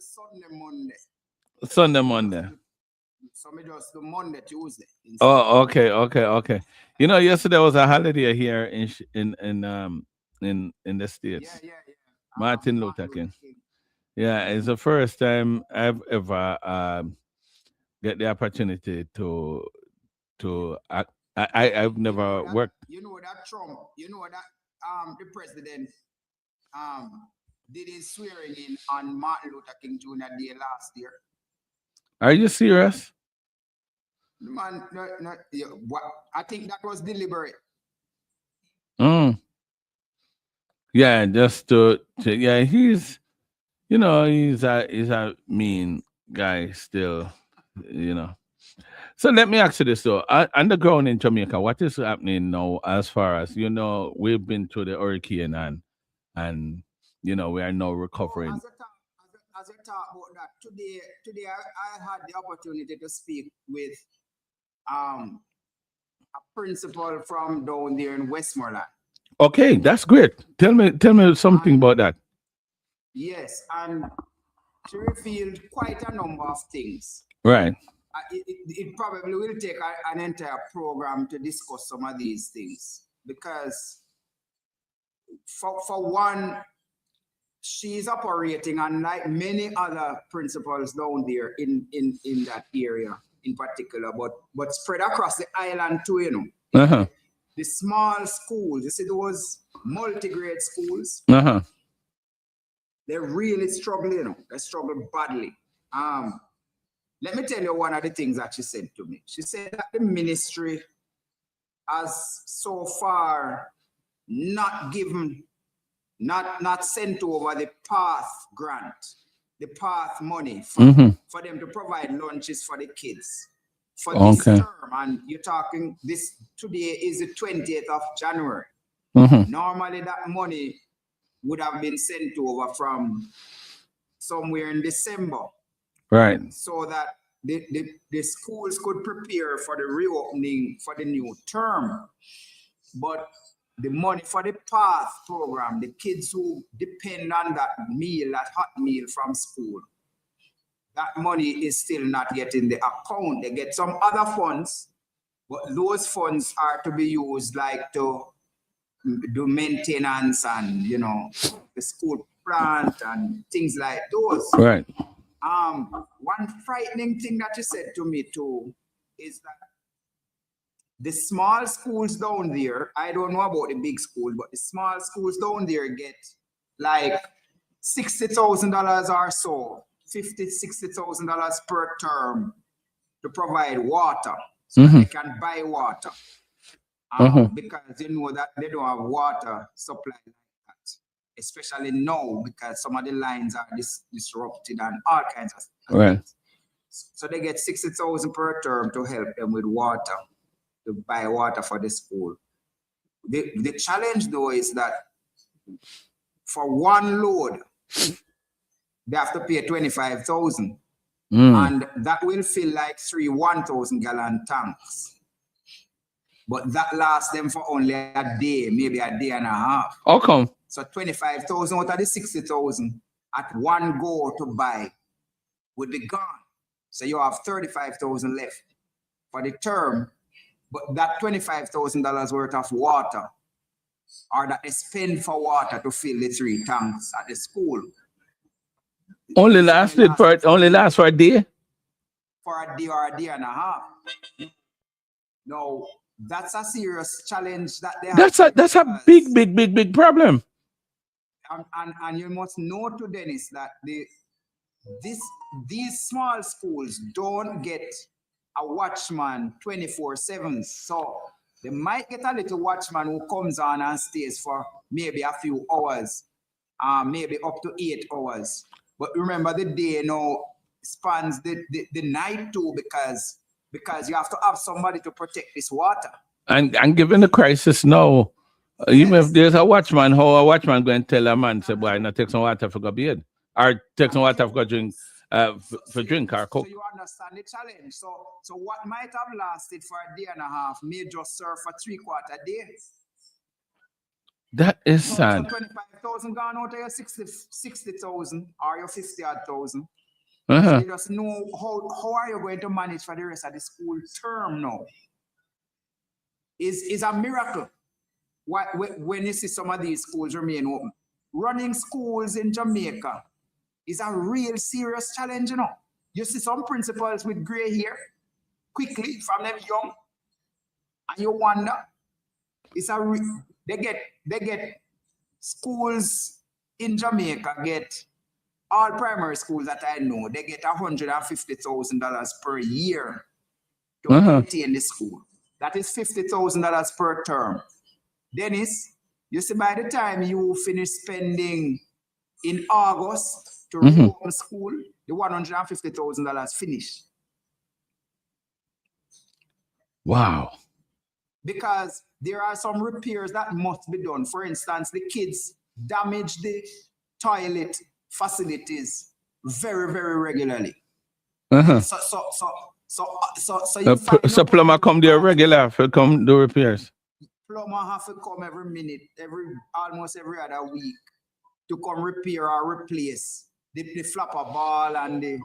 Sunday, Monday. Sunday, Monday. So me just do Monday, Tuesday instead. Oh, okay. Yesterday was a holiday here in the Yeah, States. yeah, yeah. Martin Martin Luther Luther King. King. Yeah, it's the first time I've ever get the opportunity I've never worked. You know that the president um did his swearing in on Martin Luther King Jr. Day last year. Are you serious? The man, no, yeah, I think that was deliberate. Mm. Yeah, just yeah, he's a mean guy still, you know. So let me ask you this though. Underground in Jamaica, what is happening now as far as we've been through the hurricane and we are now Oh, recovering. as I talk about that today I had the opportunity to speak with um a principal from down there in Westmoreland. Okay, that's great. Tell me something And about that. yes, and she revealed quite a number of things. Right. It probably will take an entire program to discuss some of these things because, for one, she's operating unlike many other principals down there in that area in particular, but spread across the island too, Uh-huh. The small schools, you see those multi-grade schools, Uh-huh. they're really struggling, they struggle badly. Let me tell you one of the things that she said to me. She said that the ministry has so far not given, not sent over the path grant, the path money for them to provide lunches for the kids for this Okay. term. And you're talking this today is the 20th of January. Normally that money would have been sent over from somewhere in December, Right. so that the schools could prepare for the reopening for the new term. But the money for the PATH program, the kids who depend on that meal, that hot meal from school, that money is still not yet in the account. They get some other funds, but those funds are to be used like to do maintenance and the school plant and things like those. Right. One frightening thing that you said to me too is that the small schools down there, I don't know about the big school, but the small schools down there get like $60,000 or so, $60,000 per term to provide water, so that they can buy water. Because you know that they don't have water supply like that, especially now because some of the lines are disrupted and all kinds of Right. things. So they get 60,000 per term to help them with water, to buy water for the school. The challenge though is that for one load, they have to pay 25,000, and that will fill like 1,000 gallon tanks. But that lasts them for only a day, maybe a day and a half. How come? So 25,000 out of the 60,000 at one go to buy would be gone. So you have 35,000 left for the term, but that $25,000 worth of water, or that they spend for water to fill the 3 tanks at the school, Only last for a day? for a day or a day and a half. No, that's a serious challenge that they have. That's a big problem. And you must know to Dennis that these small schools don't get a watchman 24/7. So they might get a little watchman who comes on and stays for maybe a few hours, maybe up to 8 hours. But remember, the day now spans the night too, because you have to have somebody to protect this water. And given the crisis now, even if there's a watchman, how a watchman going to tell a man, say, boy, not take some water for go bed, or take some water for go drink, for drink or cook. So you understand the challenge. So what might have lasted for a day and a half may just serve for 3/4 days. That is So sad. 25,000 gone out of your 60,000 or your 50 odd thousand. So Uh-huh. you just know how are you going to manage for the rest of the school term now? Is a miracle. When you see some of these schools remain open. Running schools in Jamaica is a real serious challenge, you know. You see some principals with gray hair quickly from them young, and you wonder, they get schools in Jamaica get all primary schools that I know, they get $150,000 per year to Uh-huh. maintain the school. That is $50,000 per term. Dennis, you see, by the time you finish spending in August to reopen school, the $150,000 finish. Wow. Because there are some repairs that must be done. For instance, the kids damage the toilet facilities very, very regularly. Uh-huh. So you find So plumber come there regular for come do repairs. plumber have to come every minute, almost every other week to come repair or replace the flapper ball and the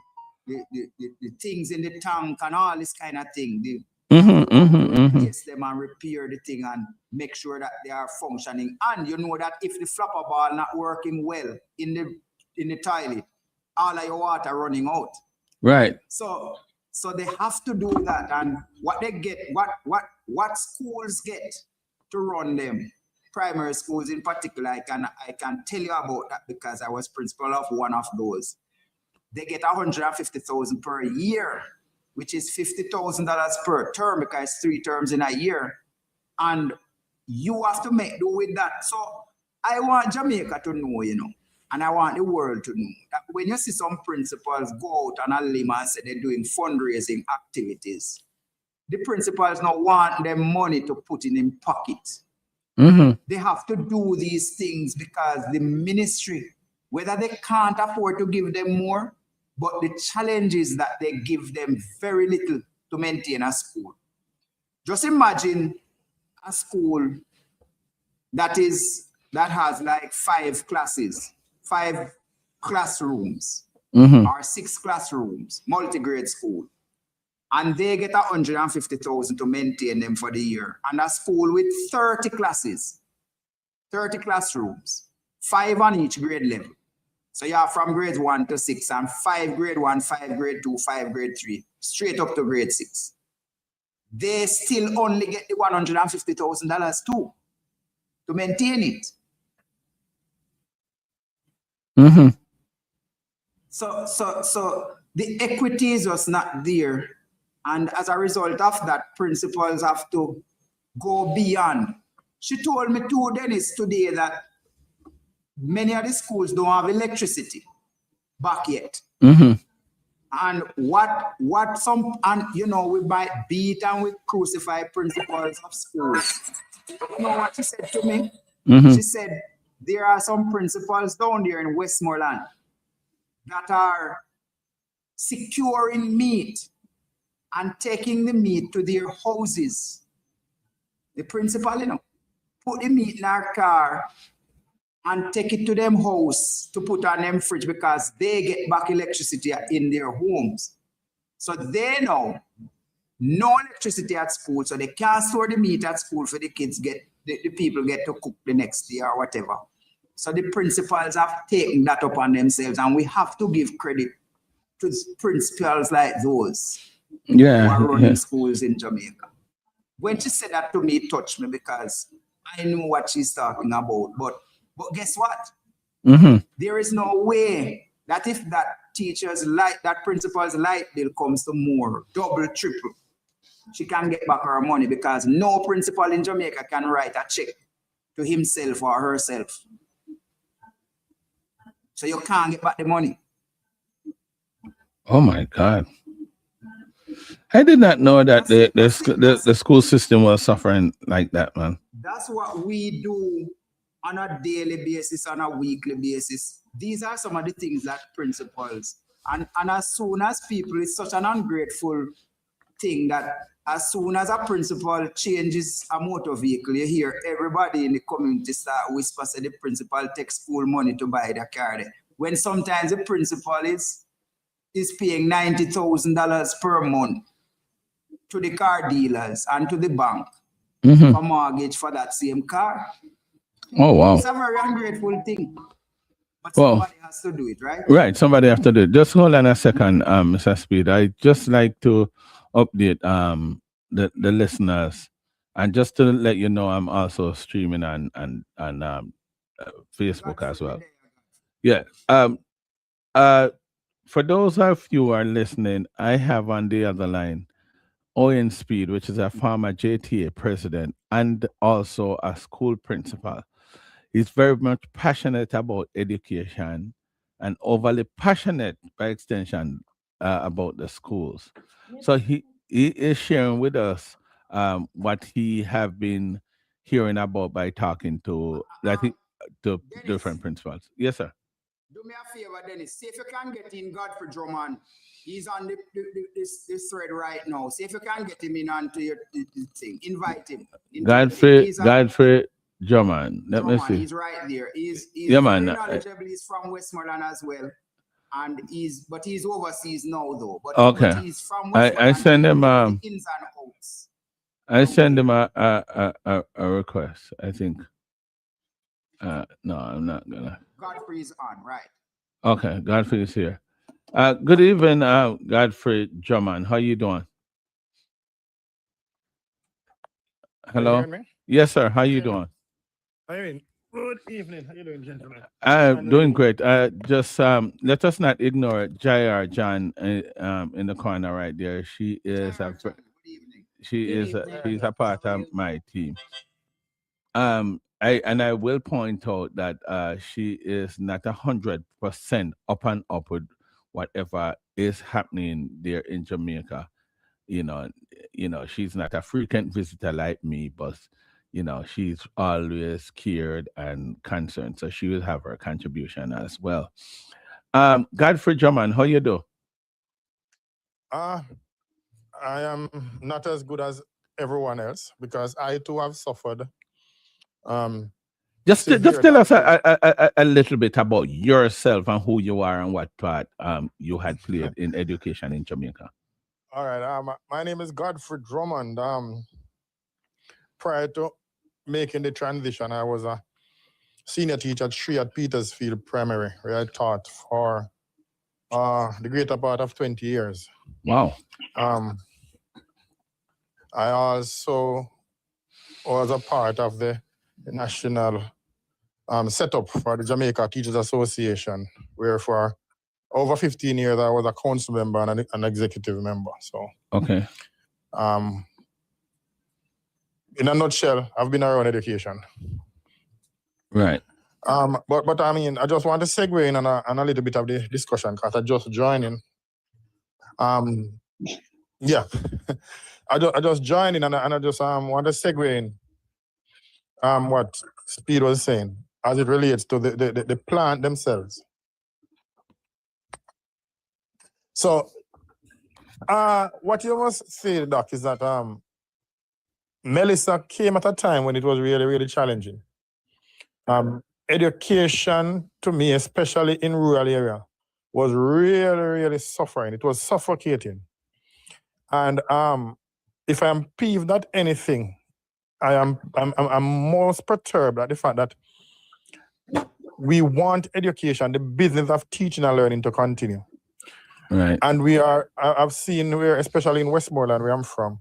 things in the tank and all this kind of thing. Replace them and repair the thing and make sure that they are functioning. And you know that if the flapper ball not working well in the toilet, all of your water running out. Right. So they have to do that. And what they get, what schools get to run them, primary schools in particular, I can tell you about that because I was principal of one of those. They get $150,000 per year, which is $50,000 per term because it's 3 terms in a year. And you have to make do with that. So I want Jamaica to know, you know, and I want the world to know that when you see some principals go out on a limb and say they're doing fundraising activities, the principals don't want them money to put in pocket. They have to do these things because the ministry, whether they can't afford to give them more, but the challenge is that they give them very little to maintain a school. Just imagine a school that has like 5 classes, 5 classrooms, or 6 classrooms, multi-grade school. And they get $150,000 to maintain them for the year. And a school with 30 classes, 30 classrooms, 5 on each grade level. So you have from grade 1 to 6 and 5 grade 1, 5 grade 2, 5 grade 3, straight up to grade 6. They still only get the $150,000 too to maintain it. So the equity is just not there. And as a result of that, principals have to go beyond. She told me too, Dennis, today that many of the schools don't have electricity back yet. And you know, we might beat and we crucify principals of schools. You know what she said to me? She said, there are some principals down there in Westmoreland that are securing meat and taking the meat to their houses. The principal, you know, put the meat in our car and take it to them house to put on them fridge because they get back electricity in their homes. So they know no electricity at school, so they can't store the meat at school for the kids the people get to cook the next day or whatever. So the principals have taken that upon themselves, and we have to give credit to principals like those who are running schools in Jamaica. When she said that to me, it touched me because I know what she's talking about. But guess what? There is no way that if that principal's light bill comes to more, double, triple, she can get back her money because no principal in Jamaica can write a check to himself or herself. So you can't get back the money. Oh my God. I did not know that the school system was suffering like that, man. That's what we do on a daily basis, on a weekly basis. These are some of the things that principals, and as soon as people, it's such an ungrateful thing that as soon as a principal changes a motor vehicle, you hear everybody in the community start whisper, say the principal takes school money to buy the car there. When sometimes the principal is paying $90,000 per month to the car dealers and to the bank for mortgage for that same car. Oh, wow. It's a very ungrateful thing. But Well, somebody has to do it, right? Right, somebody have to do it. Just hold on a second, Mr. Speed. I just like to update the listeners, and just to let you know, I'm also streaming on Facebook as well. Yeah. For those of you who are listening, I have on the other line Owen Speed, which is a former JTA president and also a school principal. He's very much passionate about education and overly passionate by extension about the schools. So he is sharing with us what he have been hearing about by talking to to Dennis, different principals. Yes, sir. do me a favor, Dennis. See if you can get in Godfrey Drummond. He's on this thread right now. See if you can get him in onto your thing. Invite him. Godfrey Drummond. Let me see. He's right there. He's Yeah, man. very knowledgeable. He's from Westmoreland as well. And he's overseas now though. But Okay. he's from I Westmoreland. send him ins and outs. I send him a request. I think. No, I'm not gonna. Godfrey is on, right? Okay, Godfrey is here. Good evening, Godfrey Drummond. How you doing? Hello. Can you hear me? Yes, sir. How you doing? I mean, good evening. How you doing, gentlemen? I'm doing great. Just let us not ignore Jair John in the corner right there. She is Good evening. she's a part of my team. I will point out that she is not 100% up and up with whatever is happening there in Jamaica. You know, she's not a frequent visitor like me, but she's always cared and concerned. So she will have her contribution as well. Godfrey Drummond, how you do? I am not as good as everyone else because I too have suffered. Just severe tell us damage. a little bit about yourself and who you are and what part you had played in education in Jamaica. All right. My name is Godfrey Drummond. Prior to making the transition, I was a senior teacher at Petersfield Primary, where I taught for the greater part of 20 years. Wow. I also was a part of the national setup for the Jamaica Teachers Association, where for over 15 years I was a council member and an executive member. So, okay. In a nutshell, I've been around education. Right. But I mean, I just want to segue in on a little bit of the discussion because I just joined in. Yeah, I just joined in and I just want to segue in what Speed was saying as it relates to the plant themselves. So, what you must say, Doc, is that Melissa came at a time when it was really, really challenging. Education, to me, especially in rural area, was really, really suffering. It was suffocating. And if I'm peeved at anything, I'm most perturbed at the fact that we want education, the business of teaching and learning, to continue. Right. And I've seen where, especially in Westmoreland, where I'm from,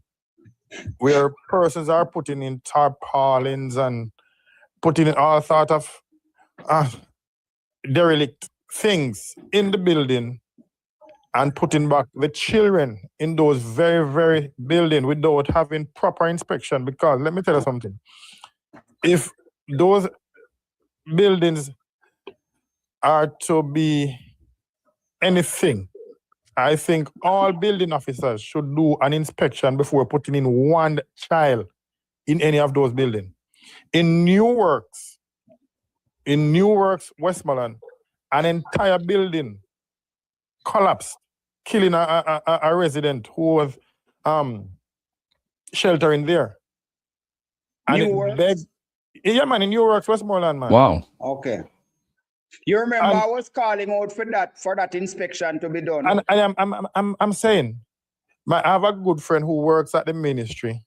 where persons are putting in tarpaulins and putting in all sort of derelict things in the building and putting back the children in those very, very buildings without having proper inspection. Because let me tell you something. If those buildings are to be anything, I think all building officers should do an inspection before putting in one child in any of those buildings. In New Works, Westmoreland, an entire building collapsed, killing a resident who was shelter in there. And New it Works? begged, yeah, man, in New York, Westmoreland, man. Wow. Okay. You remember And- I was calling out for that inspection to be done. And I'm saying, I have a good friend who works at the ministry,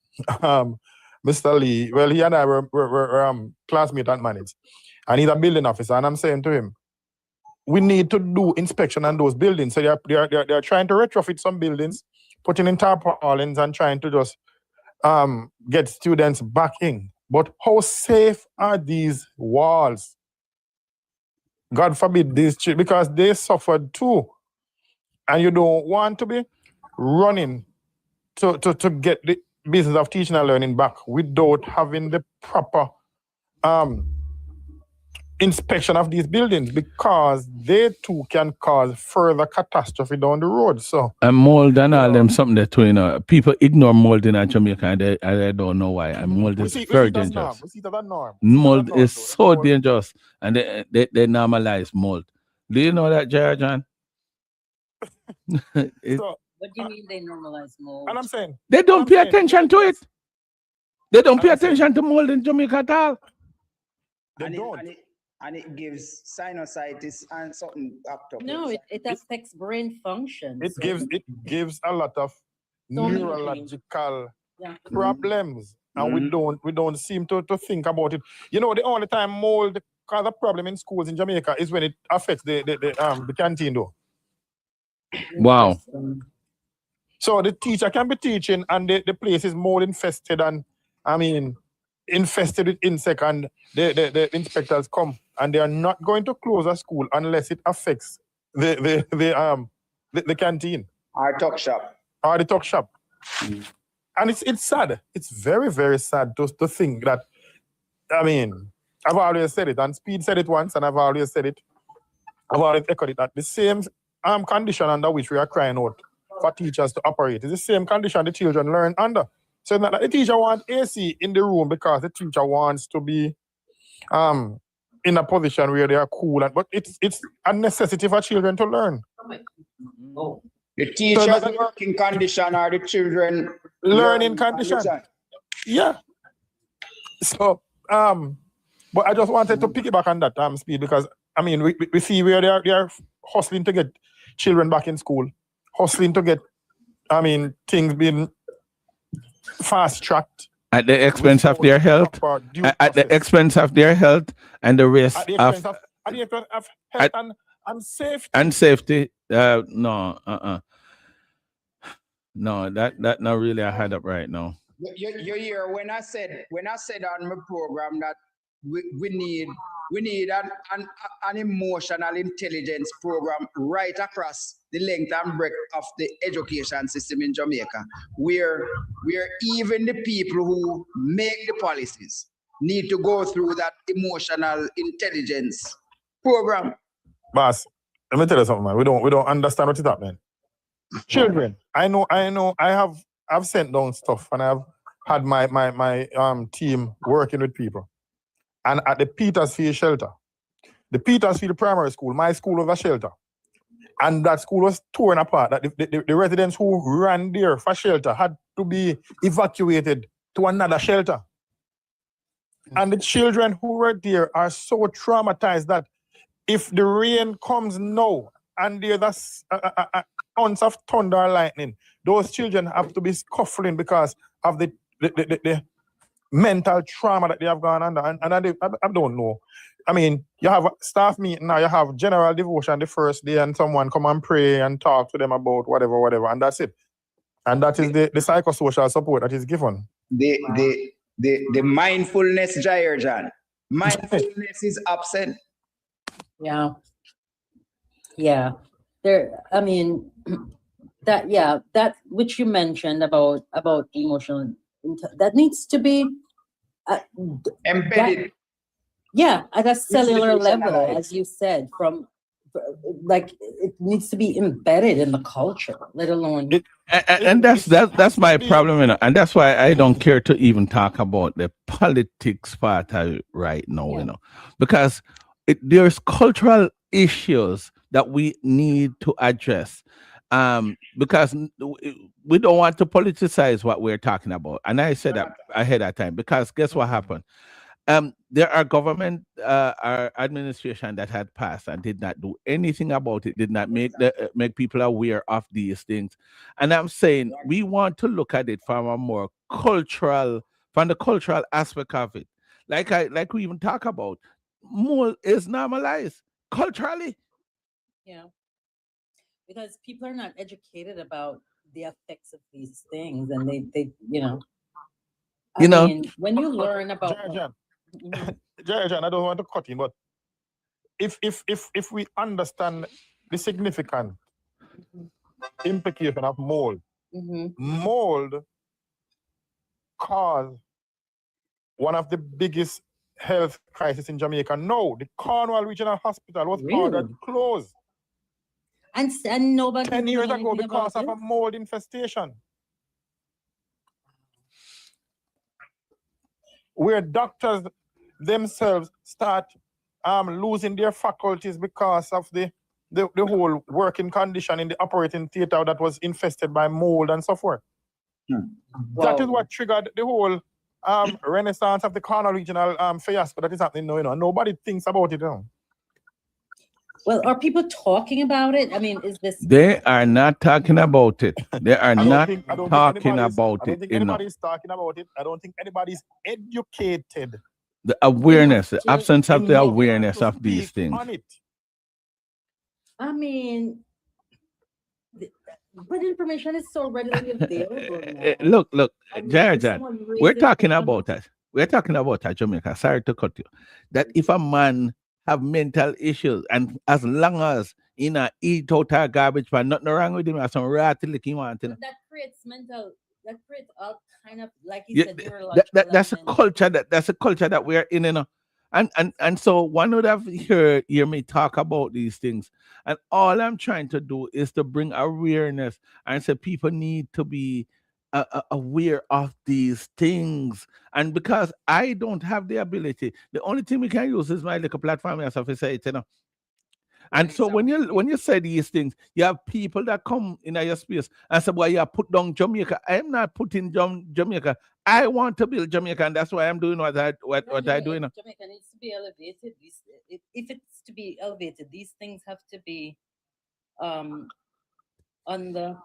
Mr. Lee. Well, he and I were classmates at Manage, and he's a building officer. And I'm saying to him, we need to do inspection on those buildings. So they're trying to retrofit some buildings, putting in tarpaulins and trying to just get students back in. But how safe are these walls? God forbid these children, because they suffered too. And you don't want to be running to get the business of teaching and learning back without having the proper inspection of these buildings, because they too can cause further catastrophe down the road. So And mold and all them something that too, you know, people ignore mold in Jamaica and they don't know why. And mold is very dangerous. We see that as norm. Mold is so dangerous, and they normalize mold. Do you know that, Jaya John? So, What do you mean they normalize mold? and I'm saying, They don't I'm pay saying- attention to it. They don't pay I'm saying- attention to mold in Jamaica at all. they and, don't. it gives sinusitis and something up top. No, it affects brain function. It so- gives a lot of So many neurological Yeah. problems, and we don't seem to think about it. You know, the only time mold cause a problem in schools in Jamaica is when it affects the canteen though. Wow. So the teacher can be teaching and the place is mold infested, and infested with insect, and the inspectors come and they are not going to close a school unless it affects the canteen Our tuck shop. or the tuck shop. And it's sad. It's very, very sad to think that, I've always said it, and Speed said it once, and I've always said it. I've always echoed it, that the same condition under which we are crying out for teachers to operate is the same condition the children learn under. So it's not that the teacher wants AC in the room because the teacher wants to be in a position where they are cool, but it's a necessity for children to learn. The teacher's working condition or the children Learning condition. Yeah. So, but I just wanted to piggyback on that, Speed, because we see where they are hustling to get children back in school, hustling to get, things being fast tracked. At the expense of their health, at the expense of their health and the risk at the of expense of health and safety. and safety. No, that not really a head up right now. You hear when I said on my program that we need an emotional intelligence program right across the length and breadth of the education system in Jamaica, where even the people who make the policies need to go through that emotional intelligence program. Boss, let me tell you something, man. We don't understand what is happening. Children, I've sent down stuff, and I've had my team working with people. And at the Petersfield shelter, the Petersfield primary school, my school was a shelter. And that school was torn apart. That the residents who ran there for shelter had to be evacuated to another shelter. And the children who were there are so traumatized that if the rain comes now and there's an ounce of thunder or lightning, those children have to be scuffling because of the mental trauma that they have gone under. And I don't know. You have a staff meeting now, you have general devotion the first day, and someone come and pray and talk to them about whatever, and that's it. And that is the psychosocial support that is given. The mindfulness, Jair John. Mindfulness is absent. Yeah. There, that which you mentioned about emotional, that needs to be Embedded. at a cellular level, Institutionalized. as you said, like it needs to be embedded in the culture, let alone. And that's my problem, you know, and that's why I don't care to even talk about the politics part of it right now, you know, because there's cultural issues that we need to address, Because we don't want to politicize what we're talking about. And I said that ahead of time because guess what happened? There are government our administration that had passed and did not do anything about it, did not make people aware of these things. And I'm saying we want to look at it from a more cultural, from the cultural aspect of it. Like we even talk about, more is normalized culturally. Yeah. Because people are not educated about the effects of these things, and they You know, mean, when you learn about Jajan, Jajan, I don't want to cut in, but if we understand the significant implication of mold, mold caused one of the biggest health crises in Jamaica. No, the Cornwall Regional Hospital was ordered closed. And nobody 10 years ago anything because about of a mold infestation. Where doctors themselves start losing their faculties because of the whole working condition in the operating theater that was infested by mold and so forth. That is what triggered the whole renaissance of the Cornwall Regional fiasco that is happening now, and nobody thinks about it now. Well, are people talking about it? I mean, is this? They are not talking about it. They are not talking about it. I don't think anybody's talking about it. I don't think anybody's educated. The awareness, the absence of the awareness of these things. I mean, but information is so readily available now. Look, Jared, we're talking about that. We're talking about that, Jamaica. Sorry to cut you. That if a man have mental issues, and as long as eat out our garbage, but nothing wrong with him, or some ratty licking want to. That creates all kind of, like you said, that's a culture that's a culture that we're in, and so one would have hear me talk about these things, and all I'm trying to do is to bring awareness and say people need to be aware of these things. And because I don't have the ability, the only thing we can use is my little platform as I say it, And so when you say these things, you have people that come in your space and say, well, you put down Jamaica. I am not putting down Jamaica. I want to build Jamaica, and that's why I'm doing what I do. Jamaica needs to be elevated. If it's to be elevated, these things have to be on the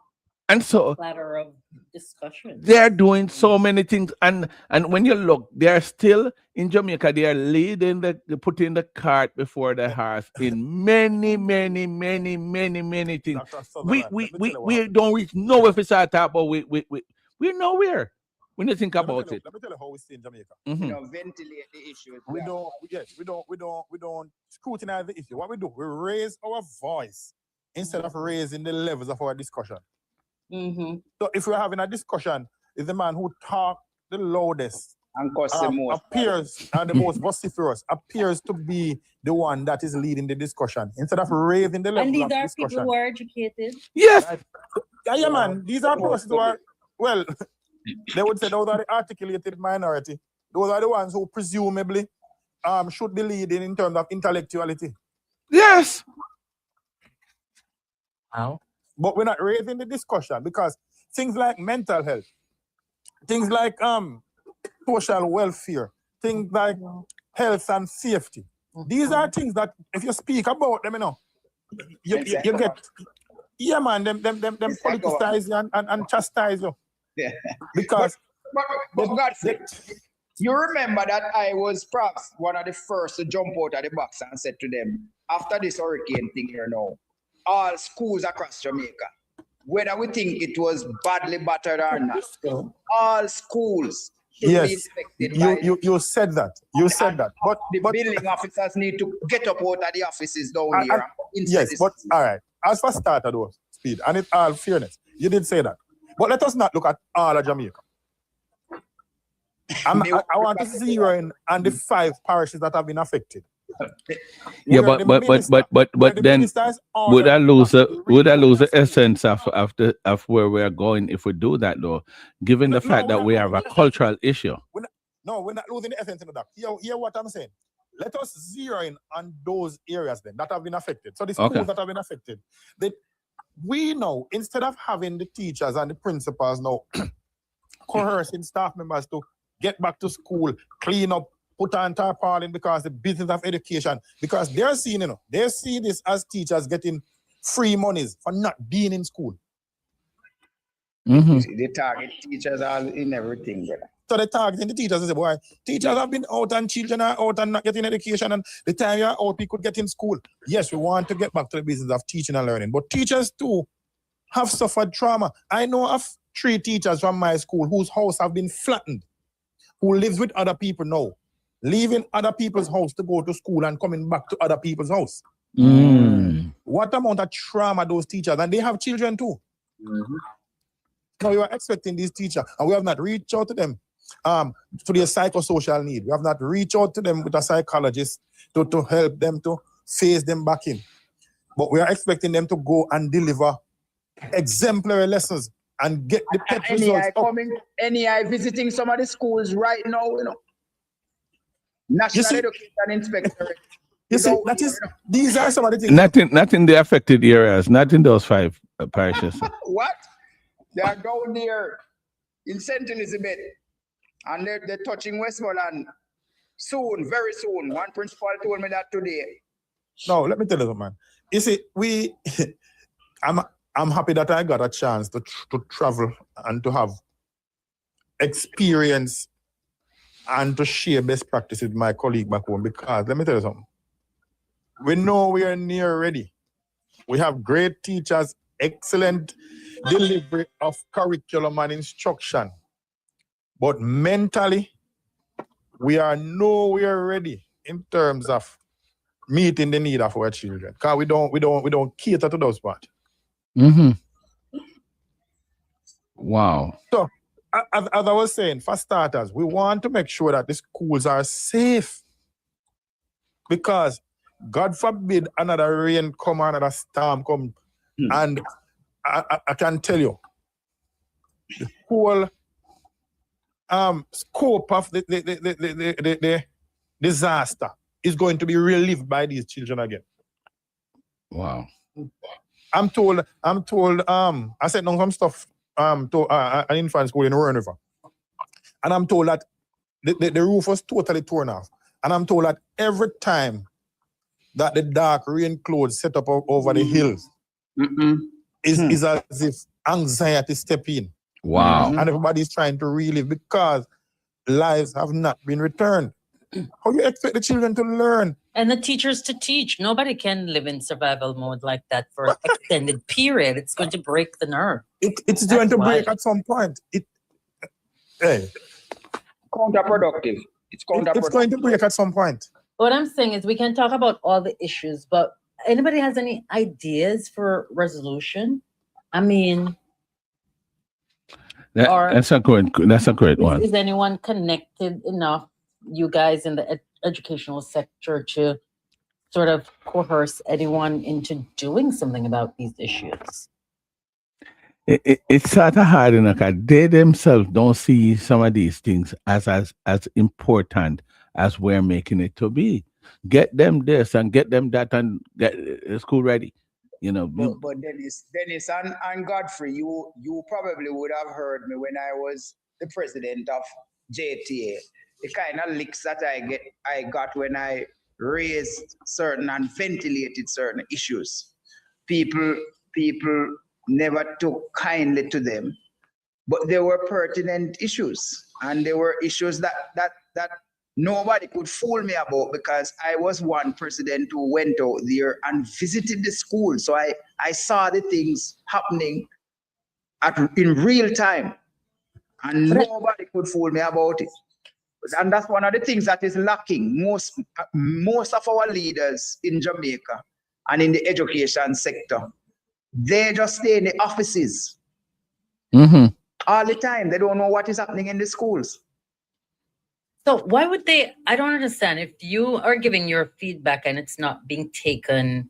platter of discussion. They're doing so many things, and when you look, they're still in Jamaica. They are leading putting the cart before the horse in many things. We don't reach nowhere if it's our top, but we're nowhere when you think about it. Let me tell you how we see in Jamaica. Ventilate the issue. We don't scrutinize the issue. What we do, we raise our voice instead of raising the levels of our discussion. So if we're having a discussion, is the man who talks the loudest and the most appears and the most vociferous appears to be the one that is leading the discussion instead of raising the level of discussion. And these are people who are educated. Yes. Yeah, man. These are persons who are, well, they would say those are the articulated minority. Those are the ones who presumably should be leading in terms of intellectuality. Yes. How? But we're not raising the discussion because things like mental health, things like social welfare, things like health and safety. These are things that if you speak about them, you get, yeah, man, them politicize you and chastise you. Yeah. Because but Godfrey, you remember that I was perhaps one of the first to jump out of the box and said to them, after this hurricane thing here now, all schools across Jamaica, whether we think it was badly battered or not, all schools should be inspected. You said that. You said that. But the building officers need to get up out of the offices down here. Yes, but all right. As for starter though, Speed, and in all fairness, you did say that. But let us not look at all of Jamaica. I want to zero in on the 5 parishes that have been affected. Yeah, but then would I lose the essence of where we are going if we do that though, given the fact that we have a cultural issue? We're not losing the essence in that. Hear what I'm saying. Let us zero in on those areas then that have been affected. So the schools that have been affected, we know, instead of having the teachers and the principals now coercing staff members to get back to school, clean up, put on tarpaulin because the business of education, because they're seeing, they see this as teachers getting free monies for not being in school. They target teachers all in everything, brother. So they targeting the teachers and say, boy, teachers have been out and children are out and not getting education, and the time you're out, we could get in school. Yes, we want to get back to the business of teaching and learning, but teachers too have suffered trauma. I know of 3 teachers from my school whose house have been flattened, who lives with other people now, leaving other people's house to go to school and coming back to other people's house. What amount of trauma those teachers, and they have children too. Now you are expecting these teachers, and we have not reached out to them to their psychosocial need. We have not reached out to them with a psychologist to help them to phase them back in. But we are expecting them to go and deliver exemplary lessons and get the pet results. NEI visiting some of the schools right now, National Education Inspectorate. You see, these are some of the things. Not in the affected areas, not in those 5 parishes. What? They are down there in St. Elizabeth, and they're touching Westmoreland soon, very soon. One principal told me that today. No, let me tell you something, man. You see, I'm happy that I got a chance to travel and to have experience and to share best practices with my colleague back home, because let me tell you something. We know we are near ready. We have great teachers, excellent delivery of curriculum and instruction. But mentally, we are nowhere ready in terms of meeting the need of our children. Because we don't cater to those parts. Wow. So, as I was saying, for starters, we want to make sure that the schools are safe. Because God forbid another rain come, another storm come, and I can tell you, the whole scope of the disaster is going to be relived by these children again. Wow. I'm told, I said no some stuff to an infant school in Rowan River. And I'm told that the roof was totally torn off. And I'm told that every time that the dark rain clouds set up over the hills, is as if anxiety step in. Wow. And everybody's trying to relive because lives have not been returned. How do you expect the children to learn? And the teachers to teach. Nobody can live in survival mode like that for an extended period. It's going to break the nerve. It's going to break at some point. Counterproductive. It's going to break at some point. What I'm saying is we can talk about all the issues, but anybody has any ideas for resolution? I mean, that's a great one. Is anyone connected enough, you guys in the educational sector, to sort of coerce anyone into doing something about these issues? It's sort of hard enough. They themselves don't see some of these things as important as we're making it to be. Get them this and get them that and get school ready. But Dennis and Godfrey, you probably would have heard me when I was the president of JTA. The kind of licks that I got when I raised certain and ventilated certain issues. People never took kindly to them, but they were pertinent issues, and they were issues that nobody could fool me about, because I was one president who went out there and visited the school. So I saw the things happening in real time, and nobody could fool me about it. And that's one of the things that is lacking. Most of our leaders in Jamaica and in the education sector, they just stay in the offices all the time. They don't know what is happening in the schools. So why would they? I don't understand. If you are giving your feedback and it's not being taken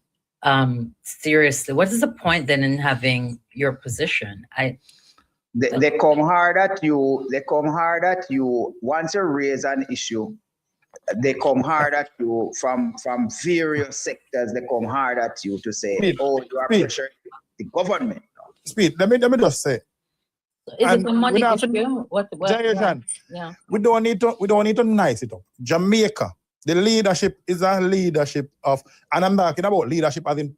seriously, what is the point then in having your position? They come hard at you. They come hard at you once you raise an issue. They come hard at you from various sectors. They come hard at you to say, "Oh, you are pressuring." the government. Speed. Let me just say, Is it And a money without- issue? What? Jayajan, Yeah. we don't need to nice it up. Jamaica, the leadership is a leadership of, and I'm talking about leadership as in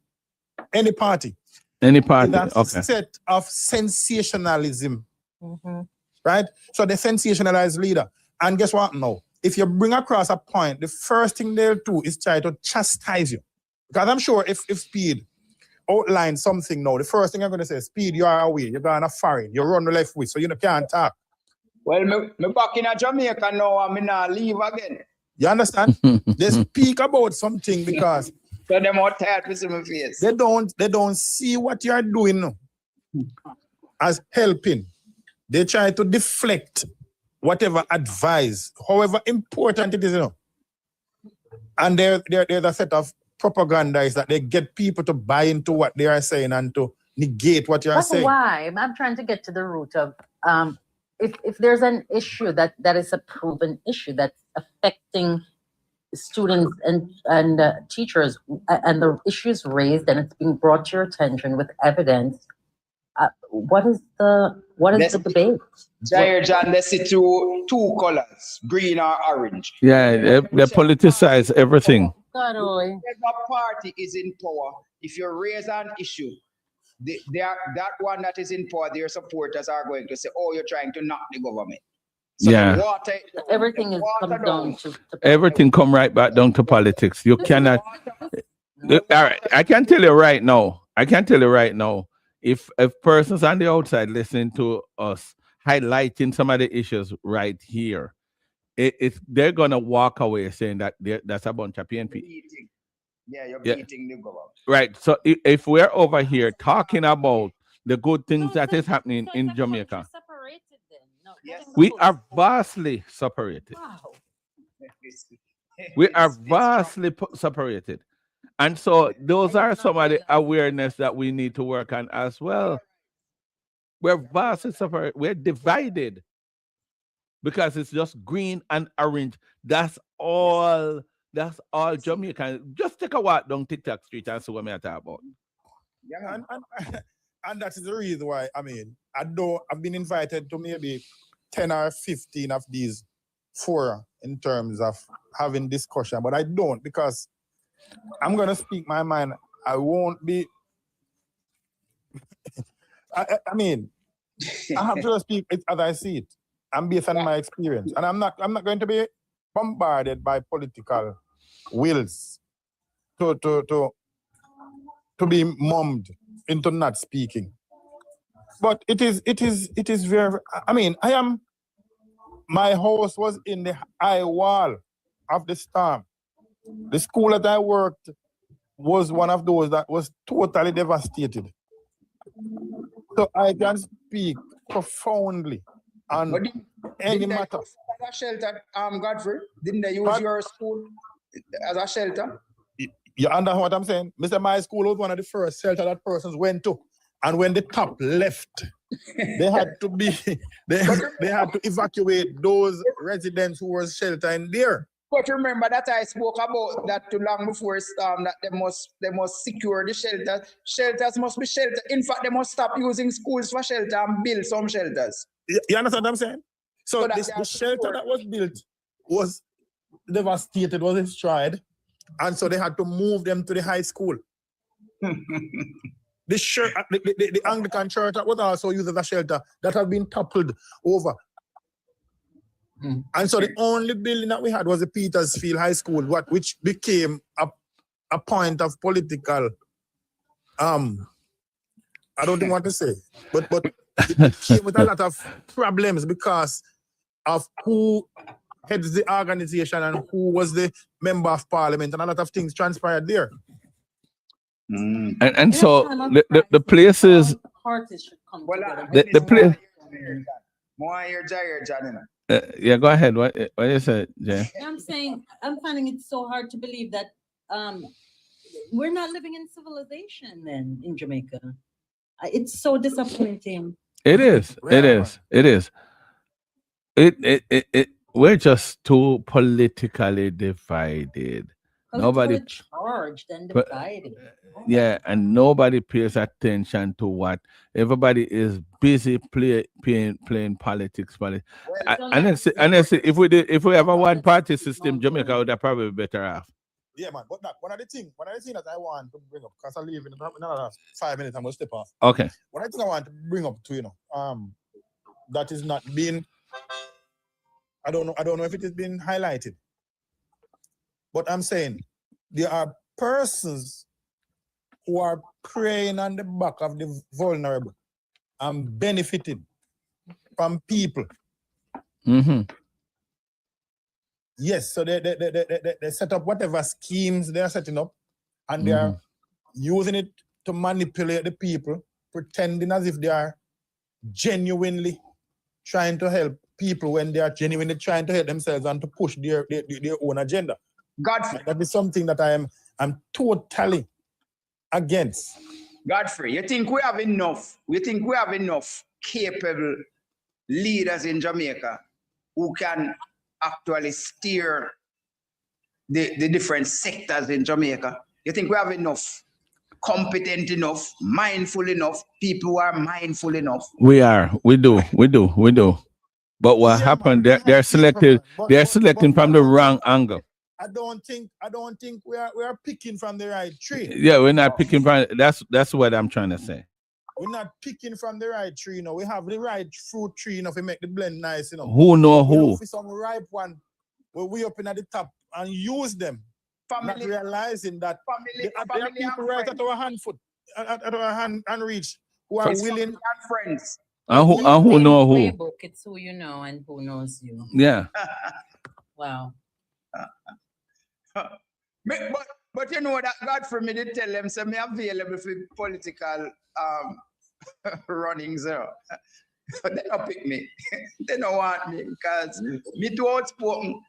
any party. Any It's party? a Okay. set of sensationalism, Mhm. right? So the sensationalized leader. And guess what now? If you bring across a point, the first thing they'll do is try to chastise you. Because I'm sure if Speed outline something now, the first thing I'm going to say, Speed, you are away, you're going to foreign, you run the left way, so you can't talk. Well, me back in Jamaica now, I'm not leave again. You understand? They speak about something because So them out tired to see my face. they don't see what you are doing now as helping. They try to deflect whatever advice, however important it is, you know. And there's a set of propaganda is that they get people to buy into what they are saying and to negate what you are But saying. why? I'm trying to get to the root of if there's an issue that is a proven issue that's affecting students and teachers, and the issues raised and it's being brought to your attention with evidence. What is the debate? Jair John, let's see two colors, green or orange. Yeah, they politicize everything. Whatever party is in power, if you raise an issue, that one that is in power, their supporters are going to say, "Oh, you're trying to knock the government." So Yeah. Everything is comes down to Everything come right back down to politics. You cannot. All right, I can tell you right now. If persons on the outside listening to us highlighting some of the issues right here, they're gonna walk away saying that that's a bunch of PNP. You're beating the government. Right. So if we're over here talking about the good things that is happening in Jamaica, Yes. we are vastly separated. Wow. We are vastly separated. And so those are some of the awareness that we need to work on as well. We're vastly separated. We're divided because it's just green and orange. That's all Jamaican. Just take a walk down TikTok Street and see what I'm talking about. Yeah, And that is the reason why, I've been invited to maybe 10 or 15 of these fora in terms of having discussion, but I don't, because I'm going to speak my mind. I won't be, I have to speak it as I see it and based on my experience. And I'm not going to be bombarded by political wills to be mummed into not speaking. But it is very, my house was in the high wall of the storm. The school that I worked was one of those that was totally devastated. So I can speak profoundly on any matter. As a shelter, Godfrey, didn't they use your school as a shelter? You understand what I'm saying? Mr. My school was one of the first shelter that persons went to. And when the top left, they had to evacuate those residents who were sheltering there. But remember that I spoke about that too long before storm, that they must secure the shelter. Shelters must be shelter. In fact, they must stop using schools for shelter and build some shelters. You understand what I'm saying? So the shelter that was built was devastated, was destroyed. And so they had to move them to the high school. The Anglican church that was also used as a shelter that had been toppled over. And so the only building that we had was the Petersfield High School, which became a point of political, I don't even want to say, but it came with a lot of problems because of who heads the organization and who was the member of parliament, and a lot of things transpired there. And so the places, Parties should come Well, together. the place. More here, Jair John. Yeah, go ahead. What you said, Jay? I'm saying I'm finding it so hard to believe that we're not living in civilization then in Jamaica. It's so disappointing. It is. We're just too politically divided. Nobody- charged and but- divided. Yeah, and nobody pays attention to what everybody is busy playing politics. Well, And then if we have a one party system, Jamaica would have probably be better off. Yeah, man. But that, one of the things that I want to bring up, because I leave in another 5 minutes, I'm gonna step off. Okay. One of the things I want to bring up to that is not being, I don't know if it is being highlighted. But I'm saying there are persons who are preying on the back of the vulnerable and benefiting from people. Mm-hmm. Yes, so they set up whatever schemes they are setting up, and they are using it to manipulate the people, pretending as if they are genuinely trying to help people when they are genuinely trying to help themselves and to push their own agenda. Godfrey, That is something that I'm totally against. Godfrey, you think we have enough? You think we have enough capable leaders in Jamaica who can actually steer the different sectors in Jamaica? You think we have enough, competent enough, mindful enough, people who are mindful enough? We do. But what Yeah, happened? man, They're selected. but- They're but- selecting but from I the don't wrong think- angle. I don't think we are picking from the right tree. Yeah, we're not picking from. That's what I'm trying to say. We're not picking from the right tree, We have the right fruit tree, We make the blend nice, Who know We who? look for some ripe one, where we up in at the top and use them, not Family, realizing that family, there are family people and right friends. at our hand foot, at our hand reach, who are It's willing. family and friends. And who know who? Playbook, it's who you know and who knows you. Yeah. Wow. But you know that God for me to tell them, so me available for political runnings. They don't pick me. They don't want me because me too outspoken.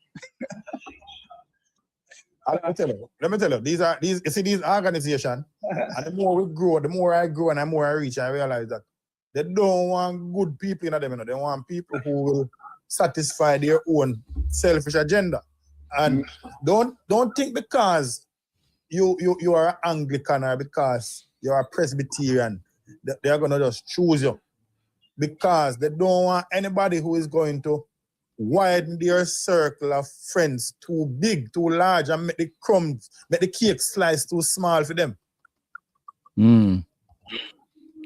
Let me tell you, these organizations, and the more we grow, the more I grow and the more I reach, I realize that they don't want good people in them, They want people who will satisfy their own selfish agenda. And don't think because you are an Anglican or because you are a Presbyterian that they are gonna just choose you. Because they don't want anybody who is going to widen their circle of friends too big, too large, and make the cake slice too small for them. Mm.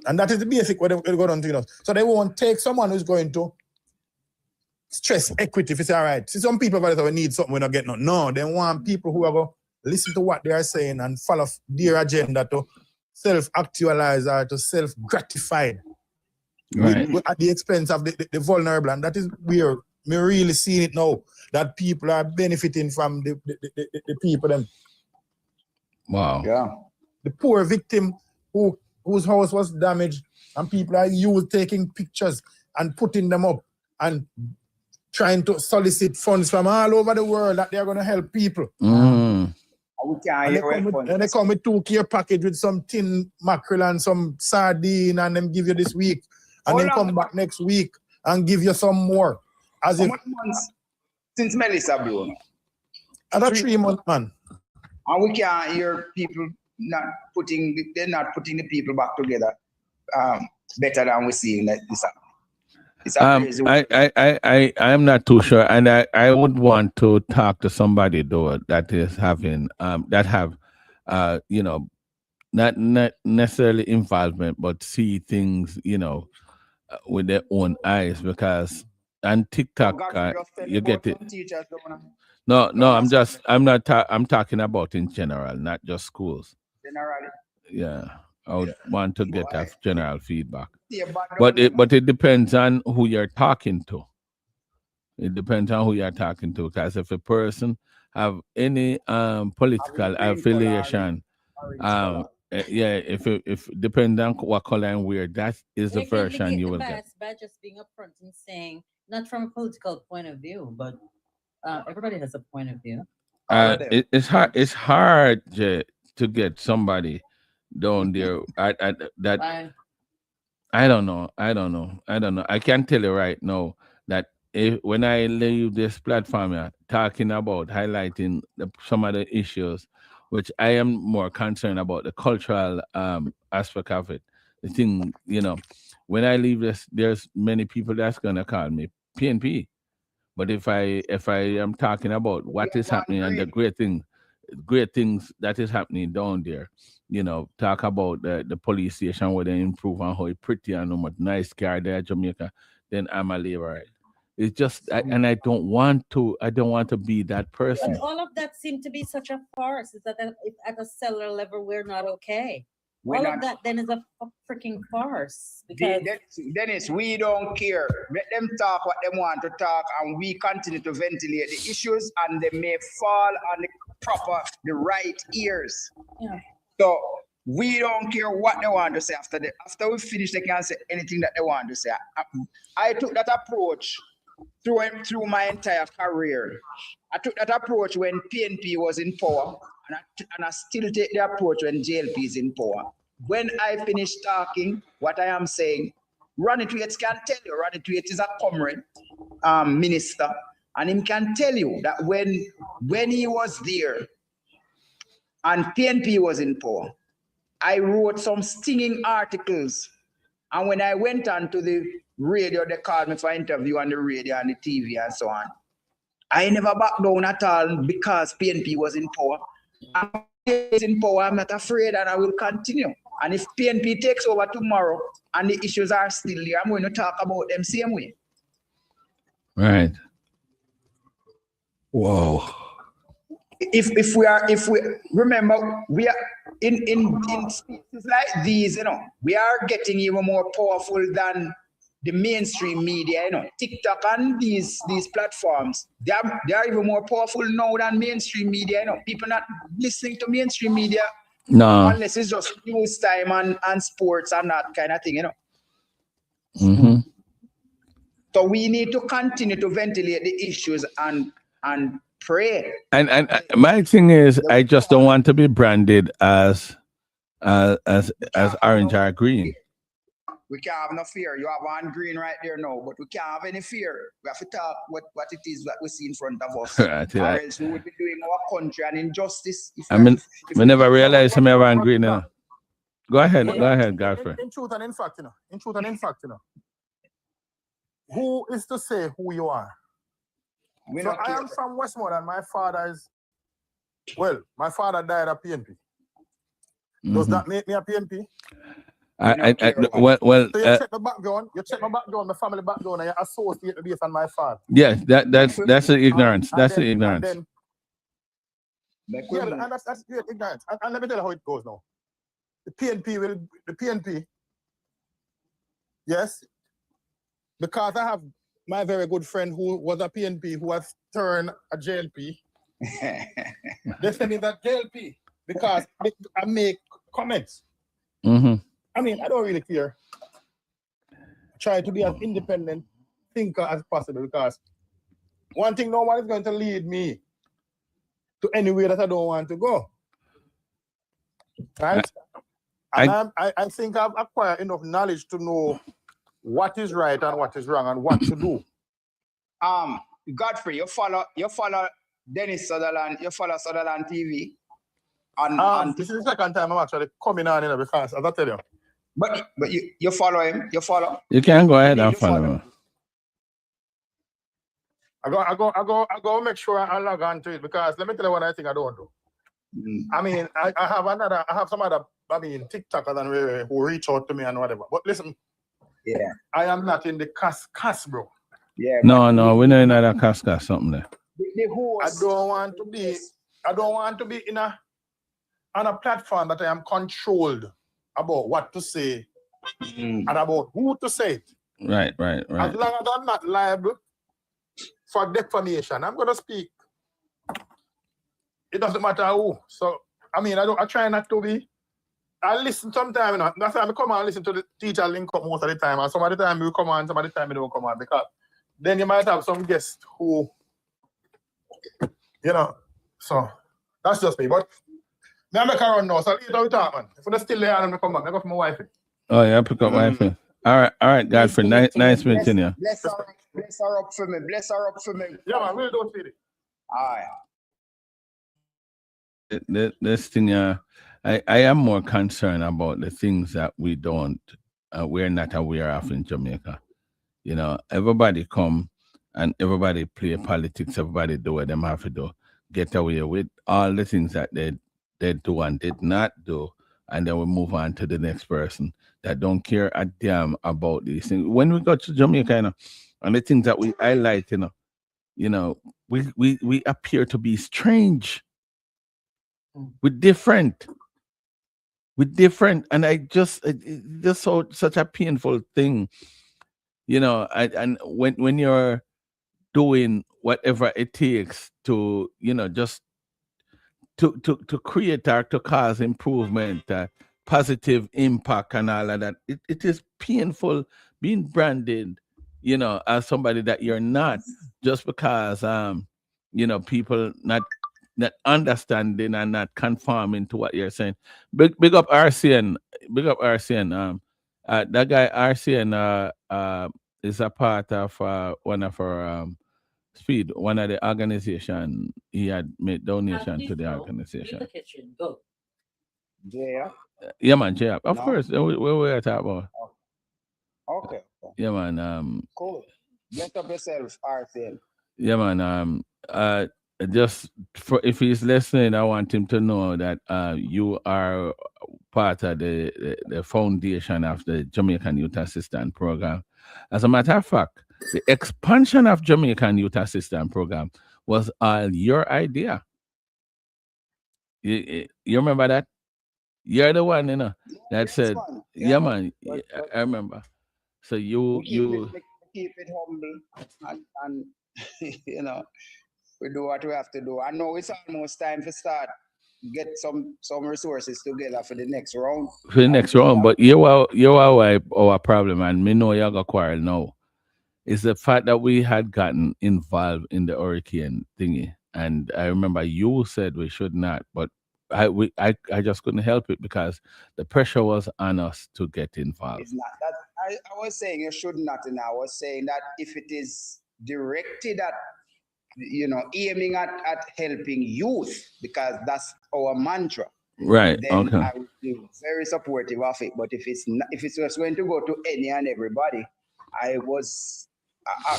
And that is the basic what they're going to do. So they won't take someone who's going to stress equity if it's all right. See, some people that need something we don't get none. No, they want people who are going to listen to what they are saying and follow their agenda to self-actualize or to self-gratify Right. at the expense of the vulnerable. And that is where we really seeing it now, that people are benefiting from the people. Them. Wow. Yeah. The poor victim whose house was damaged, and people are taking pictures and putting them up and trying to solicit funds from all over the world that they're going to help people. Mm. We can't And hear they come with 2 care package with some tin mackerel and some sardine, and them give you this week, and Hold then on. come back next week and give you some more. As How if much months since Melissa blew? another 3 months, man. And we can't hear people they're not putting the people back together better than we see in this. It's a crazy I'm not too sure, and I would want to talk to somebody though that is having that have not necessarily involvement, but see things with their own eyes, because on TikTok God, just tell me you get about it. some teachers don't wanna No, Don't I'm talking about in general, not just schools. generally. Yeah, I would want to get Why? a general feedback. See a bad But government. it depends on who you're talking to. It depends on who you're talking to. Because if a person have any political affiliation, if depending on what color and where, that is the They can version negate you the will get. bias by just being upfront and saying, not from a political point of view, but everybody has a point of view. All of them. It's hard. It's hard to get somebody down there. I don't know. I can tell you right now that when I leave this platform here, talking about highlighting some of the issues, which I am more concerned about the cultural aspect of it. The thing, when I leave this, there's many people that's gonna call me PNP. But if I am talking about what is happening and the great things that is happening down there, talk about the police station where they improve and how it pretty and how much nice car there, Jamaica, then I'm a laborer. It's just, and I don't want to be that person. But all of that seemed to be such a farce. Is that if at a cellular level we're not okay? All of that then is a freaking farce. Because Dennis, we don't care. Let them talk what they want to talk, and we continue to ventilate the issues, and they may fall on the right ears. Yeah. So we don't care what they want to say after we finish. They can say anything that they want to say. I took that approach through my entire career. I took that approach when PNP was in power, and I still take the approach when JLP is in power. When I finish talking, what I am saying, Ronnie Tweets can tell you. Ronnie Tweets is a comrade minister, and he can tell you that when he was there and PNP was in power, I wrote some stinging articles, and when I went on to the radio, they called me for interview on the radio and the TV and so on. I never backed down at all because PNP was in power. In power, I'm not afraid, and I will continue. And if PNP takes over tomorrow and the issues are still there, I'm going to talk about them same way. Right. Whoa. If we remember, we are in spaces like these, we are getting even more powerful than the mainstream media, TikTok and these platforms, they are even more powerful now than mainstream media. People not listening to mainstream media, no, unless it's just news time and sports and that kind of thing, Mm-hmm. So we need to continue to ventilate the issues and pray. And my thing is, I just don't want to be branded as orange or green. We can't have no fear. You have one green right there now, but we can't have any fear. We have to talk what it is that we see in front of us. Or else we would be doing our country an injustice. We never realized some have one green. Go ahead, Godfrey. In truth and in fact, who is to say who you are? So I am from Westmoreland. My father died at PNP. Does that make me a PNP? So you check my background, my family background, and you associate it based on my father. Yeah, that's the ignorance. That's the ignorance. And that's great ignorance. And let me tell you how it goes now. The PNP, yes, because I have my very good friend who was a PNP who has turned a JLP. They send me that JLP because I make comments. Mm-hmm. I mean, I don't really care. I try to be as independent thinker as possible because one thing, no one is going to lead me to anywhere that I don't want to go. Right? I think I've acquired enough knowledge to know what is right and what is wrong and what to do. Godfrey, you follow Dennis Sutherland, you follow Sutherland TV. This is the second time I'm actually coming on because as I tell you. But you follow him? You follow? You can go ahead and follow him. I go make sure I log on to it because let me tell you what I think I don't do. I mean, I have some other TikTokers who reach out to me and whatever. But listen, yeah, I am not in the cast, bro. Yeah. No, we're not in that cast something there. I don't want to be on a platform that I am controlled about what to say and about who to say it. Right. As long as I'm not liable for defamation, I'm gonna speak. It doesn't matter who. So I mean, I try not to be. I listen sometimes, That's why I come on and listen to the teacher link up most of the time. And some of the time you come on, some of the time you don't come on because then you might have some guests who, so that's just me. But I'm make a run now, so later we talk, man. If we're still there, I'm come back. I go for my wife. Oh, yeah, pick up wife. All right, Godfrey. Nice meeting you. Bless her up for me. Bless her up for me. Yeah, man, we'll do it. All right. This thing, I am more concerned about the things that we're not aware of in Jamaica. You know, everybody come and everybody play politics. Everybody do what them have to do. Get away with all the things that they do and did not do, and then we move on to the next person that don't care a damn about these things. When we go to Jamaica, and the things that we highlight, we appear to be strange. We're different. And it's just such a painful thing, and when you're doing whatever it takes to, just to create or to cause improvement, positive impact and all of that, it is painful being branded, as somebody that you're not, just because people not understanding and not conforming to what you're saying. Big up RCN. That guy RCN is a part of one of our Speed, one of the organization. He had made donation to the organization. The kitchen, go. Yeah. Yeah, man, yeah. Of No? course, we were talking about. Okay. Yeah, man. Cool. Bless up yourself, RCN. Yeah, man. Just for if he's listening, I want him to know that you are part of the foundation of the Jamaican Youth Assistance Program. As a matter of fact, the expansion of Jamaican Youth Assistance Program was all your idea. You remember that? You're the one, that said, yeah, man. I remember. So you keep it humble and we do what we have to do. I know it's almost time to start get some resources together for the next round. But you are our problem, and me know you're gonna quarrel now. Is the fact that we had gotten involved in the hurricane thingy, and I remember you said we should not, but I just couldn't help it because the pressure was on us to get involved. It's not that I was saying you should not, and I was saying that if it is directed at aiming at helping youth, because that's our mantra. Right. Then Okay. I would be very supportive of it. But if it's just going to go to any and everybody, I was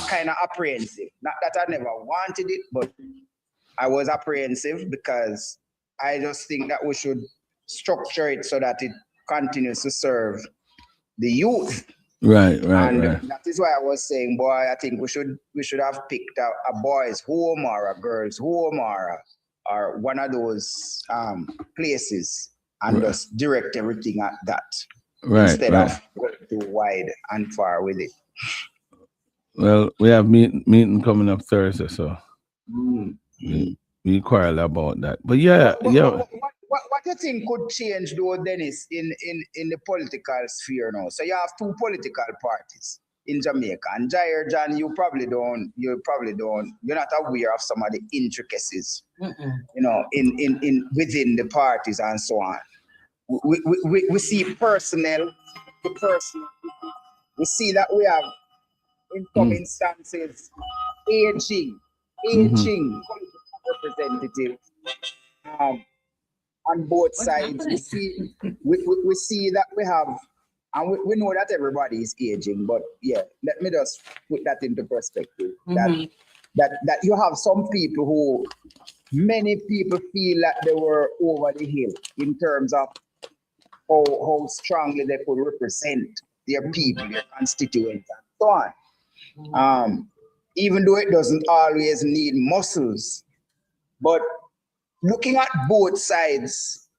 kind of apprehensive. Not that I never wanted it, but I was apprehensive because I just think that we should structure it so that it continues to serve the youth. Right. That is why I was saying, boy, I think we should have picked a boys' home or a girls' home or one of those places and just direct everything at that. Instead of going too wide and far with it. Well, we have meeting coming up Thursday, so we quarrel about that. But what you think could change though, Dennis, in the political sphere now? So you have two political parties in Jamaica, and Jair John, you're not aware of some of the intricacies, in within the parties and so on. We see personnel to personnel. We see that we have in some instances aging political representatives on both sides. We see that we have, and we know that everybody is aging, but yeah, let me just put that into perspective. That you have some people who many people feel that they were over the hill in terms of how strongly they could represent their people, their constituents, and so on. Even though it doesn't always need muscles, but looking at both sides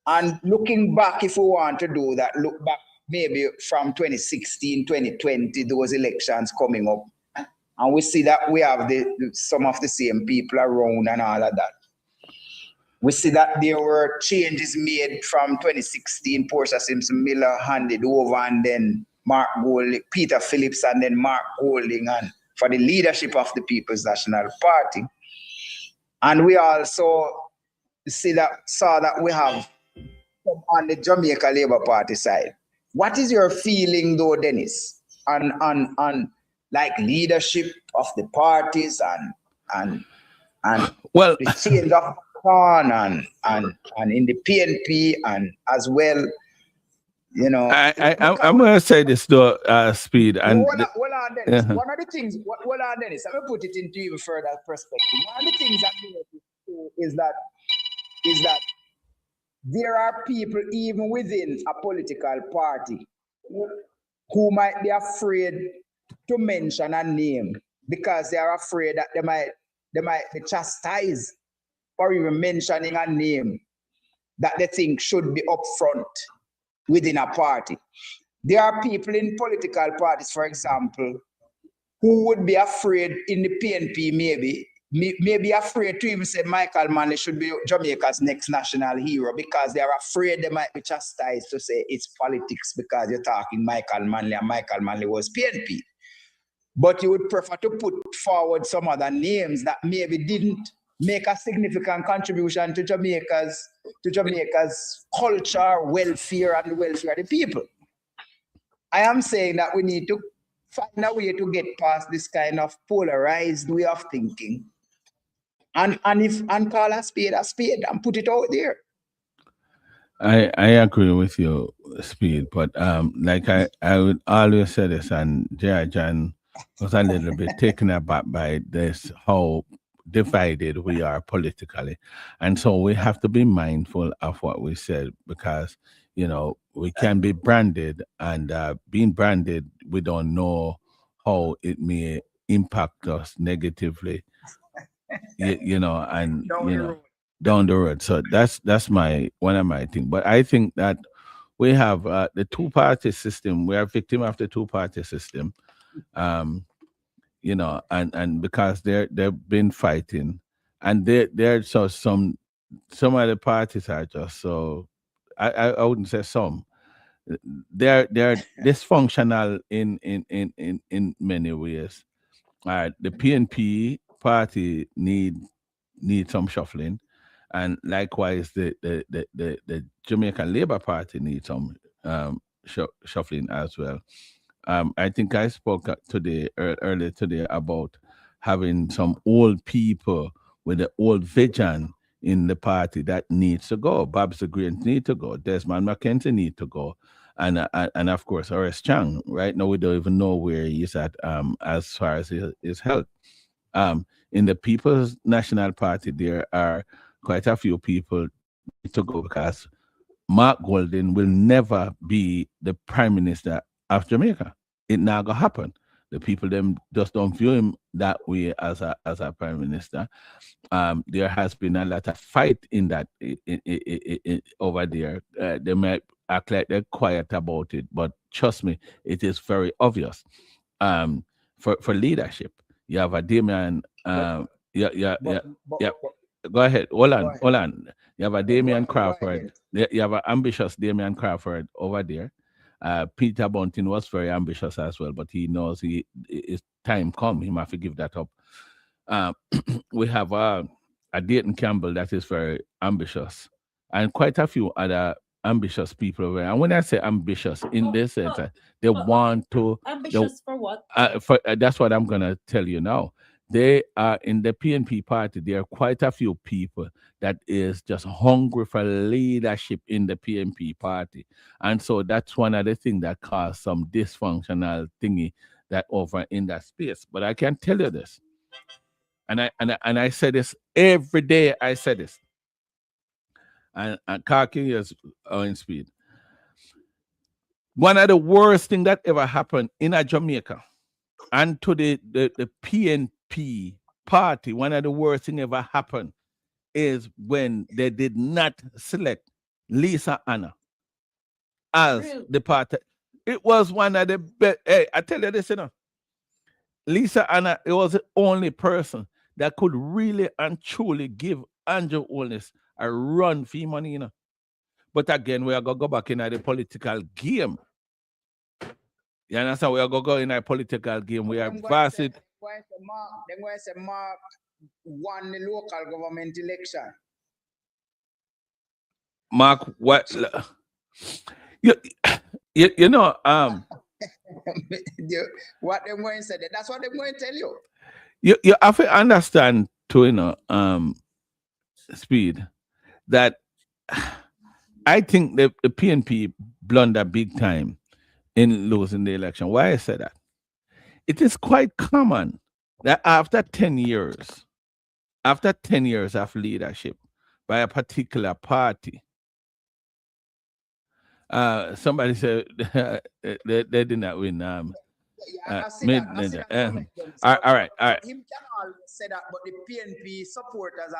and looking back, if we want to do that, look back maybe from 2016, 2020, those elections coming up, and we see that we have some of the same people around and all of that. We see that there were changes made from 2016, Portia Simpson Miller handed over, and then Mark Golding, Peter Phillips, and then Mark Golding, and for the leadership of the People's National Party. And we also saw that we have on the Jamaica Labour Party side What is your feeling though, Dennis, on like leadership of the parties and Well, the change of corn and in the PNP and as well, you know. I'm gonna say this though, Speed, and Hold on, Dennis. uh-huh. One of the things, hold on, Dennis. Let me put it into even further perspective. One of the things I'm here is that there are people even within a political party who might be afraid to mention a name because they are afraid that they might be chastised for even mentioning a name that they think should be upfront within a party. There are people in political parties, for example, who would be afraid in the PNP may be afraid to even say Michael Manley should be Jamaica's next national hero because they are afraid they might be chastised to say it's politics because you're talking Michael Manley and Michael Manley was PNP. But you would prefer to put forward some other names that maybe didn't make a significant contribution to Jamaica's culture, welfare, and the welfare of the people. I am saying that we need to find a way to get past this kind of polarized way of thinking and call a spade and put it out there. I agree with you, Speed, but like I would always say this, and J.I. John was a little bit taken aback by this how divided we are politically, and so we have to be mindful of what we said because we can be branded, and being branded, we don't know how it may impact us negatively, and down the road. So that's my one of my things. But I think that we have the two-party system. We are victim of the two-party system. And because they've been fighting, and they're so some of the parties are just so I wouldn't say some. They're dysfunctional in many ways. The PNP party need some shuffling, and likewise the Jamaican Labour Party needs some shuffling as well. I think I spoke today earlier today about having some old people with the old vision in the party that needs to go. Babs the Green need to go. Desmond McKenzie need to go. And of course Horace Chang. Right now we don't even know where he's at as far as his health. In the People's National Party, there are quite a few people need to go because Mark Golden will never be the Prime Minister of Jamaica. It not gonna happen. The people them just don't view him that way as a Prime Minister. There has been a lot of fight in that over there. They might act like they're quiet about it, but trust me, it is very obvious. For leadership, you have a Damian. Yeah. Go ahead. Hold on. You have a Damian Crawford. You have an ambitious Damian Crawford over there. Peter Bunting was very ambitious as well, but he knows his time come. He might have to give that up. We have a Dayton Campbell that is very ambitious, and quite a few other ambitious people over there. And when I say ambitious, in this sense, they want to. Ambitious for what? That's what I'm gonna tell you now. They are in the PNP party. There are quite a few people that is just hungry for leadership in the PNP party, and so that's one of the things that caused some dysfunctional thingy that over in that space. But I can tell you this, and I say this every day. I say this, and Kaki is in Speed. One of the worst thing that ever happened in a Jamaica and to the PNP party, one of the worst thing ever happened is when they did not select Lisa Anna as the party. It was one of the best. Hey, I tell you this, Lisa Anna, it was the only person that could really and truly give Andrew Holness a run for money, But again, we are going to go back in the political game. You understand? We are going to go in a political game. We are vastly. They're going to say Mark won the local government election. Mark, what? You know, What they're going to say, that's what they're going to tell you. you have to understand too, Speed, that I think the PNP blunder big time in losing the election. Why I say that? It is quite common that after 10 years of leadership by a particular party, somebody said they did not win. I see that. I see that. All right. Him can always say that, but the PNP supporters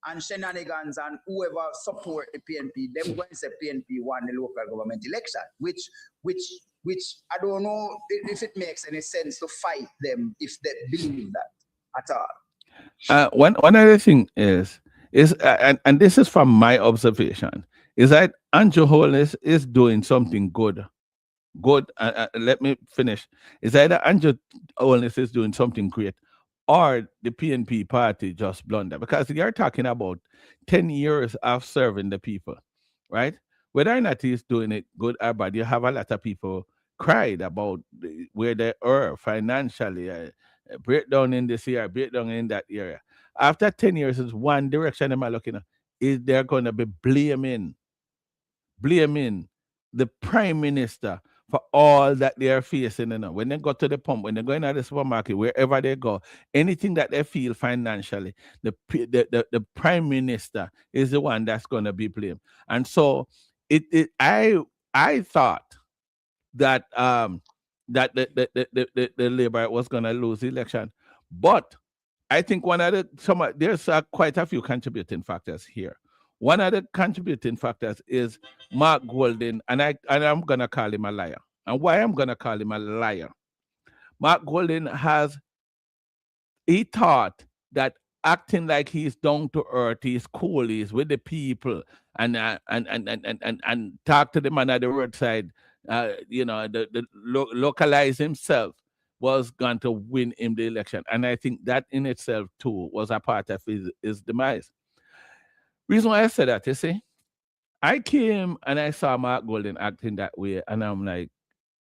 and shenanigans and whoever support the PNP, them going to say PNP won the local government election, which I don't know if it makes any sense to fight them if they believe that at all. One other thing is and this is from my observation, is that Andrew Holness is doing something good. Let me finish. It's either Andrew Holness is doing something great, or the PNP party just blunder, because you're talking about 10 years of serving the people, right? Whether or not he's doing it good or bad, you have a lot of people cried about where they are financially, breakdown in this area, breakdown in that area. After 10 years, is one direction am I looking at, is they're going to be blaming the prime minister for all that they are facing. When they go to the pump, when they go into the supermarket, wherever they go, anything that they feel financially, the prime minister is the one that's going to be blamed. And so I thought that that the Labour was going to lose the election, but I think there's quite a few contributing factors here. One of the contributing factors is Mark Golden, and I'm gonna call him a liar. And why I'm gonna call him a liar? Mark Golden he thought that acting like he's down to earth, he's cool, he's with the people, and talk to them on the roadside, localize himself, was going to win him the election. And I think that in itself too was a part of his demise. Reason why I said that, you see, I came and I saw Mark Golden acting that way, and I'm like,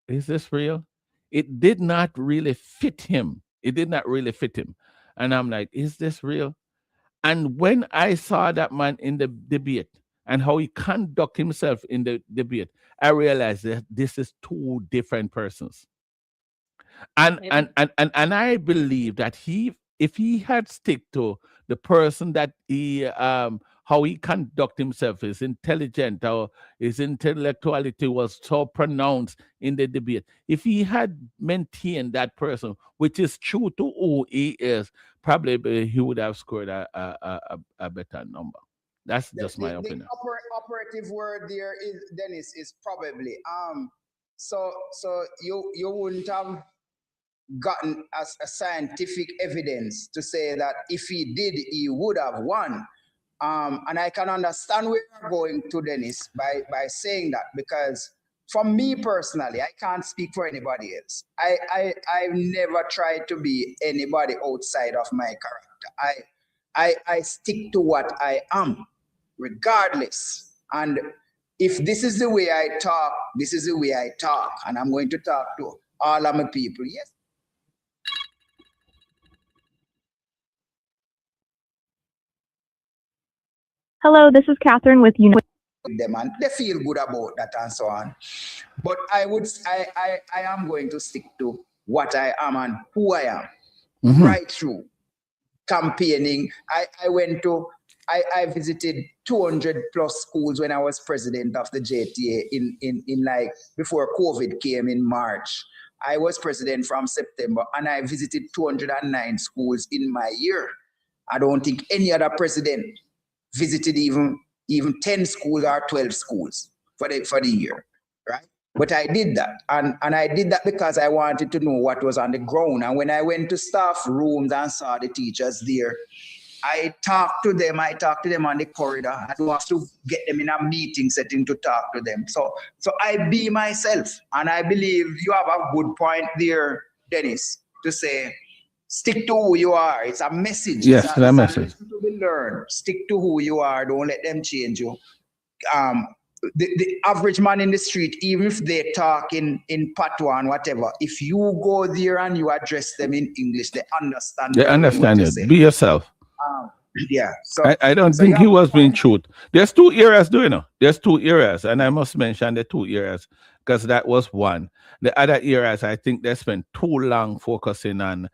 is this real? It did not really fit him. And I'm like, is this real? And when I saw that man in the debate and how he conduct himself in the debate, I realized that this is two different persons. And I believe that if he had stick to the person that he how he conduct himself, is intelligent, or his intellectuality was so pronounced in the debate, if he had maintained that person, which is true to who he is, probably he would have scored a better number. That's just my opinion. The operative word there is, Dennis, is probably. So you wouldn't have gotten a scientific evidence to say that if he did, he would have won. And I can understand where you're going to, Dennis, by saying that, because for me personally, I can't speak for anybody else. I've never tried to be anybody outside of my character. I stick to what I am, regardless. And if this is the way I talk, this is the way I talk. And I'm going to talk to all of my people. Yes. Hello, this is Catherine with them, and they feel good about that and so on. But I am going to stick to what I am and who I am, right through campaigning. I visited 200 plus schools when I was president of the JTA in like before COVID came in March. I was president from September, and I visited 209 schools in my year. I don't think any other president visited even 10 schools or 12 schools for the year, right? But I did that, and I did that because I wanted to know what was on the ground. And when I went to staff rooms and saw the teachers there, I talked to them on the corridor. I don't have to get them in a meeting setting to talk to them. So I be myself, and I believe you have a good point there, Dennis, to say, stick to who you are. It's a message. Yes, it's a message. To be learned. Stick to who you are. Don't let them change you. the average man in the street, even if they talk in patois and whatever, if you go there and you address them in English, they understand. They very well what understand you're it. saying. Be yourself. Yeah. So I don't so think you he have was to being find- truth. There's two areas, do you know? There's two areas, and I must mention the two areas because that was one. The other areas, I think they spent too long focusing on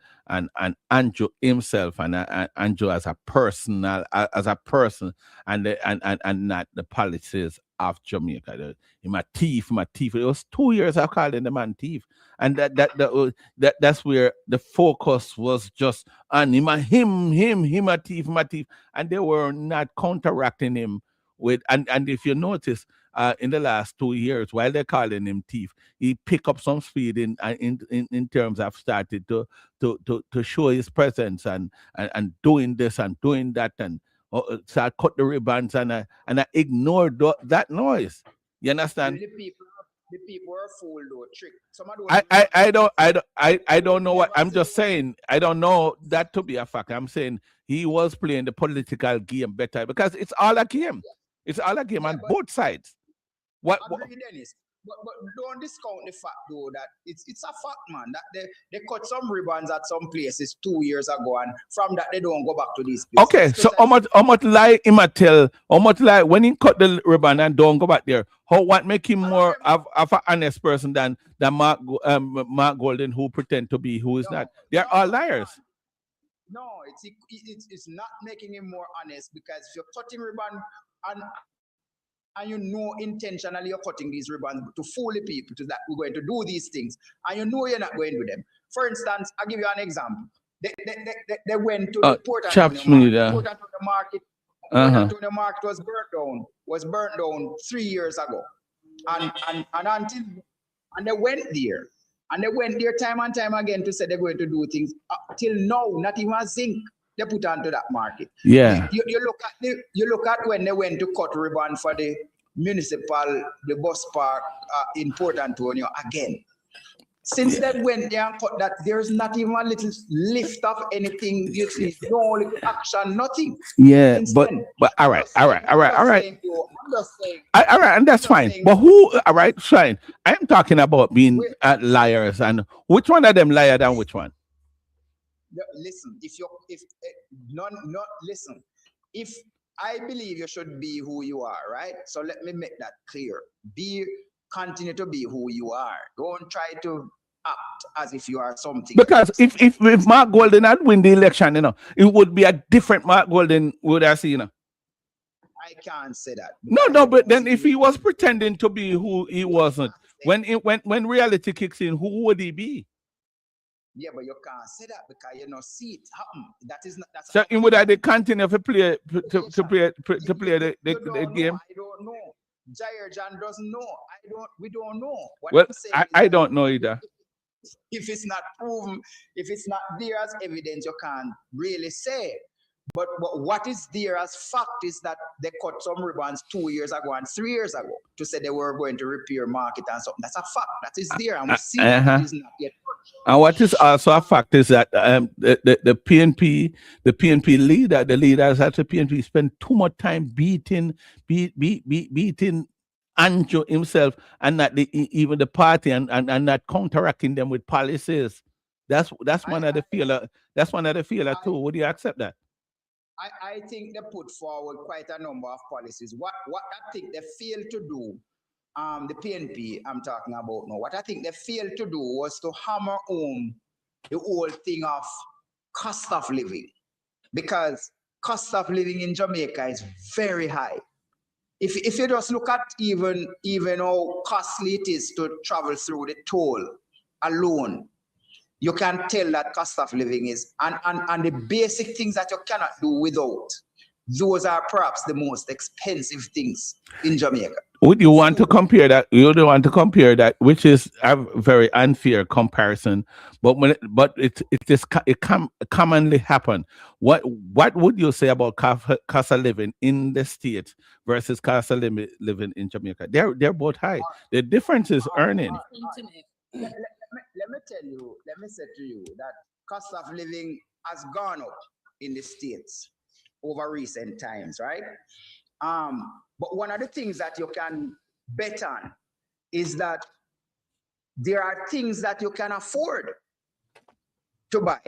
Andrew himself and Andrew as a personal as a person, and not the policies of Jamaica. Him a thief, my thief. It was 2 years I called him the man thief, and that's where the focus was just on him, a thief, and they were not counteracting him with. And if you notice, in the last 2 years, while they're calling him thief, he pick up some speed in terms of started to show his presence and doing this and doing that and start cut the ribbons and I ignored that noise. You understand? the people are fooled or tricked. Some of those I don't know what I'm just saying. I don't know that to be a fact. I'm saying he was playing the political game better because it's all a game. It's all a game on both sides. What? agree, Dennis. But don't discount the fact though that it's a fact, man, that they cut some ribbons at some places 2 years ago, and from that they don't go back to these places. Okay, so how much lie him a tell? How much lie when he cut the ribbon and don't go back there? What make him more of an honest person than Mark Golden, who pretend to be who is not? They're all liars. No, it's not making him more honest, because if you're cutting ribbon and you know intentionally you're cutting these ribbons to fool the people to that we're going to do these things, and you know you're not going with them. For instance, I'll give you an example. They went to the Port Antonio market. Port Antonio market was burnt down 3 years ago. And they went there. And they went there time and time again to say they're going to do things. Till now, not even a zinc they put onto that market. Yeah. You look at when they went to cut ribbon for the bus park in Port Antonio again. Since they went there and cut that, there's not even a little lift of anything. You see, no little action, nothing. Yeah, Since but then. all right. I'm just saying. All right, and that's fine. But who? All right, fine. I'm talking about being liars, and which one of them liar than which one? Listen, listen. If I believe you should be who you are, right? So let me make that clear. Continue to be who you are. Don't try to act as if you are something. Because if Mark Golden had win the election, it would be a different Mark Golden, would I see, I can't say that. No, but then if he was pretending to be who he wasn't, when reality kicks in, who would he be? Yeah, but you can't say that because you see it happen. That is not. That's so, would they continue to play the game? I don't know. Jair John doesn't know. We don't know. Well, I don't know either. If it's not proven, if it's not there as evidence, you can't really say. But what is there as fact is that they cut some ribbons 2 years ago and 3 years ago to say they were going to repair market and something. That's a fact. That is there, and we see that it is not yet. And what is also a fact is that the PNP leader, the leaders at the PNP spend too much time beating Andrew himself, and not even the party, and not counteracting them with policies. That's one of the failure. That's one of the failure too. Would you accept that? I think they put forward quite a number of policies. What I think they failed to do, the PNP I'm talking about now, what I think they failed to do was to hammer home the whole thing of cost of living. Because cost of living in Jamaica is very high. If you just look at even how costly it is to travel through the toll alone, you can tell that cost of living is, and the basic things that you cannot do without, those are perhaps the most expensive things in Jamaica. Would you want to compare that? You don't want to compare that, which is a very unfair comparison. But it commonly happen. What would you say about cost of living in the States versus cost of living in Jamaica? They're both high. The difference is earning. Let me say to you that cost of living has gone up in the States over recent times, right? But one of the things that you can bet on is that there are things that you can afford to buy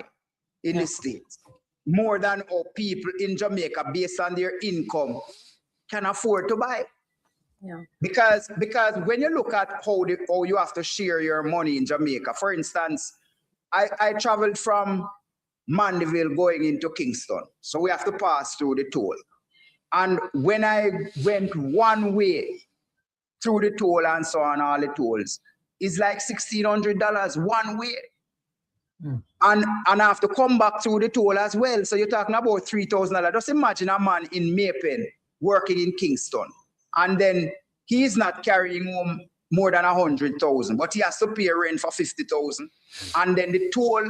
in the States more than how people in Jamaica, based on their income, can afford to buy. Yeah. Because when you look at how you have to share your money in Jamaica, for instance, I traveled from Mandeville going into Kingston, so we have to pass through the toll. And when I went one way through the toll and so on, all the tolls, it's like $1,600 one way. And I have to come back through the toll as well. So you're talking about $3,000. Just imagine a man in Maypen working in Kingston, and then he's not carrying home more than 100,000, but he has to pay rent for 50,000, and then the toll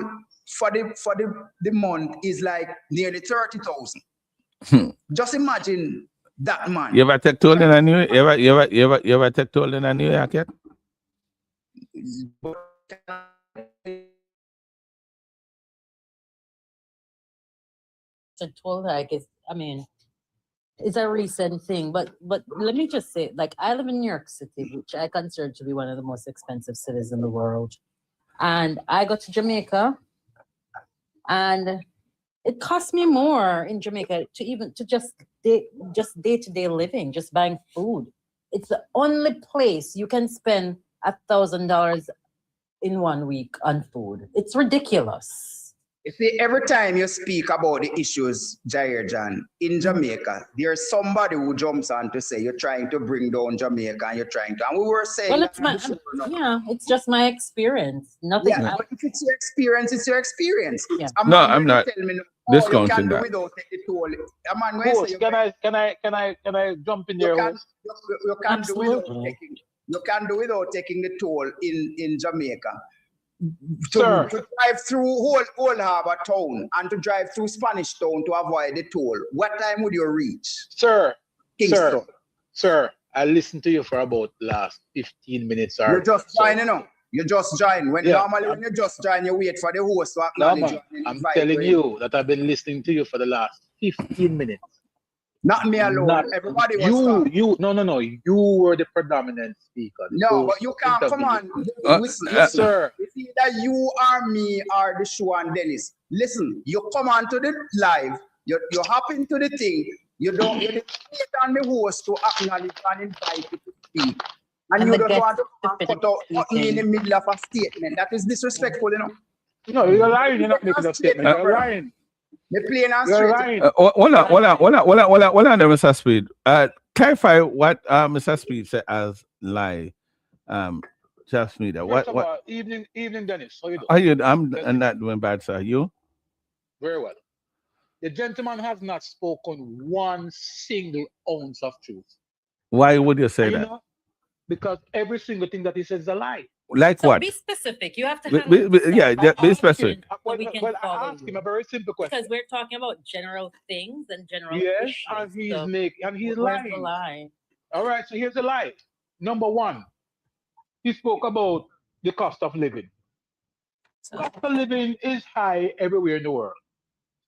for the month is like nearly 30,000. Just imagine that man. You ever take toll in a New York? You ever take toll in a New York yet? The toll hike is, I mean, it's a recent thing, but let me just say, like, I live in New York City, which I consider to be one of the most expensive cities in the world. And I go to Jamaica, and it costs me more in Jamaica to just day-to-day living, just buying food. It's the only place you can spend $1,000 in 1 week on food. It's ridiculous. You see, every time you speak about the issues, Jair John, in Jamaica, there's somebody who jumps on to say you're trying to bring down Jamaica and you're trying to, and we were saying, Well, it's just my experience. Nothing. Yeah, but if it's your experience, it's your experience. Yeah. No, I'm not Tell me, discounting that. Without taking the toll. Host, can I jump in there? Host? You can do without Absolutely. taking the toll in Jamaica. Sir. To drive through Old Harbour Town and to drive through Spanish Town to avoid the toll, what time would you reach? Kingston. Sir, I listened to you for about the last 15 minutes. You just join, you know. You just join. Normally when you just join, you wait for the host to acknowledge you. I'm telling you that I've been listening to you for the last 15 minutes. Not me alone. Everybody was talking. No. You were the predominant speaker. No, but you can't. Come on. Yes, sir. It's either you or me or the show and Dennis. Listen, you come on to the live. You hop into the thing. You wait on the host to acknowledge and invite you to speak. And you don't want to put me in the middle of a statement. That is disrespectful, you know. No, you're lying. You're not making a statement. You're lying. They're playing on You're straight. lying. Hold on, there, Mr. Speed. Clarify what Mr. Speed said as lie. Just me there. First of all, evening, Dennis. How you doing? Are you? I'm not doing bad, sir. You? Very well. The gentleman has not spoken one single ounce of truth. Why would you say And you that? know, because every single thing that he says is a lie. Like So what? be specific. You have to Be- have be- yeah, be specific. Well, we can I follow asked you. him a very simple question. Because we're talking about general things and general Yes, issues. and he's So he's where's the lying. lie? All right, so here's the lie. Number one, he spoke about the cost of living. So, Cost of living is high everywhere in the world.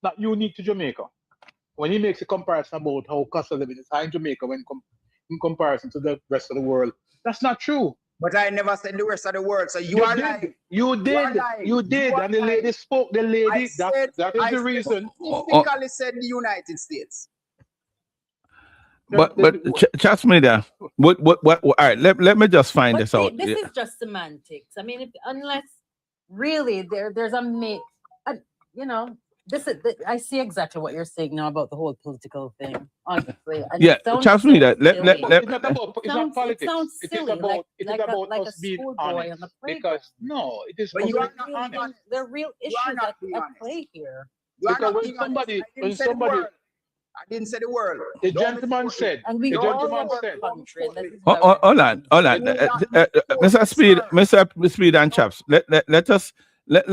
Not unique to Jamaica. When he makes a comparison about how cost of living is high in Jamaica when in comparison to the rest of the world, that's not true. But I never said the rest of the word, so you are lying. You did. lying. You did. You are And the lady lying. spoke. The lady, that is the reason. Specifically said the United States. But trust me there. What? All right. Let me just find but this see, out. this is just semantics. I mean, unless really there's a make, you know, I see exactly what you're saying now about the whole political thing. Honestly, and Yeah, it sounds trust me so that. silly. It's not politics. It sounds It is silly, about like a us being schoolboy honest. on the playground. Because no, it is. But you are because not honest. There are real You are issues not at being honest. play here. You are Because not when being honest. somebody- I didn't say the word. the Don't gentleman misquote me. said, And we the all gentleman love said, our country. And this is Hold why we're on. Mr. Speed, Mr. Speed and Chaps. Let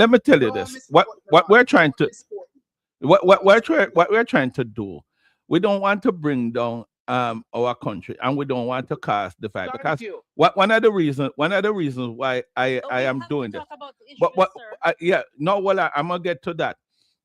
me tell you this. What we're trying to what we're trying to do. We don't want to bring down our country, and we don't want to cast the fight, because thank you. one of the reasons why I But we am have to doing this. talk about the issue, But sir. I'm gonna get to that.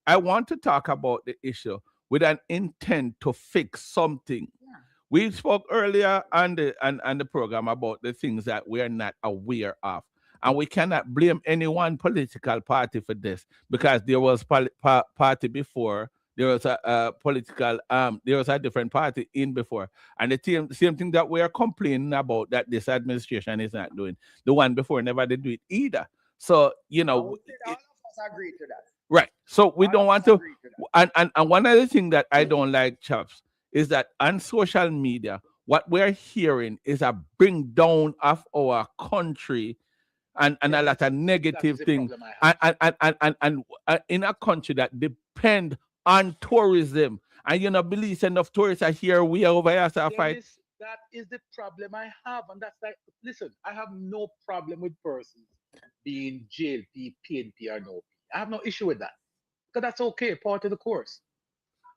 I want to talk about the issue with an intent to fix something. Yeah. We spoke earlier on the program about the things that we are not aware of. And we cannot blame any one political party for this because there was party before, there was a political there was a different party in before. And the same thing that we are complaining about that this administration is not doing. The one before never did do it either. So, you I know, would say that all of us agree to that. right. So we All don't of want us to agree to that. and one other thing that I don't like, chaps, is that on social media, what we're hearing is a bring down of our country and a Yes, lot of that is negative the things. problem I have. And in a country that depend on tourism, and you know, believe enough tourists are here, we are over here, so I fight. Dennis, that is the problem I have. And that's like, listen, I have no problem with persons being JLP, PNP, or no. I have no issue with that. Because that's okay, part of the course.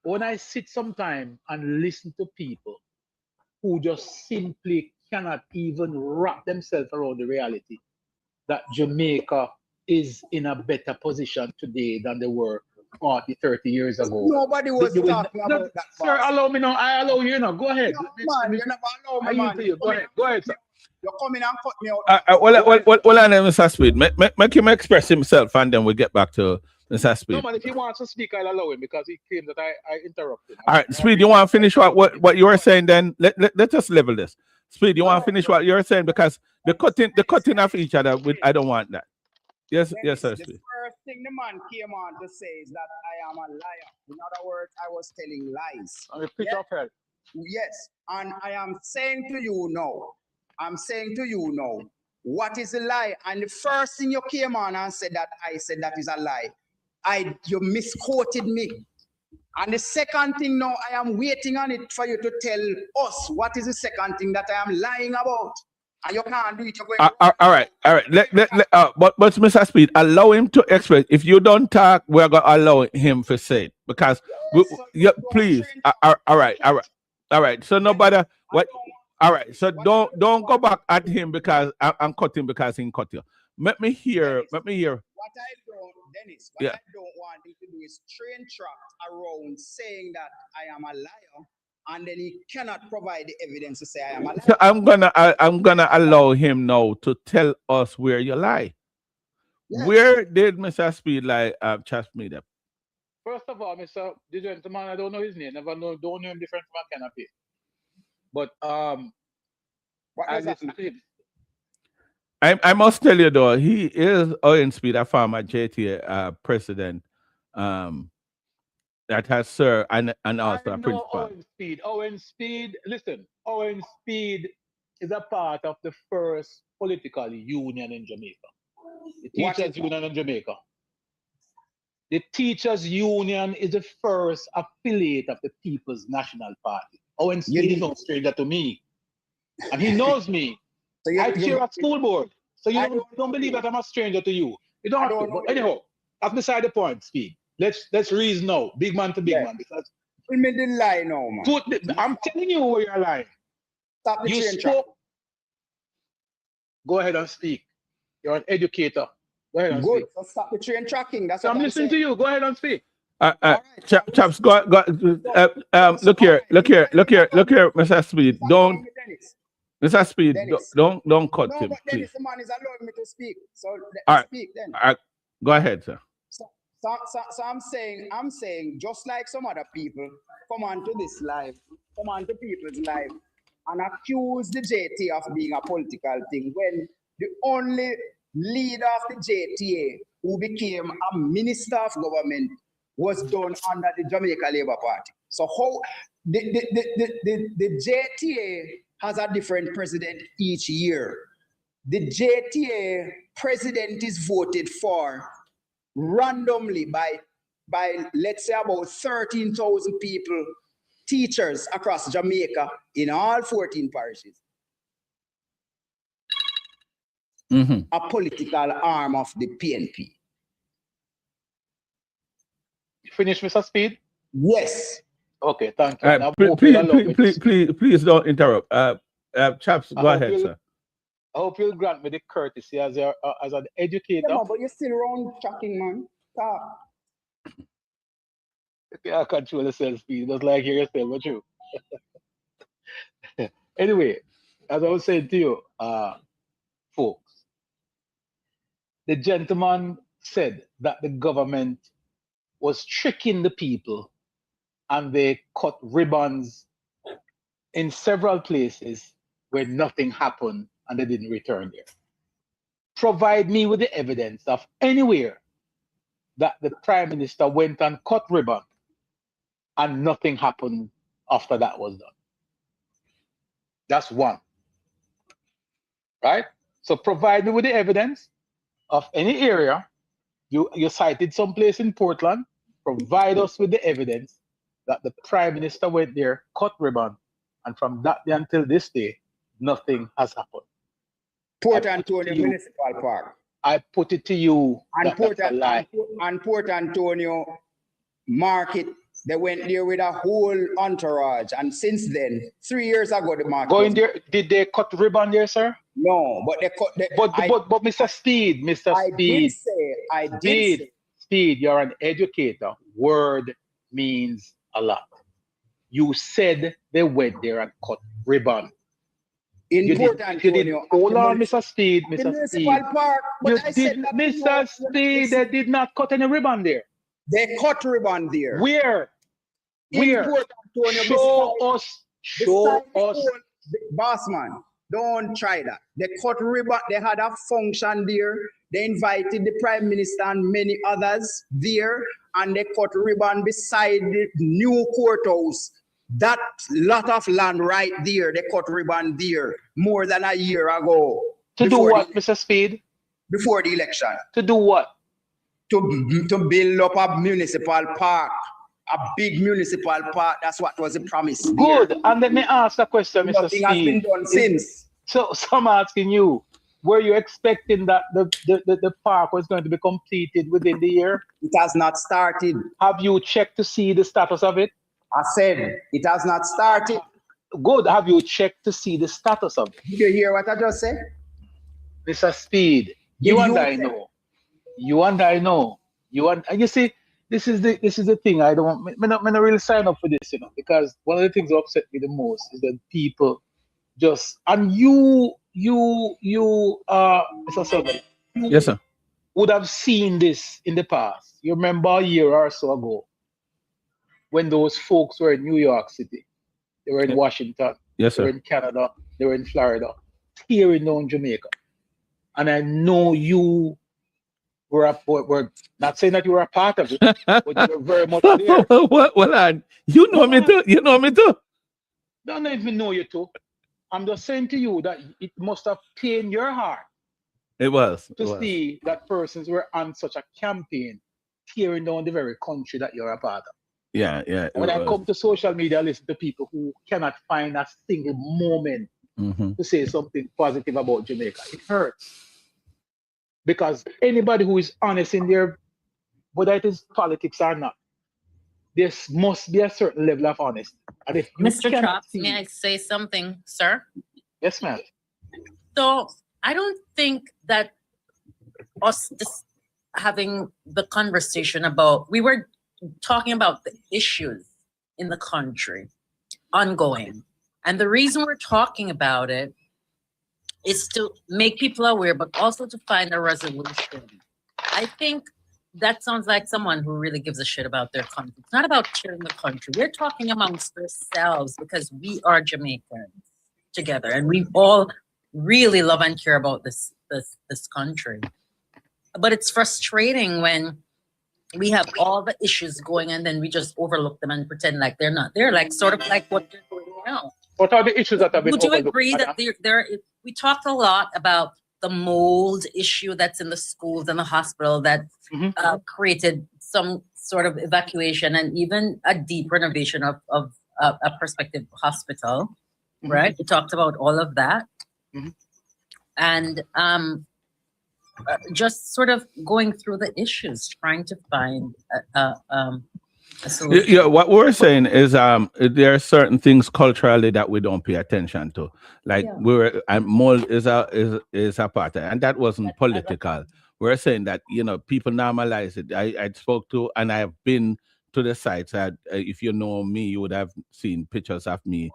When I sit sometime and listen to people who just simply cannot even wrap themselves around the reality that Jamaica is in a better position today than they were 40, 30 years ago. Nobody was You will talking no, about that. sir, boss. allow me now. I allow you now. Go ahead. No, man, you never allow I me, yield man. to you. Go ahead. Go ahead, sir. You're coming and cut me out. Well, I know Mr. Speed. Make him express himself, and then we get back to Mr. No, Speed. man, if he wants to speak, I'll allow him because he claimed that I interrupted. All right, Speed, you want to finish what you were saying? Then let us level this. Speed, you want to finish what you're saying because the cutting of each other. I don't want that. Yes, yes, sir. The Speed. first thing the man came on to say is that I am a liar. In other words, I was telling lies. I'm a pitch of hell. Yes, and I am saying to you now, what is a lie? And the first thing you came on and said that I said that is a lie. You misquoted me. And the second thing now, I am waiting on it for you to tell us what is the second thing that I am lying about. And you can't do it. You're going All right. But Mr. Speed, allow him to express. If you don't talk, we're gonna allow him to say it because please. All right. So nobody what. All right. So don't go back at him because I'm cutting because he cut you. Let me hear. What I don't want him to do is train track around saying that I am a liar, and then he cannot provide the evidence to say I am a liar. So I'm gonna allow him now to tell us where you lie. Yes. Where did Mr. Speed lie? Trust me that. First of all, Mr. The gentleman, I don't know his name. Don't know him different from a canopy. But What I does that listen to him. I must tell you though, he is Owen Speed, a former JTA president, that has served and also I a know principal. Owen Speed, listen, Owen Speed is a part of the first political union in Jamaica. The Teachers Union in Jamaica. The Teachers Union is the first affiliate of the People's National Party. Owen Speed is no stranger to me. And he knows me. So I chair a school board. So you don't believe that I'm a stranger to you. You don't have to. But anyhow, that's beside the point, Speed. Let's reason now. Big man to big man. Because Tell me the lie now, man. I'm telling you where you're lying. Stop the You train track. spoke. Go ahead and speak. You're an educator. Go ahead and Good. speak. So stop the train tracking. That's So what I'm listening to you. Go ahead and speak. Chaps, go. Look here, Mr. Speed. Don't, Mr. Speed, don't cut No, him, but please. Dennis, the man is allowing me to speak. So let All me right. speak then. All right, go ahead, sir. So I'm saying, just like some other people come onto this live, come onto people's live and accuse the JTA of being a political thing when the only leader of the JTA who became a minister of government was done under the Jamaica Labour Party. So how the JTA has a different president each year. The JTA president is voted for randomly by let's say about 13,000 people, teachers across Jamaica in all 14 parishes. A political arm of the PNP. Finish, Mr. Speed? Yes. Okay, thank you. All right, please don't interrupt. Chaps, go ahead, sir. I hope you'll grant me the courtesy as an educator. Yeah, but you're still around tracking, man. Talk. You can't control yourself, Speed. Just like hear yourself, but true. Anyway, as I was saying to you, folks, the gentleman said that the government was tricking the people and they cut ribbons in several places where nothing happened and they didn't return there. Provide me with the evidence of anywhere that the Prime Minister went and cut ribbon and nothing happened after that was done. That's one. Right? So provide me with the evidence of any area. You cited some place in Portland. Provide us with the evidence that the Prime Minister went there, cut ribbon, and from that day until this day, nothing has happened. Port Antonio Municipal Park. I put it to you And that that's a lie. Port Antonio Market, they went there with a whole entourage. And since then, 3 years ago, the market. Going there, did they cut ribbon there, sir? No, but they cut. But Mr. Speed, Mr. I Speed, did say, I did say. Speed, you're an educator. Word means a lot. You said they went there and cut ribbon. In Port Antonio. Hold on, Mr. Speed, The Mr. municipal Speed. park. But You I said did, that Mr. Speed, they did not cut any ribbon there. they cut ribbon there. Where? In Where? Port Antonio. Show beside- us. Show beside the us. whole- Boss man, don't try that. They cut ribbon. They had a function there. They invited the Prime Minister and many others there, and they cut ribbon beside the new courthouse. That lot of land right there, they cut ribbon there more than a year ago. To do before what, the- Mr. Speed? Before the election. To do what? To build up a municipal park, a big municipal park. That's what was the promise. there. Good. And let me ask a question, Mr. Nothing has been Speed. done since. So I'm asking you, were you expecting that the park was going to be completed within the year? It has not started. Have you checked to see the status of it? I said it has not started. Good. Have you checked to see the status of it? Did you hear what I just said? Mr. Speed, you Did and you I say- know. You and I know. And you see, this is the thing. I don't me not really sign up for this, because one of the things that upset me the most is that people just and you Mr. Sullivan, Yes, sir. would have seen this in the past. You remember a year or so ago when those folks were in New York City, they were in Yeah. Washington, Yes, they were sir. in Canada, they were in Florida, tearing down Jamaica. And I know you were not saying that you were a part of it, but you were very much there. Well, you know me too. You know me too. Don't even know you too. I'm just saying to you that it must have pained your heart It was. It to was. see that persons were on such a campaign tearing down the very country that you're a part of. Yeah, yeah. When I come to social media, I listen to people who cannot find a single moment to say something positive about Jamaica. It hurts. Because anybody who is honest in their, whether it is politics or not, there must be a certain level of honesty. And if you Mr. cannot Chops, see- may I say something, sir? Yes, ma'am. So I don't think that us just having the conversation about, we were talking about the issues in the country ongoing. And the reason we're talking about it is to make people aware, but also to find a resolution. I think that sounds like someone who really gives a shit about their country. It's not about cheering the country. We're talking amongst ourselves because we are Jamaicans together, and we all really love and care about this country. But it's frustrating when we have all the issues going and then we just overlook them and pretend like they're not there, like sort of like what they're doing now. What are the issues that have been Would you overlooked, agree that Anna? we talked a lot about the mold issue that's in the schools and the hospital that Mhm. created some sort of evacuation and even a deep renovation of a prospective hospital, Mhm. right? We talked about all of that. Mhm. And just sort of going through the issues, trying to find a solution. Yeah, what we're saying is there are certain things culturally that we don't pay attention to. Like Yeah. mold is a part of it, and that wasn't political. We're saying that people normalize it. I spoke to, and I have been to the sites. If you know me, you would have seen pictures of me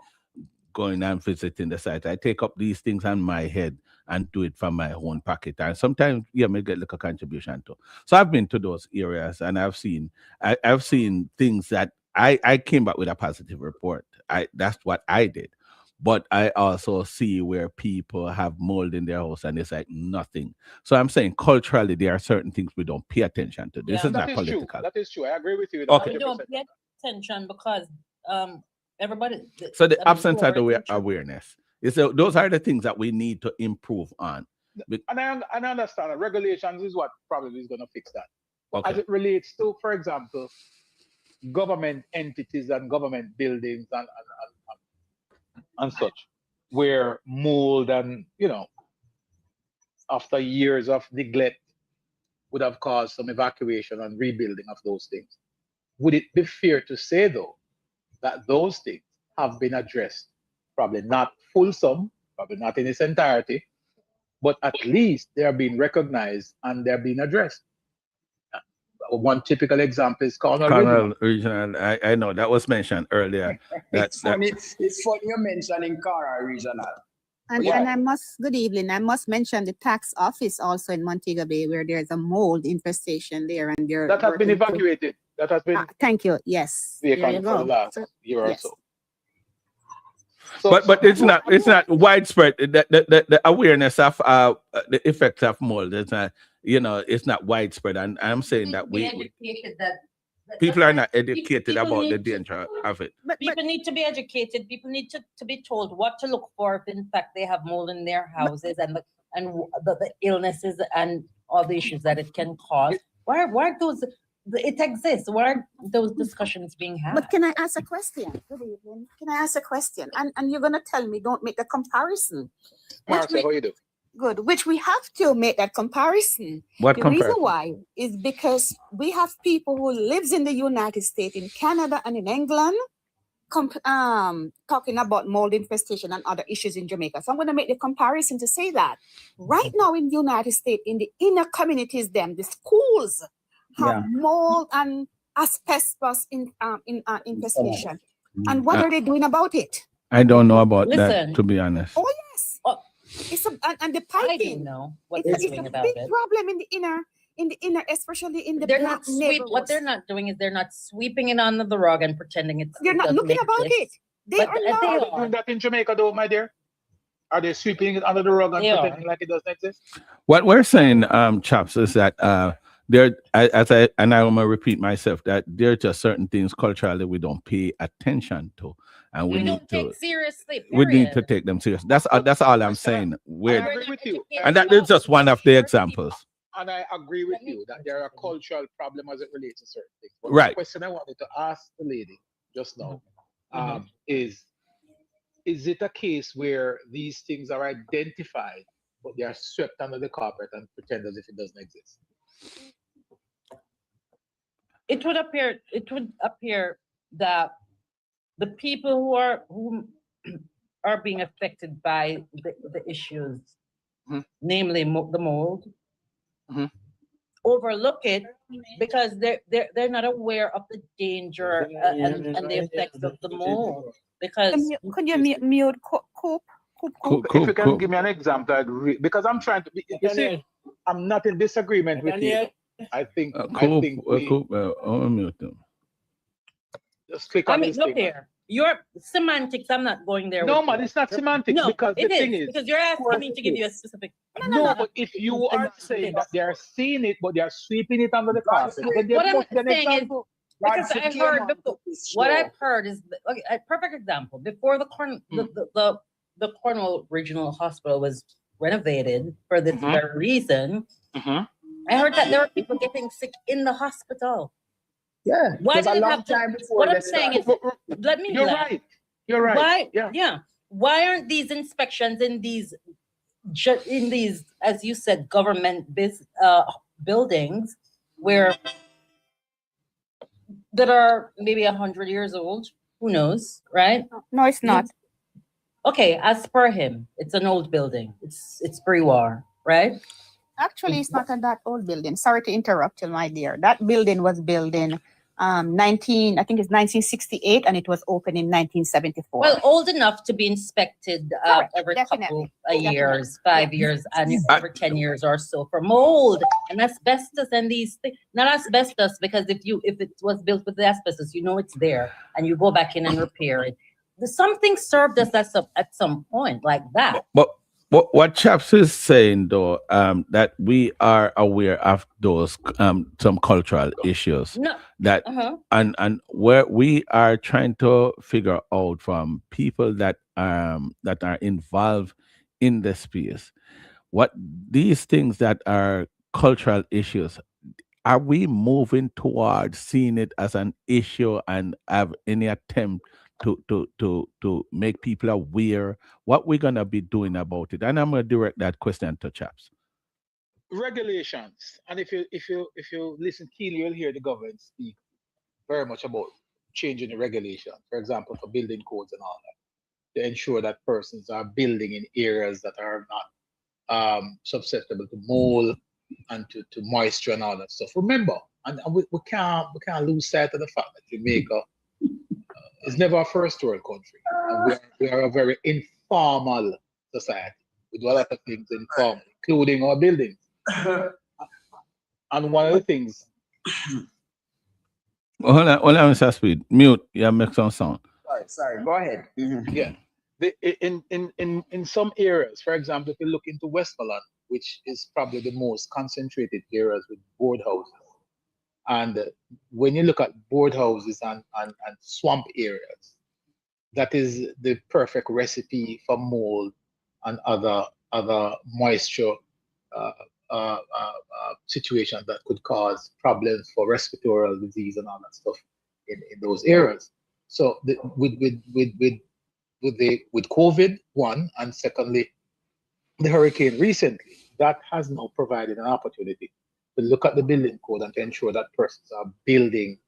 going and visiting the site. I take up these things on my head and do it from my own pocket. And sometimes, yeah, may get like a contribution too. So I've been to those areas and I've seen things that I came back with a positive report. That's what I did. But I also see where people have mold in their house and it's like nothing. So I'm saying culturally there are certain things we don't pay attention to. This Yeah. is That not is political. true. That is true. I agree with you. Okay. We don't pay attention because everybody. So the I mean, absence of the tourism- awareness. Those are the things that we need to improve on. And I understand that regulations is what probably is going to fix that. But Okay. as it relates to, for example, government entities and government buildings and such, where mold and, after years of neglect would have caused some evacuation and rebuilding of those things. Would it be fair to say, though, that those things have been addressed? Probably not fulsome, probably not in its entirety, but at least they are being recognized and they're being addressed. One typical example is Cornwall Regional. Cornwall Regional, I know that was mentioned earlier. It's funny you're mentioning Cara Regional. And, Yeah. and good evening. I must mention the tax office also in Montego Bay where there's a mold infestation there and they're That has been working to- evacuated. That has been Thank you. Yes. There you vacant for the go. last So- year or yes. so. But it's not widespread. The awareness of the effects of mold is not, it's not widespread. And I'm saying that Be we educated that people are not educated people about the need to- danger of it. But people need to be educated. People need to be told what to look for if in fact they have mold in their houses and the illnesses and all the issues that it can cause. Why are those? It exists. Why are those discussions being had? But can I ask a question? Good evening. Can I ask a question? And you're gonna tell me don't make the comparison. Marcia, how you do? Good. Which we have to make that comparison. What The reason comparison? why is because we have people who lives in the United States, in Canada and in England, talking about mold infestation and other issues in Jamaica. So I'm going to make the comparison to say that right now in the United States, in the inner communities, the schools have mold and asbestos infestation. And what are they doing about it? I don't know about Listen. that, to be honest. Oh yes, Oh, it's and the I piping. don't know what It's they're a doing about big it. problem in the inner, especially in the They're black not what they're neighborhoods. not doing is they're not sweeping it under the rug and pretending it's. They're it not doesn't looking about exist. it. They But are they not. Are they doing that in Jamaica, though, my dear? Are they sweeping it under the rug and They are. pretending like it doesn't exist? What we're saying, chaps, is that there, and I want to repeat myself, that there are just certain things culturally we don't pay attention to, and we We need don't take to seriously. we need to period. take them serious. That's all I'm saying. I We're, agree with you. and that is just one of the examples. And I agree with you that there are a cultural problem as it relates to certain things. But Right. the question I wanted to ask the lady just now Mhm. is it a case where these things are identified, but they are swept under the carpet and pretend as if it doesn't exist? It would appear that the people who are being affected by the issues, Mhm. namely the mold, Mhm. overlook it because they're not aware of the danger and the effects of the mold. Because Could you mute Coop? If you can give me an example, I'd because I'm trying to be, you see, I'm not in disagreement with you. I think mute them. just click I on mean, this look thing, man. here, your semantics. I'm not going there. No, with man, you. it's not semantics No, because the it thing is is, because you're asking me to give you a specific. no, but if you are saying that they are seeing it, but they are sweeping it under the carpet, then What there I'm must be an saying is- example. Because I heard before, what I've heard is okay, a perfect example. Before the Cornwall Regional Hospital was renovated for this Mhm. very reason, Mhm. I heard that there were people getting sick in the hospital. Yeah. Why because did a it long have to- time before What they I'm saying is, started. let me. You're land. right. You're right. Why? Yeah. Why aren't these inspections in these, as you said, government buildings where that are maybe 100 years old? Who knows, right? No, it's not. Okay, as per him, it's an old building. It's pre-war, right? Actually, it's not that old building. Sorry to interrupt you, my dear. That building was built in I think it's 1968, and it was opened in 1974. Well, old enough to be inspected Correct, every definitely, couple of definitely. years, 5 years, and every 10 years or so for mold and asbestos and these things. Not asbestos, because if it was built with the asbestos, you know it's there, and you go back in and repair it. Something served us at some point like that. But what Chaps is saying though, that we are aware of those some cultural issues No. that and where we are trying to figure out from people that are involved in the space, what these things that are cultural issues, are we moving towards seeing it as an issue and have any attempt to make people aware what we're gonna be doing about it? And I'm gonna direct that question to Chaps. Regulations, and if you listen keenly, you'll hear the government speak very much about changing the regulation. For example, for building codes and all that, to ensure that persons are building in areas that are not susceptible to mold and to moisture and all that stuff. Remember, and we can't lose sight of the fact that Jamaica is never a first world country. And we are a very informal society. We do a lot of things informal, including our buildings. And one of the things. Well, hold on, Mr. Speed. Mute. Yeah, make some sound. Sorry. Go ahead. Yeah. In some areas, for example, if you look into Westmoreland, which is probably the most concentrated areas with board houses, and when you look at board houses and swamp areas, that is the perfect recipe for mold and other moisture situations that could cause problems for respiratory disease and all that stuff in those areas. So with COVID, one, and secondly, the hurricane recently, that has now provided an opportunity to look at the building code and to ensure that persons are building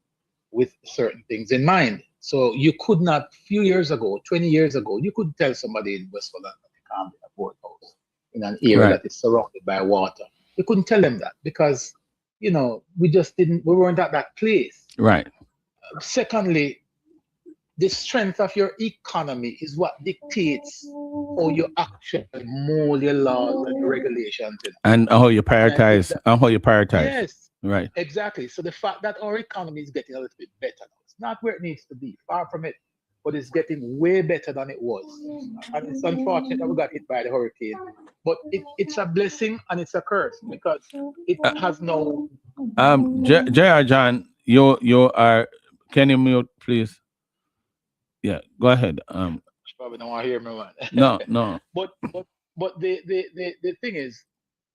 with certain things in mind. So you could not, a few years ago, 20 years ago, you could tell somebody in Westmoreland that they can't build a board house in an area that is surrounded by water. You couldn't tell them that because, we weren't at that place. Right. Secondly, the strength of your economy is what dictates how you actually mold your laws and regulations. And how you prioritize. Yes. Right. Exactly. So the fact that our economy is getting a little bit better now, it's not where it needs to be, far from it, but it's getting way better than it was. And it's unfortunate that we got hit by the hurricane, but it's a blessing and it's a curse because it has no. J.R. John, you are. Can you mute, please? Yeah, go ahead. Probably don't want to hear me, man. No. But the thing is,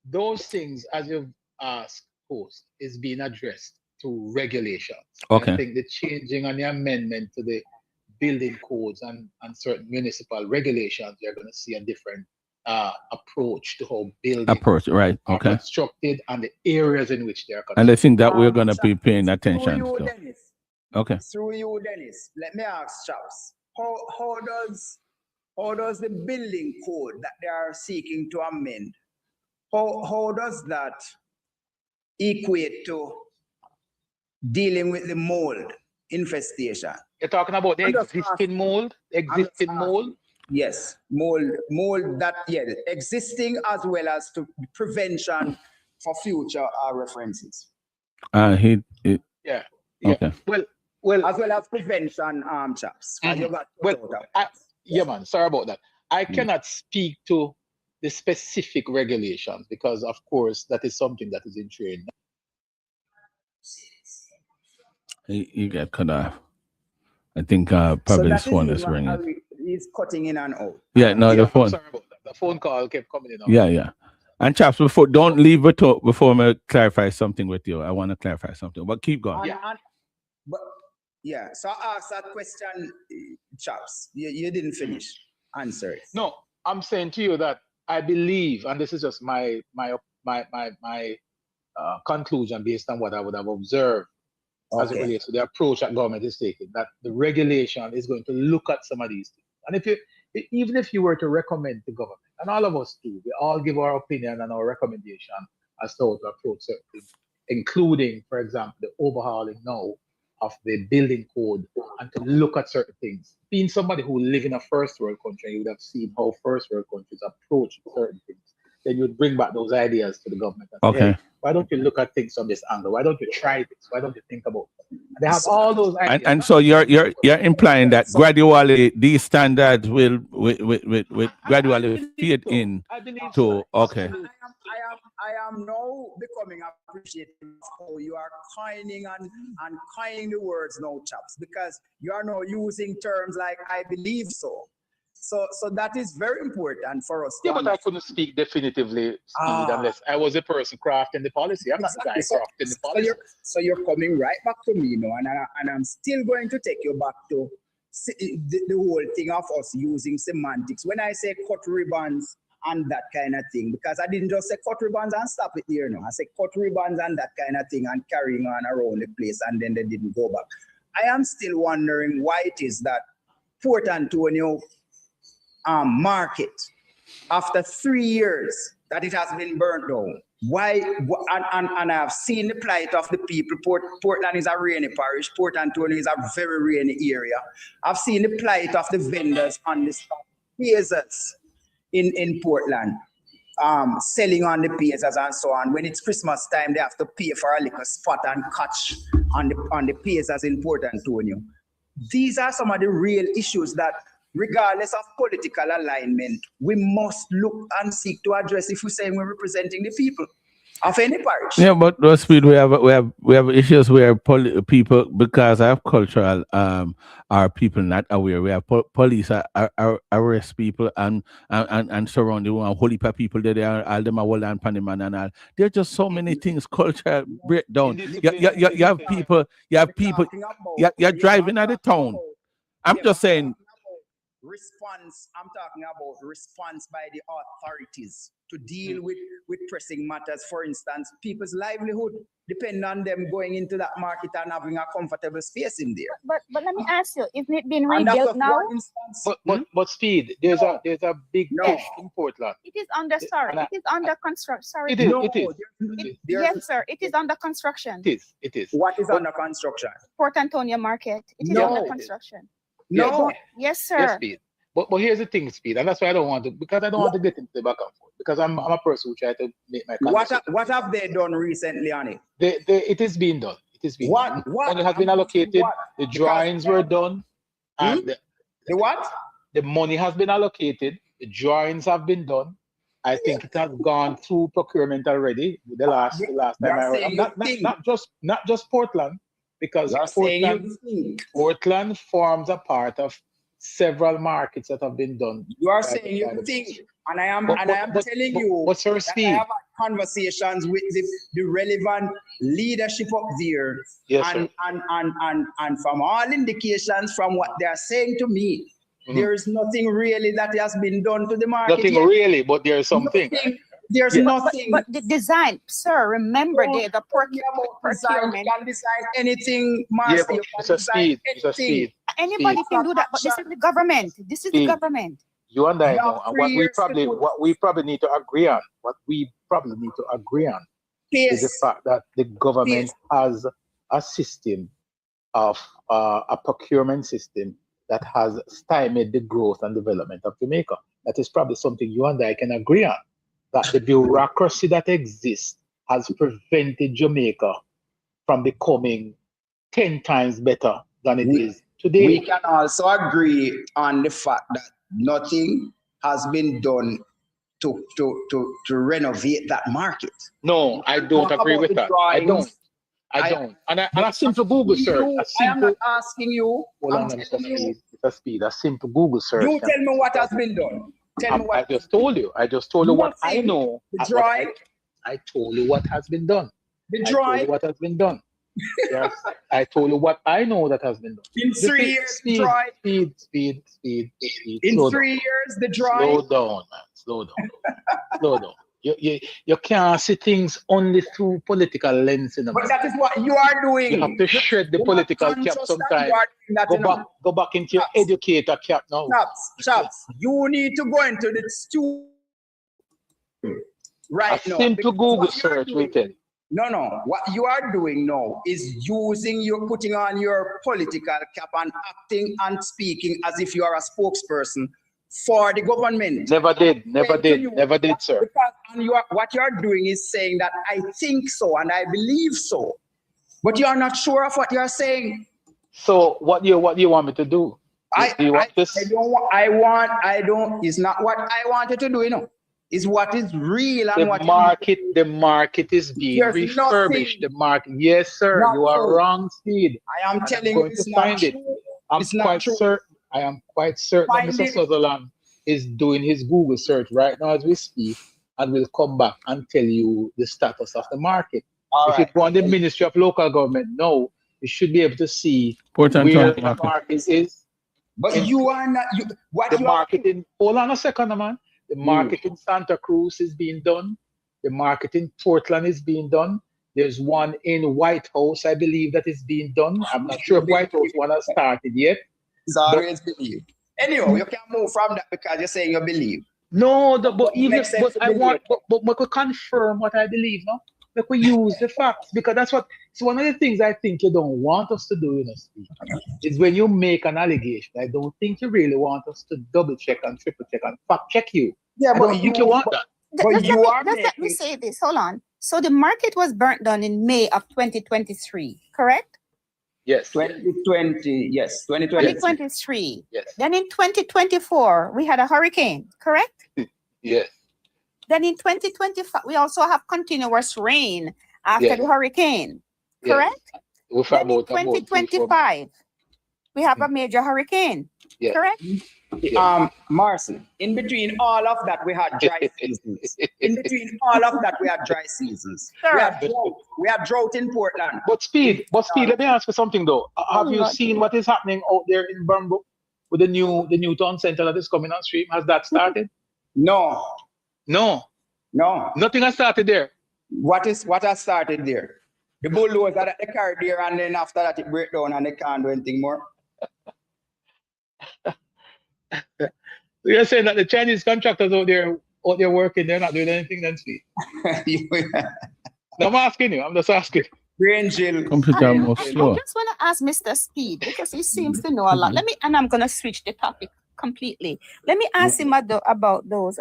those things, as you've asked, host, is being addressed through regulations. Okay. I think the changing and the amendment to the building codes and certain municipal regulations, you're going to see a different approach to how buildings right? are Okay. constructed and the areas in which they are constructed. And I think that we're going to be paying attention Through you, to. Dennis. Okay. Through you, Dennis. Let me ask Chaps. How does the building code that they are seeking to amend, how does that equate to dealing with the mold infestation? You're talking about the existing mold? Yes, mold that, existing as well as to prevention for future references. Yeah. Okay. Well, as well as prevention, Chaps. Yeah, man. Sorry about that. I cannot speak to the specific regulations because, of course, that is something that is in train. He got cut off. I think probably his phone is ringing. He's cutting in and out. Yeah, no, the phone. I'm sorry about that. The phone call kept coming in. Yeah. And Chaps, don't leave before I clarify something with you. I want to clarify something, but keep going. So I asked that question, Chaps. You didn't finish. Answer it. No, I'm saying to you that I believe, and this is just my conclusion based on what I would have observed as it relates to the approach that government is taking, that the regulation is going to look at some of these things. And even if you were to recommend to government, and all of us do, we all give our opinion and our recommendation as to how to approach certain things, including, for example, the overhauling now of the building code and to look at certain things. Being somebody who live in a first world country, you would have seen how first world countries approach certain things. Then you'd bring back those ideas to the government and say, Okay. hey, why don't you look at things from this angle? Why don't you try this? Why don't you think about it? They have all those ideas. And so you're implying that gradually these standards will gradually feed in I believe to so. okay. I am now becoming appreciative of how you are coining and coining the words now, chaps, because you are now using terms like I believe so. So that is very important for us. Yeah, but I couldn't speak definitively, Speed, unless I was a person crafting the policy. I'm not the guy crafting the policy. So you're coming right back to me now, and I'm still going to take you back to the whole thing of us using semantics. When I say cut ribbons and that kind of thing, because I didn't just say cut ribbons and stop it there, no. I said cut ribbons and that kind of thing and carrying on around the place, and then they didn't go back. I am still wondering why it is that Port Antonio market, after 3 years that it has been burnt down, why, and I've seen the plight of the people. Portland is a rainy parish. Port Antonio is a very rainy area. I've seen the plight of the vendors on the piazzas in Portland, selling on the piazzas and so on. When it's Christmas time, they have to pay for a little spot and catch on the piazzas in Port Antonio. These are some of the real issues that, regardless of political alignment, we must look and seek to address if we're saying we're representing the people of any parish. Yeah, but those Speed, we have issues where people, because of cultural are people not aware. We have police arrest people and surround the one whole heap of people that they are all them are hold on Panama and all. There's just so many things, culture breakdown. You have people, you're driving at the town. I'm just saying. Response, I'm talking about response by the authorities to deal with pressing matters. For instance, people's livelihood depend on them going into that market and having a comfortable space in there. But let me ask you, isn't it been rebuilt now? But Speed, there's a big push in Portland. It is under it is under construction. Sorry. It is. Yes, sir. It is under construction. It is. What is under construction? Port Antonio Market. It is under construction. No. Yes, sir. Yes, Speed. But here's the thing, Speed, and that's why I don't want to, because I don't want to get into the back and forth, because I'm a person who try to make my What have they done recently on it? It is being done. It is being done. Money has been allocated. The drawings were done. And the what? The money has been allocated. The drawings have been done. I think it has gone through procurement already. The last time I heard. Not just Portland, because Portland forms a part of several markets that have been done. You are saying you think, and I am telling you, what's her speed? I have had conversations with the relevant leadership up there, yes, and from all indications from what they are saying to me, there is nothing really that has been done to the market. Nothing really, but there is something. There's nothing. But the design, sir, remember the procurement. You can design anything, yeah, but it's a speed. It's a speed. Anybody can do that, but this is the government. This is the government. You and I know, and what we probably need to agree on, is the fact that the government has a system of a procurement system that has stymied the growth and development of Jamaica. That is probably something you and I can agree on. That the bureaucracy that exists has prevented Jamaica from becoming 10 times better than it is today. We can also agree on the fact that nothing has been done to renovate that market. No, I don't agree with that. I don't. And a simple Google search. I am not asking you. It's a speed. A simple Google search. You tell me what has been done. Tell me what. I just told you. I just told you what I know. The drawing. I told you what has been done. The drawing. What has been done. Yes, I told you what I know that has been done. In 3 years, speed. In 3 years, the drawing. Slow down, man. Slow down. Slow down. You can't see things only through political lens. But that is what you are doing. You have to shred the political cap sometimes. Go back into your educator cap now. Chaps. You need to go into the stew right now. Simple Google search, we tell. No. What you are doing now is putting on your political cap and acting and speaking as if you are a spokesperson for the government. Never did, sir. And what you are doing is saying that I think so and I believe so, but you are not sure of what you are saying. So what do you want me to do? It's not what I wanted to do, you know. It's what is real and the market is being refurbished. The market, yes, sir. You are wrong, Speed. I am telling you, it's not true. I am quite certain that Mr. Sutherland is doing his Google search right now as we speak, and will come back and tell you the status of the market. If you go on the Ministry of Local Government, no, you should be able to see where the market is. But you are not. Hold on a second, man. The market in Santa Cruz is being done. The market in Portland is being done. There's one in White House, I believe, that is being done. I'm not sure if White House one has started yet. It's always believe. Anyway, you can move from that because you're saying you believe. No, but we could confirm what I believe, no? We could use the facts because that's it's one of the things I think you don't want us to do, is when you make an allegation. I don't think you really want us to double check and triple check and fact check you. Yeah, I don't think you want that. Let me say this. Hold on. So the market was burnt down in May of 2023, correct? Yes. 2020, yes. 2023. Yes. Then in 2024, we had a hurricane, correct? Yes. Then in 2025, we also have continuous rain after the hurricane, correct? Yes. Then in 2025, we have a major hurricane, correct? Marcy, in between all of that, we had dry seasons. In between all of that, we had dry seasons. We had drought in Portland. But Speed, let me ask you something though. Have you seen what is happening out there in Burnbrook with the new town center that is coming on stream? Has that started? No. Nothing has started there. What has started there? The bulldozer that they carried there, and then after that it break down and they can't do anything more. You're saying that the Chinese contractors out there working, they're not doing anything then, Speed? No, I'm asking you. I'm just asking. Computer more slow. I just want to ask Mr. Speed because he seems to know a lot. I'm gonna switch the topic completely. Let me ask him about those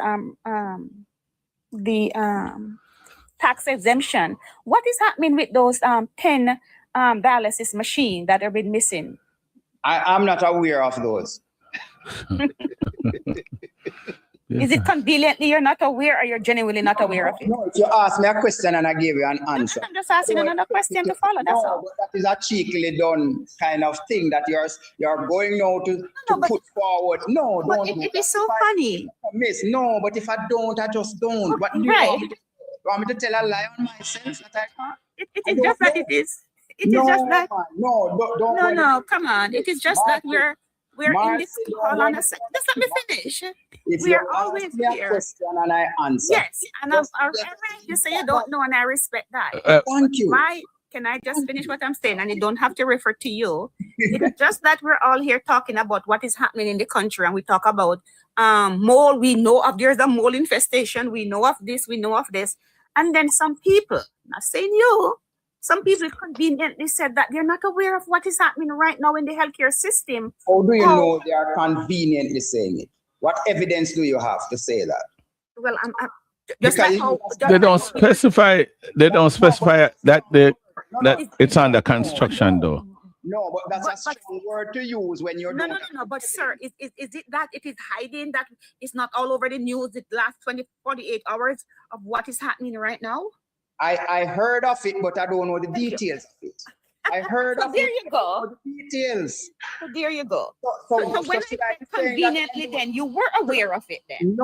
tax exemption. What is happening with those 10 dialysis machines that have been missing? I'm not aware of those. Is it conveniently you're not aware, or you're genuinely not aware of it? No, if you ask me a question and I give you an answer. I'm just asking another question to follow. That's all. But that is a cheekily done kind of thing that you're going now to put forward. No, don't. It is so funny. Miss, no, but if I don't, I just don't. What do you want me to tell a lie on myself that I can't? It is just that it is. It is just that. No, come on. It is just that we're in this. Hold on a second. Just let me finish. We are always here. Question and I answer. Yes, and I'm right. You say you don't know, and I respect that. Thank you. Can I just finish what I'm saying? And you don't have to refer to you. It's just that we're all here talking about what is happening in the country, and we talk about mole. We know of there's a mole infestation. We know of this. We know of this. And then some people, not saying you, some people conveniently said that they're not aware of what is happening right now in the healthcare system. How do you know they are conveniently saying it? What evidence do you have to say that? Well, just like they don't specify. They don't specify that it's under construction, though. No, but that's a strong word to use when you're no. But sir, is it that it is hiding, that it's not all over the news the last 48 hours of what is happening right now? I heard of it, but I don't know the details of it. I heard of there you go. The details. So there you go. So when I said conveniently, then you were aware of it then.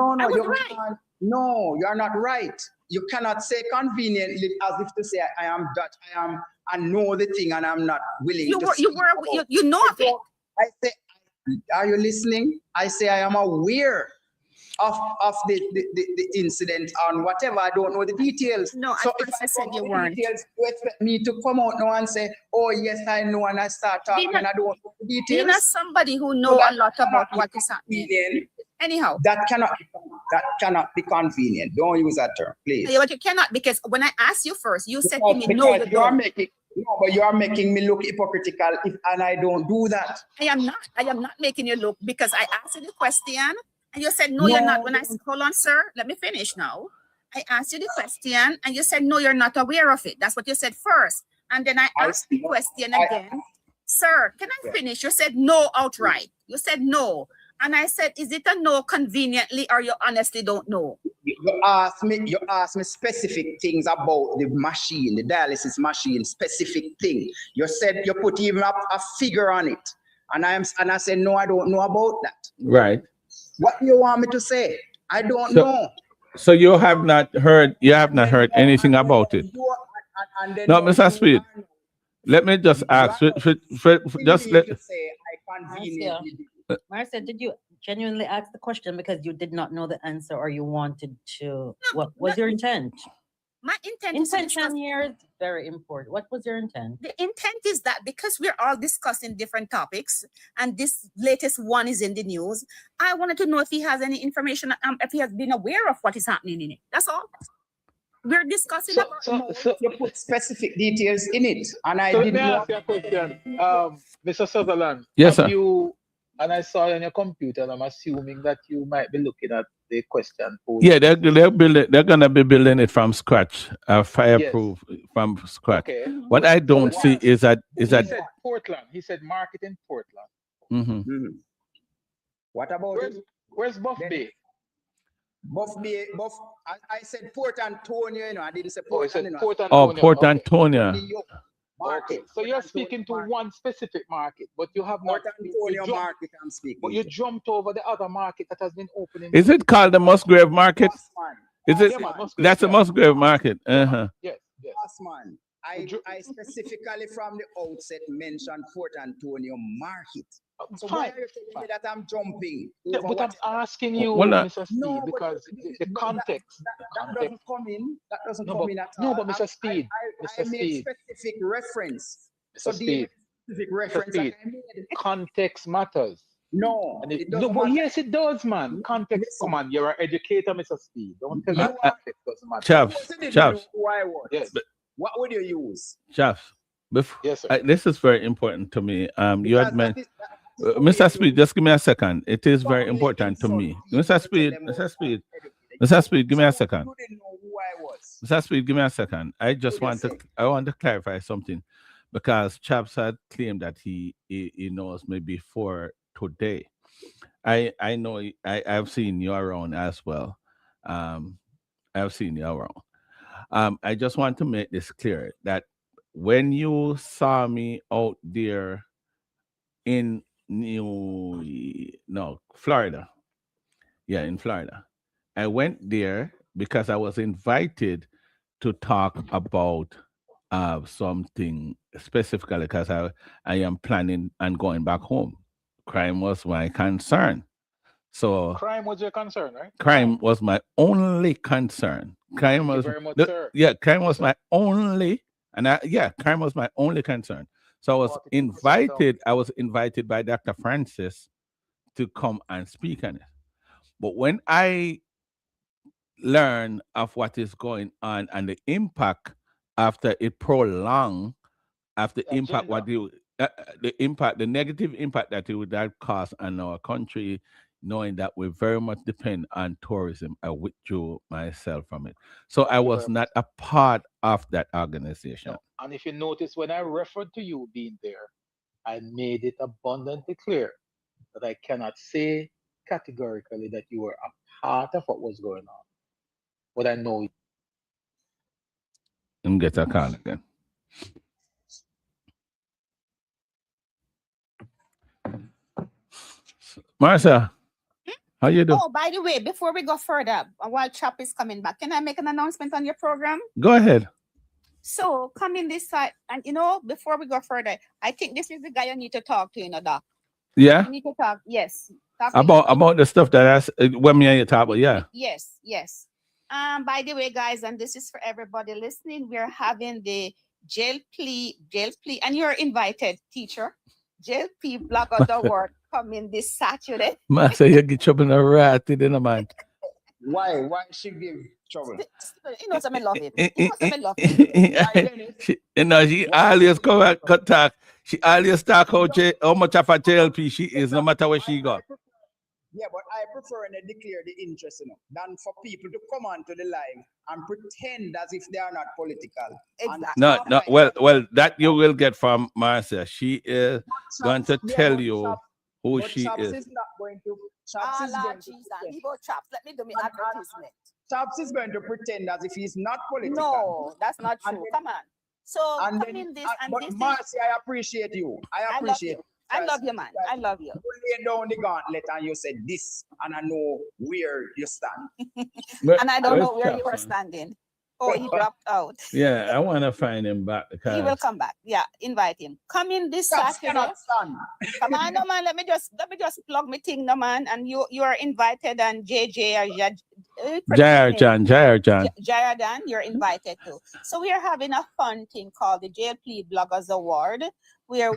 No, you're not right. You cannot say conveniently as if to say I am Dutch, I know the thing and I'm not willing you know of it. I say, are you listening? I say I am aware of the incident and whatever. I don't know the details. No, so if I said you weren't. Details, you expect me to come out now and say, oh yes, I know, and I start talking and I don't know the details. You're not somebody who knows a lot about what is happening. Anyhow. That cannot be That cannot be convenient. Don't use that term, please. Yeah, but you cannot, because when I asked you first, you said to Because, me, no, because you don't. but you are making me look hypocritical and I don't do that. I am not making you look, because I asked you the question and you said, no, you're not. When I said, hold on, sir, let me finish now. I asked you the question and you said, no, you're not aware of it. That's what you said first. And then I asked the question again. Sir, can I finish? You said no outright. You said no. And I said, is it a no conveniently, or you honestly don't know? You asked me specific things about the machine, the dialysis machine, specific thing. You said you put even a figure on it. And I said, no, I don't know about that. Right. What do you want me to say? I don't know. So you have not heard anything about it. No, Mr. Speed. Let me just ask. Just let. Marcia, did you genuinely ask the question because you did not know the answer, or you wanted to? What was your intent? My intent is to discuss- Intention here is very important. What was your intent? The intent is that because we're all discussing different topics, and this latest one is in the news, I wanted to know if he has any information, if he has been aware of what is happening in it. That's all. We're discussing So you put specific details in it, and I So didn't let me know. ask you a question, Mr. Sutherland. Yes, have sir. You, and I saw it on your computer, and I'm assuming that you might be looking at the question posed. Yeah, they're gonna be building it from scratch, fireproof from scratch. Okay. What I don't see is that He said Portland. He said market in Portland. Mhm. What about Where's Buff Bay? I said Port Antonio, you know, I didn't say Oh, he Port said Antonio. Port Antonio. Port Antonio. Okay. So you're speaking to one specific market, but you have not. Port Antonio market I'm speaking. But you jumped over the other market that has been opening. Is it called the Musgrave Market? Is it? Yeah, man, Musgrave, That's a yeah. Musgrave Market. Uh-huh. Yes, yes. Man, I specifically from the outset mentioned Port Antonio market. So why are you telling me that I'm jumping? Yeah, but I'm asking you, Well, Mr. Speed, because the context. That doesn't come in. That doesn't come in at all. No, but Mr. Speed, I made specific reference. Mr. Speed, Specific reference. Speed, I made. context matters. No, And it no, doesn't but matter. yes, it does, man. Context, come on, you're an educator, Mr. Speed. Don't tell me You context doesn't matter. Chaps, You didn't chaps, know who I was. Yes. What would you use? chaps. Yes, sir. This is very important to me. You had Because mentioned. that is Mr. Speed, just give me a second. It is very important to me. Mr. Speed, give me a second. You didn't know who I was. Mr. Speed, give me a second. I want to clarify something, because Chaps had claimed that he knows me before today. I know I've seen you around as well. I've seen you around. I just want to make this clear that when you saw me out there in Florida. Yeah, in Florida. I went there because I was invited to talk about something specifically, because I am planning on going back home. Crime was my concern. So Crime was your concern, right? crime was my only concern. Crime Thank you was very much, sir. crime was my only, crime was my only concern. So I was invited by Dr. Francis to come and speak on it. But when I learned of what is going on and the impact after it prolonged, after impact, the negative impact that it would have caused on our country, knowing that we very much depend on tourism, I withdrew myself from it. So I was not a part of that organization. No. And if you notice, when I referred to you being there, I made it abundantly clear that I cannot say categorically that you were a part of what was going on. But I know. And get a call again. Marcia, how you doing? Oh, by the way, before we go further, while Chap is coming back, can I make an announcement on your program? Go ahead. So come in this side, and before we go further, I think this is the guy you need to talk to, Doc. Yeah. You need to talk, yes. Talk to About the stuff that when me and you talk about, yeah. Yes. By the way, guys, and this is for everybody listening, we're having the jail plea, and you're invited, teacher. Jail plea Blackout Award coming this Saturday. Master, you get trouble in a rat, man. Why she give trouble? He knows I love him. He knows I love him. Why, Dennis? She always come and cut talk. She always talk how much of a JLP she is, no matter where she go. Yeah, but I prefer when they declare the interest, than for people to come onto the live and pretend as if they are not political. And Exactly. No, stuff no. like Well, that. that you will get from Marcia. She is going to Yeah, tell but you Chops- who but she Chops is. not going to. Chops Ah, is Lord going to Jesus. pretend. Leave out Chops. Let me do my And- advertisement. Chops is going to pretend as if he's not political. No, that's not And true. then- Come on. So And come then, in this and but this is, Marcy, I appreciate you. I I love appreciate you. I love you, man. I love you. You lay down the gauntlet and you said this, and I know where you stand. And I don't know Where's where you are Chops, man? standing. Oh, he dropped out. Yeah, I want to find him back He will because come back. Yeah, invite him. Come in this Chops Saturday. cannot stand. Come on, no man. Let me just plug my thing, no man. And you are invited, and JJ or Jairjan. Jayadan, you're invited too. So we are having a fun thing called the JLP Bloggers Award, where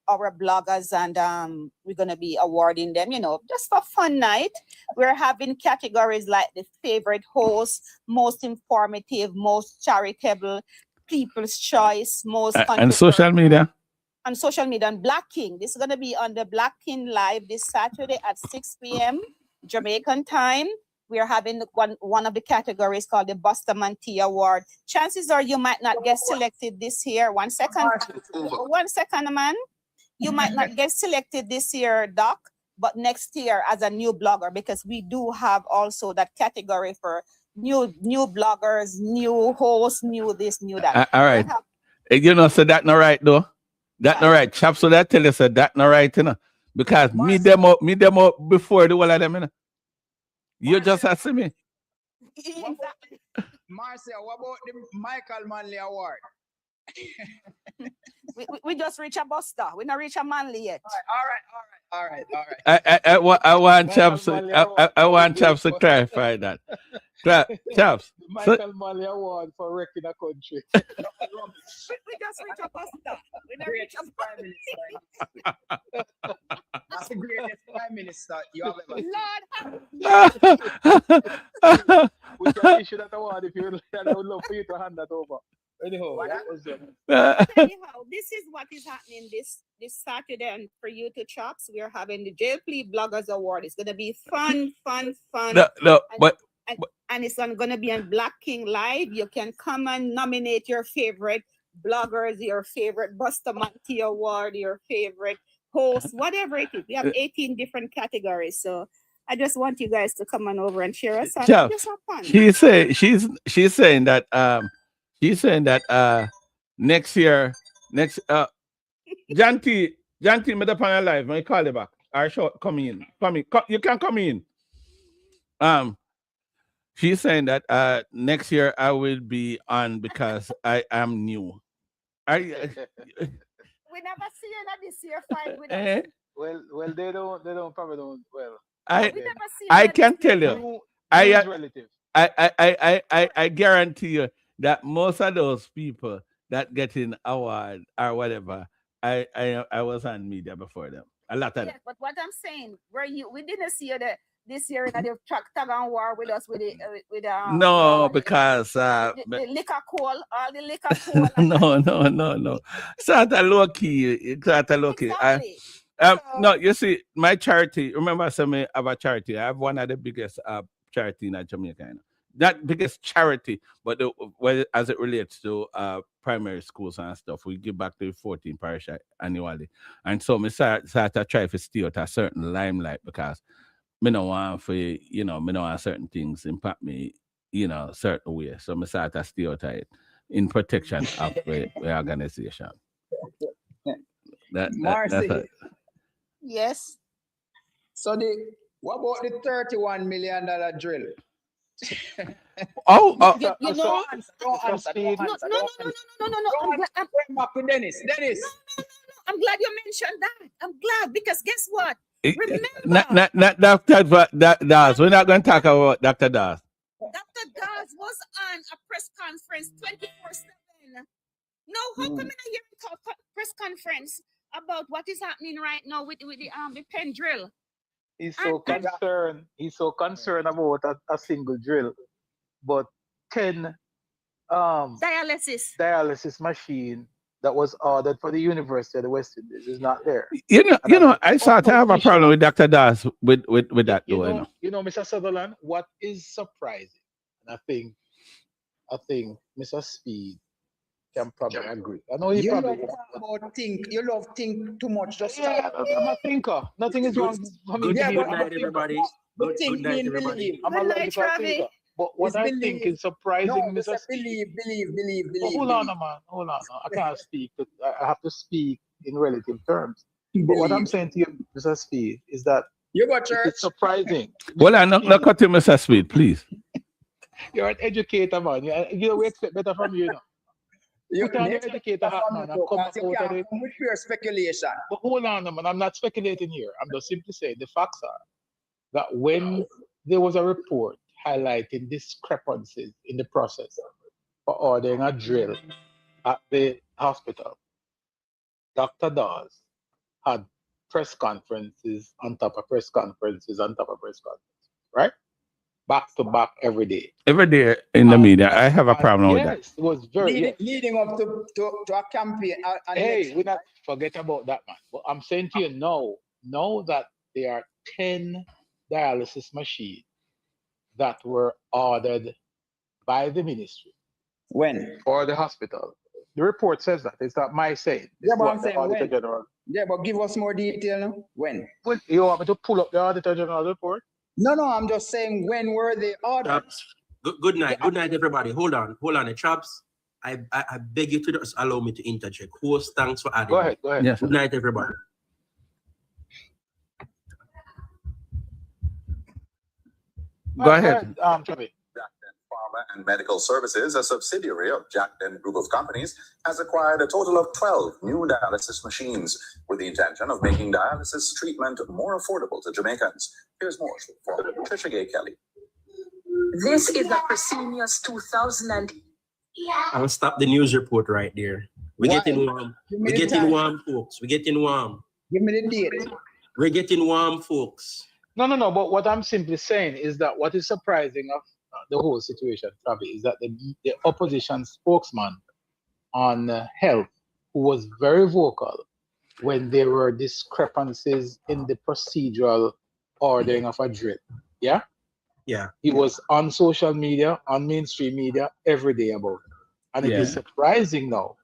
our bloggers and we're gonna be awarding them, just a fun night. We're having categories like the favorite host, most informative, most charitable, people's choice, most And social media. on social media, and Black King. This is going to be on the Black King Live this Saturday at 6 p.m. Jamaican time. We are having one of the categories called the Bustamante Award. Chances are you might not get selected this year. 1 second. 1 second, man. You might not get selected this year, Doc, but next year as a new blogger, because we do have also that category for new bloggers, new hosts, new this, new that. All right. So that not right though. That not right. Chap, so that tell you said that not right, because me them up before the whole of them, You just ask me. Exactly. Marcia, what about the Michael Manley Award? we just reach a Buster. We not reach a Manley yet. All right. I want Chaps. I want Chaps to clarify that. Chaps. Michael Manley Award for wrecking a country. We just reach a Buster. We not reach a That's the greatest prime minister you have ever. We can issue that award if you would. I would love for you to hand that over. Anyhow, that was it. Anyhow, this is what is happening this Saturday, and for you to Chops, we are having the JLP Bloggers Award. It's gonna be fun. And it's gonna be on Black King Live. You can come and nominate your favorite bloggers, your favorite Bustamante Award, your favorite host, whatever it is. We have 18 different categories. So I just want you guys to come on over and share us. Just have fun. She's saying that next year, Janty, me up on your live, I call you back. Or show come in. You can come in. She's saying that next year I will be on because I am new. We never see you this year fight with us. Well, they probably don't. Well, I never see I you can tell you. relative. I guarantee you that most of those people that get in award or whatever, I was on media before them. A lot of them. But what I'm saying, we didn't see you this year in the tag on war with us with no, because the liquor coal, all the liquor coal. no. Sort of low key. Exactly. No, you see, my charity. Remember, I said I have a charity. I have one of the biggest charity in Jamaica. Not biggest charity, but as it relates to primary schools and stuff, we give back to 14 parish annually. And so I start to try to stay out a certain limelight because me don't want me don't want certain things impact me, certain way. So I start to stay out of it in protection of the organization. Marcy. Yes. So what about the $31 million drill? No. Don't answer. No. Going back to Dennis. I'm glad you mentioned that. I'm glad because guess what? Remember, not Dr. Das. We're not going to talk about Dr. Das. Dr. Das was on a press conference 24/7. No, how come I hear him talk press conference about what is happening right now with the pen drill? He's so concerned. He's so concerned about a single drill, but 10 dialysis machine that was ordered for the University of the West Indies is not there. I start to have a problem with Dr. Das with that though. Mr. Sutherland, what is surprising, and I think Mr. Speed can probably agree. I know You love think too much. Just yeah, I'm a thinker. Nothing is wrong for me. Good night, everybody. Good night, everybody. I'm a logical thinker. But what I think is surprising, Mr. Speed. Believe. Hold on, man. Hold on. I can't speak. I have to speak in relative terms. But what I'm saying to you, Mr. Speed, is that you got church. it's surprising. Well, I'm not cutting Mr. Speed, please. You're an educator, man. We expect better from you, Put on your educator hat, man, and come out of it. With pure speculation. But hold on, man. I'm not speculating here. I'm just simply saying the facts are that when there was a report highlighting discrepancies in the process for ordering a drill at the hospital, Dr. Dawes had press conferences on top of press conferences on top of press conferences, right? Back to back every day. Every day in the media, I have a problem with that. Yes, it was very leading up to a campaign. Hey, we not forget about that, man. But I'm saying to you now that there are 10 dialysis machines that were ordered by the ministry. When? For the hospital. The report says that. It's not my saying. Yeah, but I'm saying Auditor when? General. Yeah, but give us more detail now. When? Well, you want me to pull up the Auditor General report? No, I'm just saying when were they ordered? Good night. Good night, everybody. Hold on, Chops. I beg you to just allow me to interject. Host, thanks for adding. Go ahead. Yes, good night, everybody. Go ahead. Travis. Pharma and Medical Services, a subsidiary of Jack Den Group of Companies, has acquired a total of 12 new dialysis machines with the intention of making dialysis treatment more affordable to Jamaicans. Here's more from Patricia Gay Kelly. This is the Fresenius 2000. I'll stop the news report right there. We're getting warm. We're getting warm, folks. We're getting warm. Give me the date. We're getting warm, folks. No. But what I'm simply saying is that what is surprising of the whole situation, Travi, is that the opposition spokesman on health, who was very vocal when there were discrepancies in the procedural ordering of a drill. Yeah? Yeah. He was on social media, on mainstream media, every day about it. And it is surprising now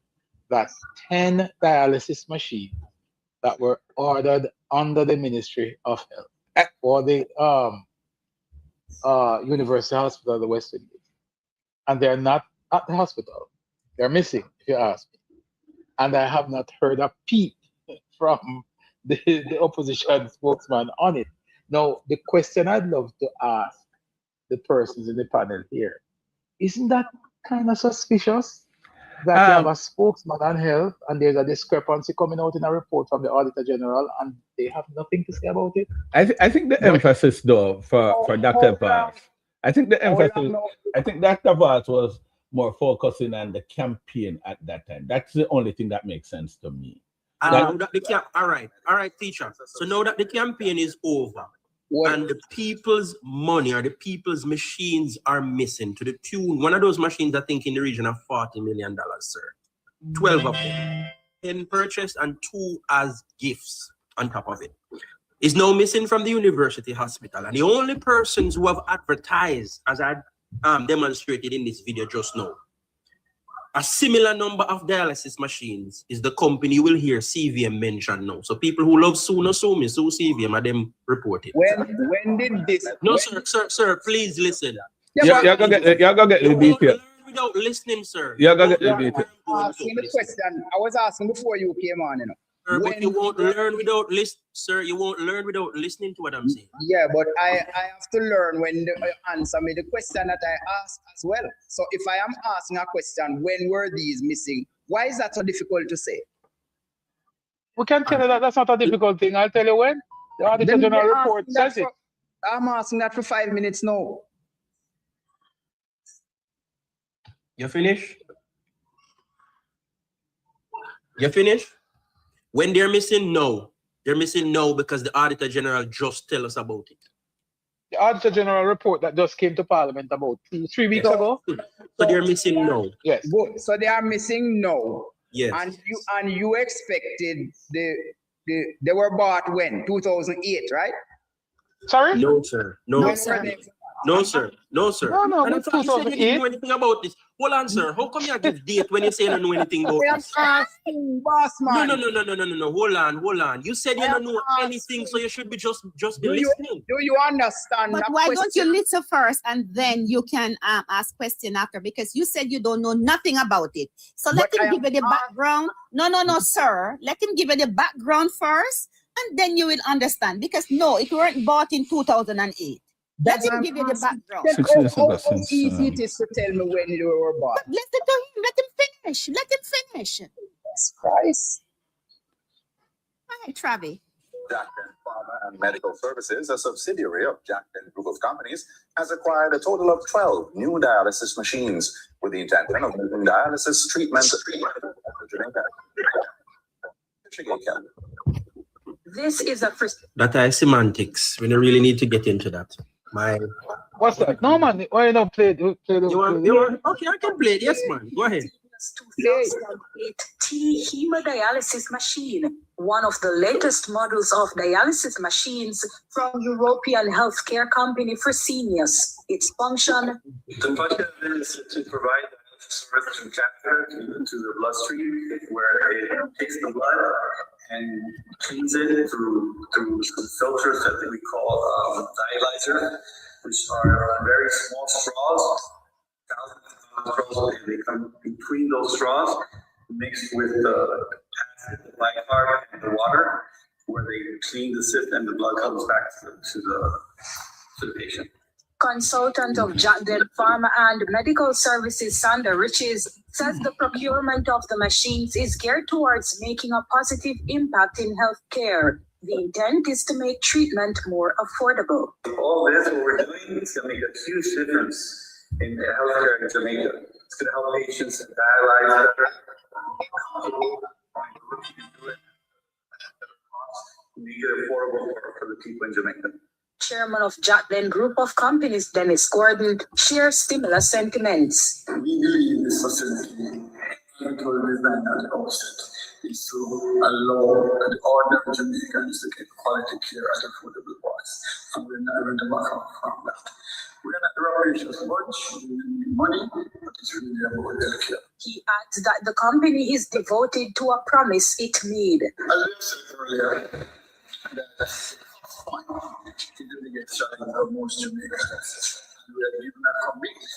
that 10 dialysis machines that were ordered under the Ministry of Health for the University Hospital of the West Indies. And they're not at the hospital. They're missing, if you ask me. And I have not heard a peep from the opposition spokesman on it. Now, the question I'd love to ask the persons in the panel here, isn't that kind of suspicious that you have a spokesman on health and there's a discrepancy coming out in a report from the Auditor General and they have nothing to say about it? I think the emphasis though for Dr. Vaz, I think Dr. Vaz was more focusing on the campaign at that time. That's the only thing that makes sense to me. All right, teacher. So now that the campaign is over, and the people's money or the people's machines are missing to the tune. One of those machines, I think, in the region of $40 million, sir. 12 of them. 10 purchased and 2 as gifts on top of it. Is now missing from the university hospital. And the only persons who have advertised, as I demonstrated in this video just now, a similar number of dialysis machines is the company you will hear CVM mention now. So people who love Sue CVM are them reported. When did this? No, sir, please listen. Y'all go get the detail. Without listening, sir. Y'all go get the detail. I was asking before you came on, Sir, but you won't learn without sir. You won't learn without listening to what I'm saying. Yeah, but I have to learn when you answer me the question that I asked as well. So if I am asking a question, when were these missing? Why is that so difficult to say? We can tell you that that's not a difficult thing. I'll tell you when. The Auditor General report says it. I'm asking that for 5 minutes now. You finish? You finish? When they're missing, no. They're missing now because the Auditor General just tell us about it. The Auditor General report that just came to Parliament about 3 weeks Yes. ago. So they're missing now. Yes. So they are missing now. Yes. And you expected they were bought when? 2008, right? Sorry? No, sir. No, When sir. were they- No, sir. No, sir. No, And I but thought you said you didn't 2008. know anything about this. Hold on, sir. How come you give date when you say you don't know anything about I am this? asking, boss man. No. Hold on. You said you don't know anything, so you should be just be Do listening. you understand? But that why don't question? you listen first and then you can ask question after? Because you said you don't know nothing about it. So let But I him give am you the background. No, sir. Let him give you the background first, and then you will understand. Because no, it weren't bought in 2008. Let him give you the background. Then 6 years how ago since, easy it is to tell me when they were bought. But listen to him. Let him finish. Jesus Christ. All right, Travi. Jackden Pharma and Medical Services, a subsidiary of Jackden Group of Companies, has acquired a total of 12 new dialysis machines with the intention of making dialysis treatment Jamaica. This is a first. That is semantics. We don't really need to get into that. What's that? No, man. Why you don't play the You want? Okay, I can play it. Yes, man. Go ahead. 2008 T hemodialysis machine, one of the latest models of dialysis machines from European healthcare company Fresenius. Its function. The function is to provide dialysis service from catheter to the bloodstream, where it takes the blood and cleans it through some filters that we call dialyzer, which are very small straws, thousands of straws. They come between those straws, mixed with the acid, the bicarb, and the water, where they clean the sift and the blood comes back to the patient. Consultant of Jackden Pharma and Medical Services, Sandra Riches, says the procurement of the machines is geared towards making a positive impact in healthcare. The intent is to make treatment more affordable. All this, what we're doing, is going to make a huge difference in the healthcare in Jamaica. It's going to help patients dialyze better. Make it affordable for the people in Jamaica. Chairman of Jackden Group of Companies, Dennis Gordon, shares similar sentiments. We believe this facility, medical design at the outset, is to allow the ordinary Jamaicans to get quality care at affordable price. And we're not going to back off from that. We're not rubbish as much, we need money, but it's really about healthcare. He adds that the company is devoted to a promise it made. As I said earlier, that's fine. It didn't get started for most Jamaicans. And we are given that commitment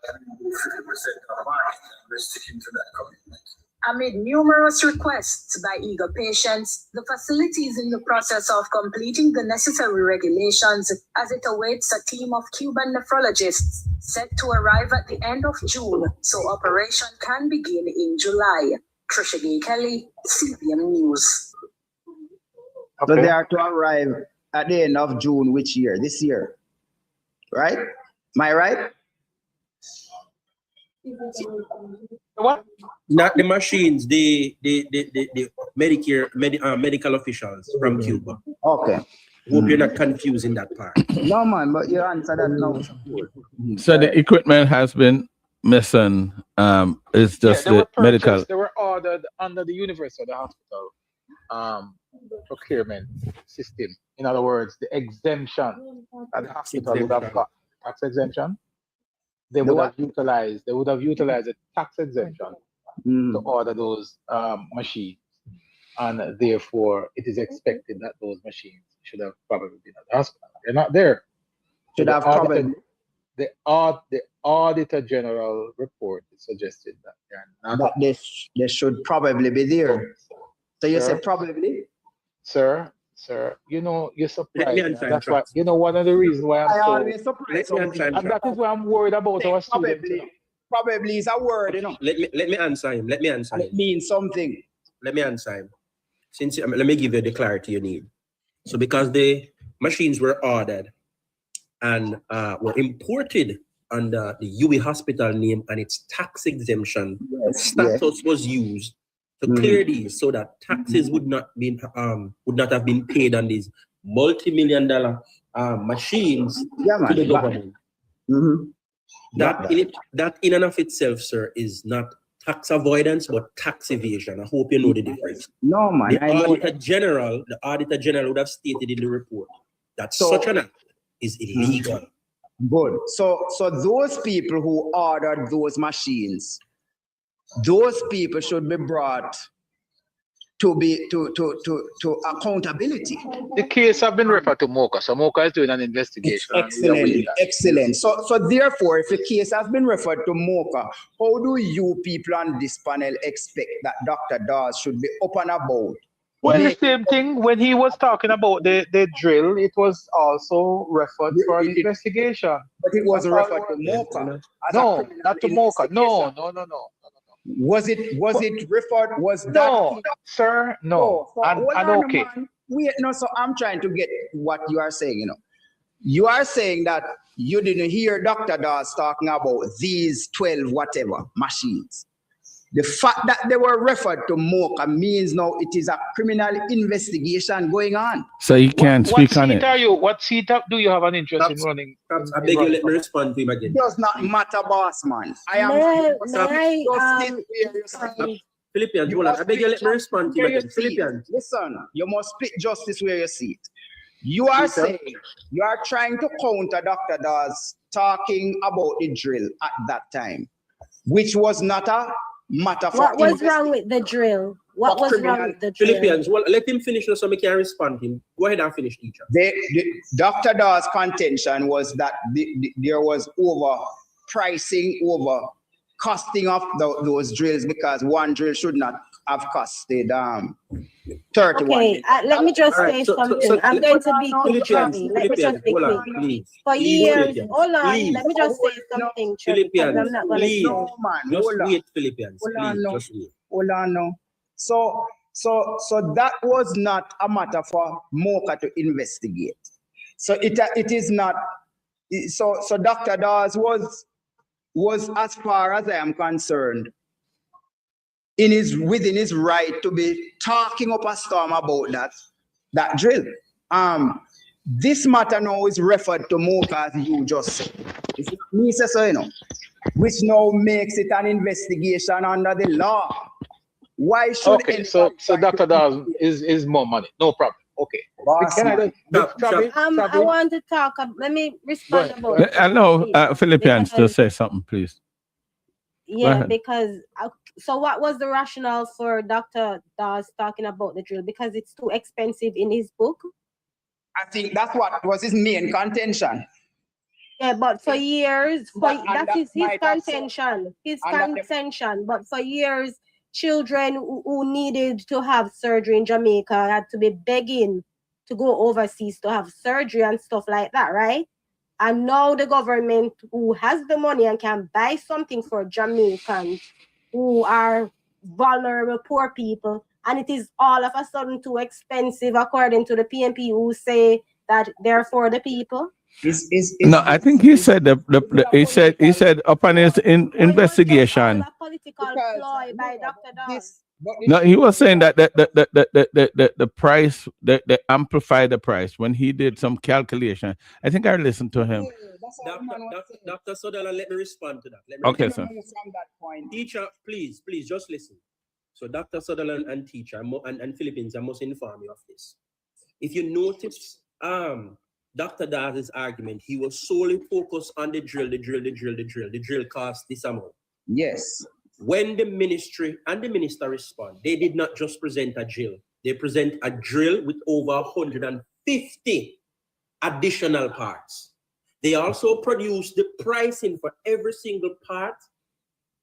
that we will 50% of market, and we're sticking to that commitment. Amid numerous requests by eager patients, the facility is in the process of completing the necessary regulations as it awaits a team of Cuban nephrologists set to arrive at the end of June, so operation can begin in July. Trisha Gay Kelly, CBM News. So they are to arrive at the end of June, which year? This year, right? Am I right? What? Not the machines, the medical officials from Cuba. Okay. Hope you're not confusing that part. No, man, but you answer that now. So the equipment has been missing. It's just they were the medical. purchased, they were ordered under the University of the Hospital procurement system. In other words, the exemption that the hospital would have got, tax exemption, they would have utilized a tax exemption to order those machines. And therefore, it is expected that those machines should have probably been at the hospital. They're not there. Should have probably. The Auditor General report suggested that they're not. But they should probably be there. So you Sir? say probably? Sir, you know, you're surprised. Let me answer That's him, why, you know, one of the reasons why I I'm always surprised. Let me answer him, and that is why I'm worried about our students. You know. Probably is a word, you know. Let me answer him. Let me answer And him. it means something. Let me answer him. Let me give you the clarity you need. So because the machines were ordered and were imported under the UE hospital name and its tax exemption status was used to clear these so that taxes would not have been paid on these multi-million-dollar machines to the government. That in and of itself, sir, is not tax avoidance but tax evasion. I hope you know the difference. No, man. The Auditor General would have stated in the report that such an act is illegal. Good. So those people who ordered those machines, those people should be brought to accountability. The case have been referred to MOCA, so MOCA is doing an investigation. Excellent. So therefore, if the case has been referred to MOCA, how do you people on this panel expect that Dr. Dawes should be up and about? Well, the same thing, when he was talking about the drill, it was also referred for an investigation. But it was referred to MOCA. No, not to MOCA. No. Was it referred? Was that? No, sir, no. And okay. Wait, no, so I'm trying to get what you are saying, you know. You are saying that you didn't hear Dr. Dawes talking about these 12 whatever machines. The fact that they were referred to MOCA means now it is a criminal investigation going on. So you can't speak on it. What seat do you have an interest in running? I beg you, let me respond to him again. It does not matter, boss man. Philippians, hold on. I beg you, let me respond to him again. Philippians. Listen, you must split justice where you see it. You are saying, you are trying to counter Dr. Dawes talking about the drill at that time, which was not a matter for what was wrong with the drill? What was wrong with the drill? Philippians, well, let him finish so we can respond to him. Go ahead and finish, teacher. Dr. Dawes' contention was that there was overpricing, over costing of those drills because one drill should not have costed 31. Okay, let me just say something. I'm going to be quick. Let me just be quick. For years, hold on. Let me just say something. Philippians, I'm not going to just wait, Philippians. Just wait. Hold on now. So that was not a matter for MOCA to investigate. So it is not. So Dr. Dawes was, as far as I am concerned, within his right to be talking up a storm about that drill. This matter now is referred to MOCA, as you just said. It's not me say so, you know, which now makes it an investigation under the law. Why should so Dr. Dawes is more money? No problem. Okay. I want to talk. Let me respond about it. I know Philippians to say something, please. Yeah, because so what was the rationale for Dr. Dawes talking about the drill? Because it's too expensive in his book? I think that's what was his main contention. Yeah, but for years, that is his contention. But for years, children who needed to have surgery in Jamaica had to be begging to go overseas to have surgery and stuff like that, right? And now the government, who has the money and can buy something for Jamaicans who are vulnerable, poor people, and it is all of a sudden too expensive, according to the PNP, who say that they're for the people. No, I think he said he said upon his investigation. A political ploy by Dr. Dawes. No, he was saying that the price, they amplified the price when he did some calculation. I think I listened to him. Dr. Sutherland, let me respond to that. Okay, sir. Teacher, please just listen. So Dr. Sutherland and teacher and Philippines, I must inform you of this. If you notice, Dr. Dawes' argument, he was solely focused on the drill. The drill cost this amount. Yes. When the ministry and the minister respond, they did not just present a drill. They present a drill with over 150 additional parts. They also produce the pricing for every single part,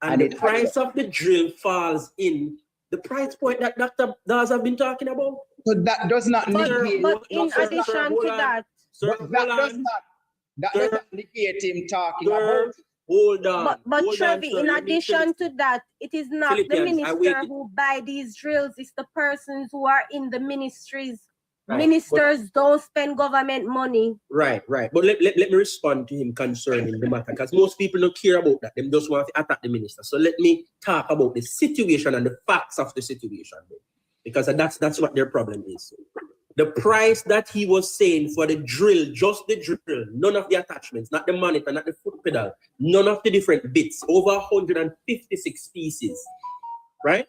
and the price of the drill falls in the price point that Dr. Dawes have been talking about. So that does not negate. But in addition to that, that doesn't negate him talking about it. Hold on. But Trevi, in addition to that, it is not the minister who buy these drills, it's the persons who are in the ministries Right, Ministers don't spend government money. Right. But let me respond to him concerning the matter, because most people don't care about that. Them just want to attack the minister. So let me talk about the situation and the facts of the situation, because that's what their problem is. The price that he was saying for the drill, just the drill, none of the attachments, not the monitor, not the foot pedal, none of the different bits, over 156 pieces, right?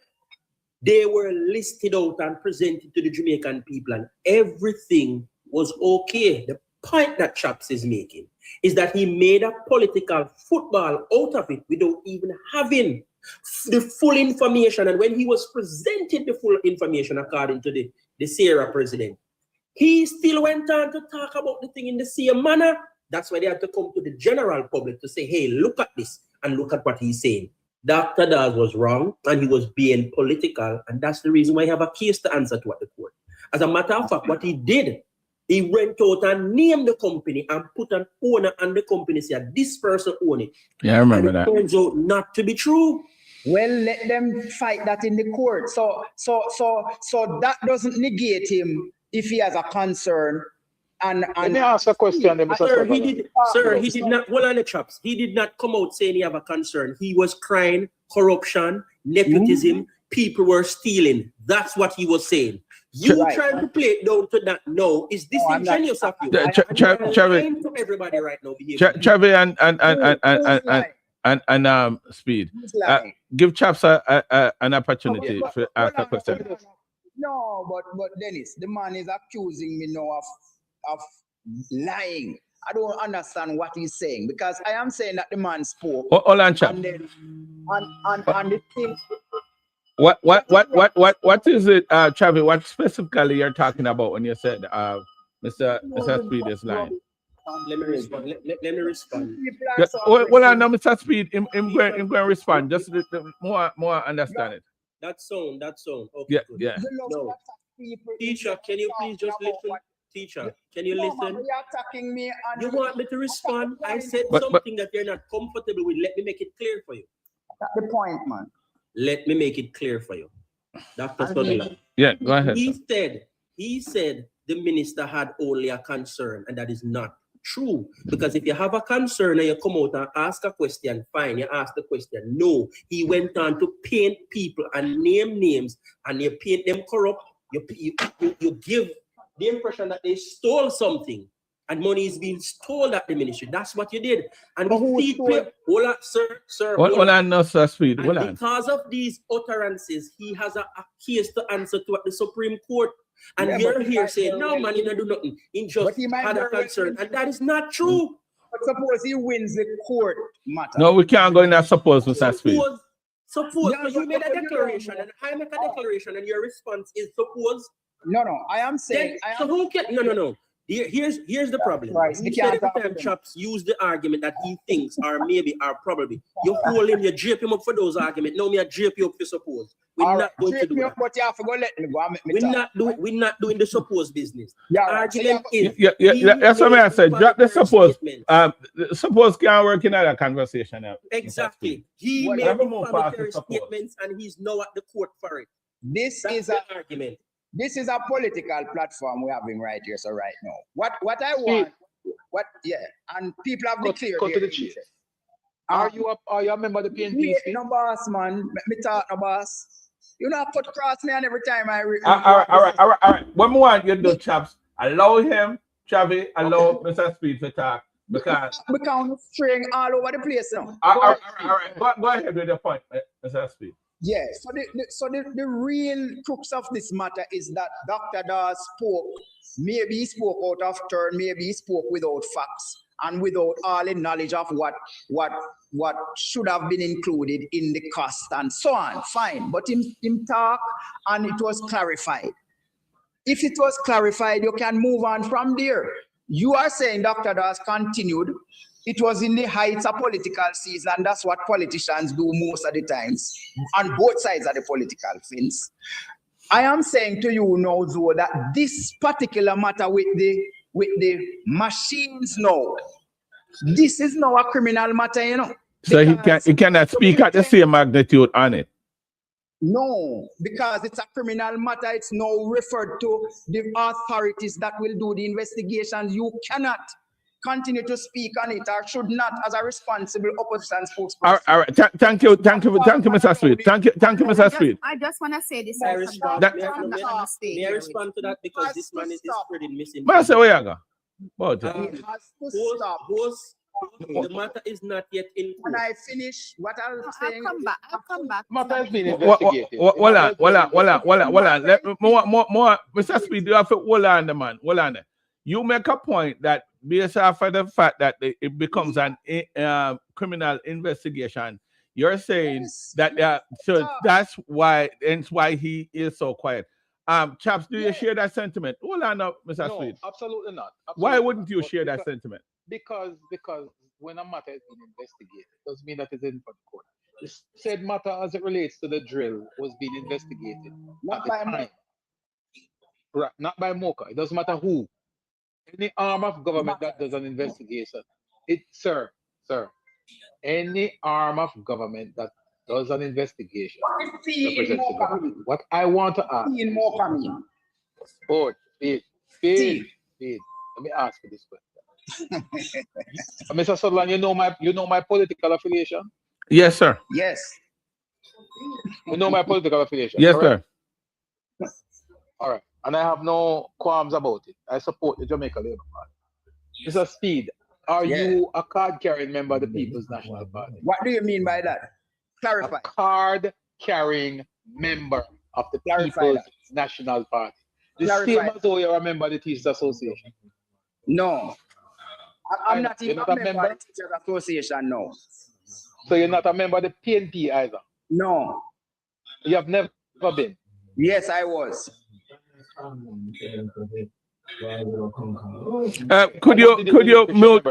They were listed out and presented to the Jamaican people, and everything was okay. The point that Chaps is making is that he made a political football out of it without even having the full information. And when he was presented the full information, according to the Sierra president, he still went on to talk about the thing in the same manner. That's why they had to come to the general public to say, hey, look at this and look at what he's saying. Dr. Dawes was wrong and he was being political, and that's the reason why I have a case to answer to at the court. As a matter of fact, what he did, he went out and named the company and put an owner on the company, said this person own it. Yeah, I remember that. It turns out not to be true. Well, let them fight that in the court. So that doesn't negate him if he has a concern. And Let me ask a question, then, Mr. Sir, he did not. Hold on, the Chaps. He did not come out saying he have a concern. He was crying corruption, nepotism, people were stealing. That's what he was saying. You trying to play it down to that now is disingenuous of you. Chavi, to everybody right now. Chavi and Speed. Give Chaps an opportunity to ask a question. No, but Dennis, the man is accusing me now of lying. I don't understand what he's saying, because I am saying that the man spoke. Hold on, Chap. And the thing. What is it, Chavi? What specifically you're talking about when you said Mr. Speed is lying? Let me respond. Let me respond. Well, I know Mr. Speed. I'm going to respond. Just more understand it. That sound. Okay, yeah, good. yeah. No. Teacher, can you please just listen? Teacher, can you listen? You're attacking me. You want me to respond? I said something that you're not comfortable with. Let me make it clear for you. That's the point, man. Let me make it clear for you. Dr. Sutherland. Yeah, go ahead. He said the minister had only a concern, and that is not true. Because if you have a concern and you come out and ask a question, fine, you ask the question. No, he went on to paint people and name names, and you paint them corrupt. You give the impression that they stole something, and money is being stolen at the ministry. That's what you did. And hold on, sir. Hold on, no, Sir Speed. Hold on. Because of these utterances, he has a case to answer to at the Supreme Court. And you're here saying, no, man, you don't do nothing. He just had a concern. And that is not true. But suppose he wins the court matter. No, we can't go in that suppose, Mr. Speed. Suppose, you made a declaration, and I make a declaration, and your response is suppose. No, I am saying. No. Here's the problem. You said every time Chaps use the argument that he thinks or maybe or probably, you hold him, you drape him up for those arguments. No, me I drape you up for suppose. We're not going to do that. But you have to go let me go. We're not doing the suppose business. Yeah, argument is. Yeah, that's what I said. Drop the suppose. Suppose can't work in other conversation now. Exactly. He made inflammatory statements, and he's now at the court for it. This is an argument. This is a political platform we're having right here. So right now, what I want, and people have declared. Cut to the chase. Are you a member of the PNP? No, boss, man. Me talk, no, boss. You know, cut cross me, and every time I. All right. What more want you do, Chaps? Allow him, Chavi, allow Mr. Speed to talk, because we can't string all over the place now. All right. Go ahead with your point, Mr. Speed. Yeah, so the real crux of this matter is that Dr. Dawes spoke. Maybe he spoke out of turn, maybe he spoke without facts and without all the knowledge of what should have been included in the cost and so on. Fine, but him talk and it was clarified. If it was clarified, you can move on from there. You are saying Dr. Dawes continued. It was in the heights of political season, and that's what politicians do most of the times, on both sides of the political fence. I am saying to you now, though, that this particular matter with the machines now, this is now a criminal matter, you know. So he cannot speak at the same magnitude on it. No, because it's a criminal matter. It's now referred to the authorities that will do the investigations. You cannot continue to speak on it, or should not, as a responsible opposition spokesperson. All right. Thank you, Mr. Sweet. Thank you, Mr. Sweet. I just want to say this. I as respond. someone May I- from may the I- state May I here respond to that because Has this to man is stop. spreading But I misinformation. say, where you go? About it. It has to stop. The matter is not yet in When court. I finish what I'm I'll saying, come back. I'll come back. Matter has been Hold investigated. on. More. Mr. Speed, you have to hold on, the man. Hold on. There. You make a point that based off of the fact that it becomes an criminal investigation, you're saying Yes. that so that's why he is so quiet. Chaps, do you share that sentiment? Hold on now, Mr. No, Speed. absolutely not. Why Absolutely wouldn't not. you But share that because- sentiment? Because when a matter has been investigated, doesn't mean that it's in front of court. The said matter as it relates to the drill was being investigated Not at the by time. Right, not by Mocha. It doesn't matter who. Any arm of government that does an investigation. Sir. Any arm of government that does an investigation. represents the government. What I want to ask. Oh, Speed. Let me ask you this question. Mr. Sutherland, you know my political affiliation? Yes, sir. Yes. You know my political affiliation? Yes, correct? sir. All right. And I have no qualms about it. I support the Jamaica Labour Party. Mr. Speed, are you a card-carrying member of the People's National Party? What do you mean by that? Clarify. A card-carrying member of the People's National Party. The same as though you're a member of the Teachers Association. No. I'm not even You're a member of the Teachers Association, no. So you're not a member of the PNP either? No. You have never been? Yes, I was. Could you mute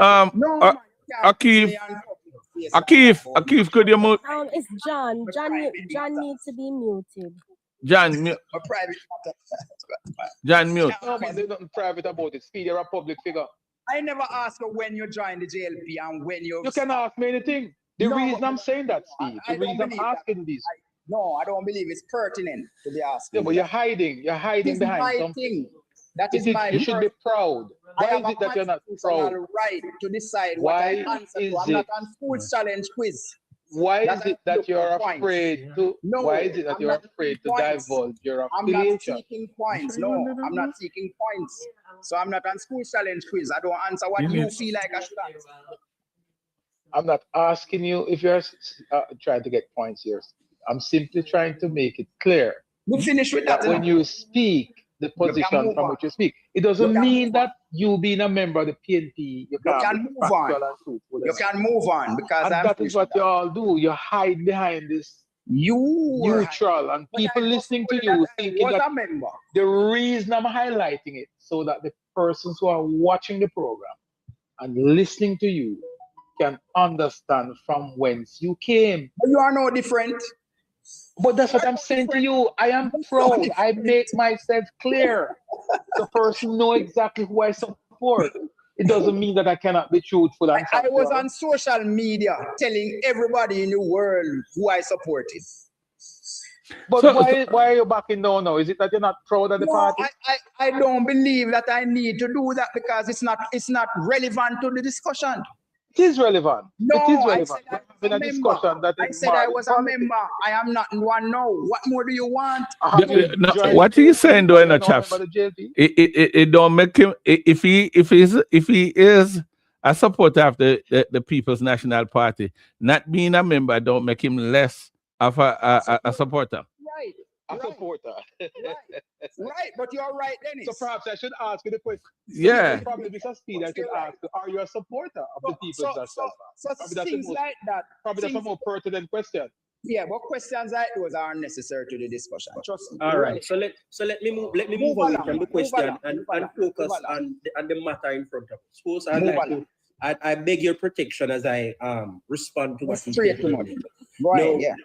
Akif, could you mute It's John. John needs to be muted. John mute. John mute. No, man, there's nothing private about it. Speed, you're a public figure. I never asked you when you joined the JLP and when you... You can ask me anything. The reason I'm saying that, Steve, the reason I'm asking this. No, I don't believe it's pertinent to be asking. Yeah, but you're hiding. You're hiding behind something. That is my... You should be proud. Why is it that you're not proud? Right to decide Why what I answer is to. I'm not on Schools Challenge quiz. Why is it that you're afraid to? Why is it that you're afraid to divulge your I'm not affiliation? seeking points. No, I'm not seeking points. So I'm not on Schools Challenge quiz. I don't answer what you feel like I should answer. I'm not asking you if you're trying to get points here. I'm simply trying to make it clear. We finish with that. When you speak the position from which you speak, it doesn't mean that you being a member of the PNP, you can move on. You can move on because that is what you all do. You hide behind this neutral, and people listening to you thinking that the reason I'm highlighting it so that the persons who are watching the program and listening to you can understand from whence you came. But you are no different. But that's what I'm saying to you. I am proud. I make myself clear. The person know exactly who I support. It doesn't mean that I cannot be truthful. And I was on social media telling everybody in the world who I supported. But why are you backing down now? Is it that you're not proud of the party? I don't believe that I need to do that because it's not relevant to the discussion. It is relevant. No, it is relevant. I said I said I was a member. I am not one now. What more do you want? What he's saying, though, in the chaps, it don't make him. If he is a supporter of the People's National Party, not being a member don't make him less of a supporter. Right. A supporter. Right, but you're right, Dennis. So perhaps I should ask you the question. Yeah. Probably Mr. Speed, I should ask you, are you a supporter of the People's National Party? So things like that. Probably that's a more pertinent question. Yeah, but questions like those are unnecessary to the discussion. Trust me. All right. So let me move away from the question and focus on the matter in front of us. Suppose I beg your protection as I respond to what he said. Right, yeah.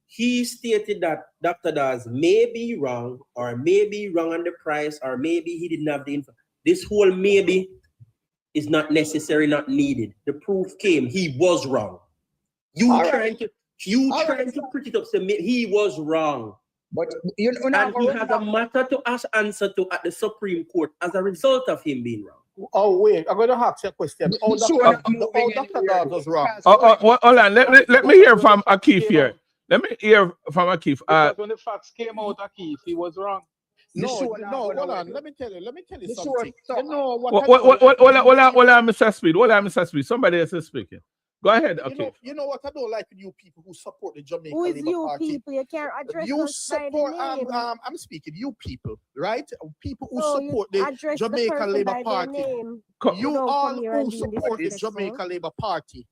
He stated that Dr. Dawes may be wrong, or may be wrong on the price, or maybe he didn't have the info. This whole maybe is not necessary, not needed. The proof came. He was wrong. You You All trying right. to put it up, say he was wrong. But you know, And he has a matter to answer to at the Supreme Court as a result of him being wrong. Oh, wait, I'm going to ask you a question. Oh, Sure, Dr. Dawes was wrong. Hold on. Let me hear from Akif here. Let me hear from Akif. Because when the facts came out, Akif, he was wrong. No, sure, hold on. Let me tell you The something. sure, You know what? Hold on, Mr. Speed. Hold on, Mr. Speed. Somebody else is speaking. Go ahead, Akif. You know what I don't like with you people who support the Jamaica Who is Labour you Party. people? You can't address You us by the support. name. I'm speaking. You people, right? People who No, you support the address the Jamaica person Labour by their Party. name. You don't all come here who and be support the disrespectful. Jamaica Labour Party.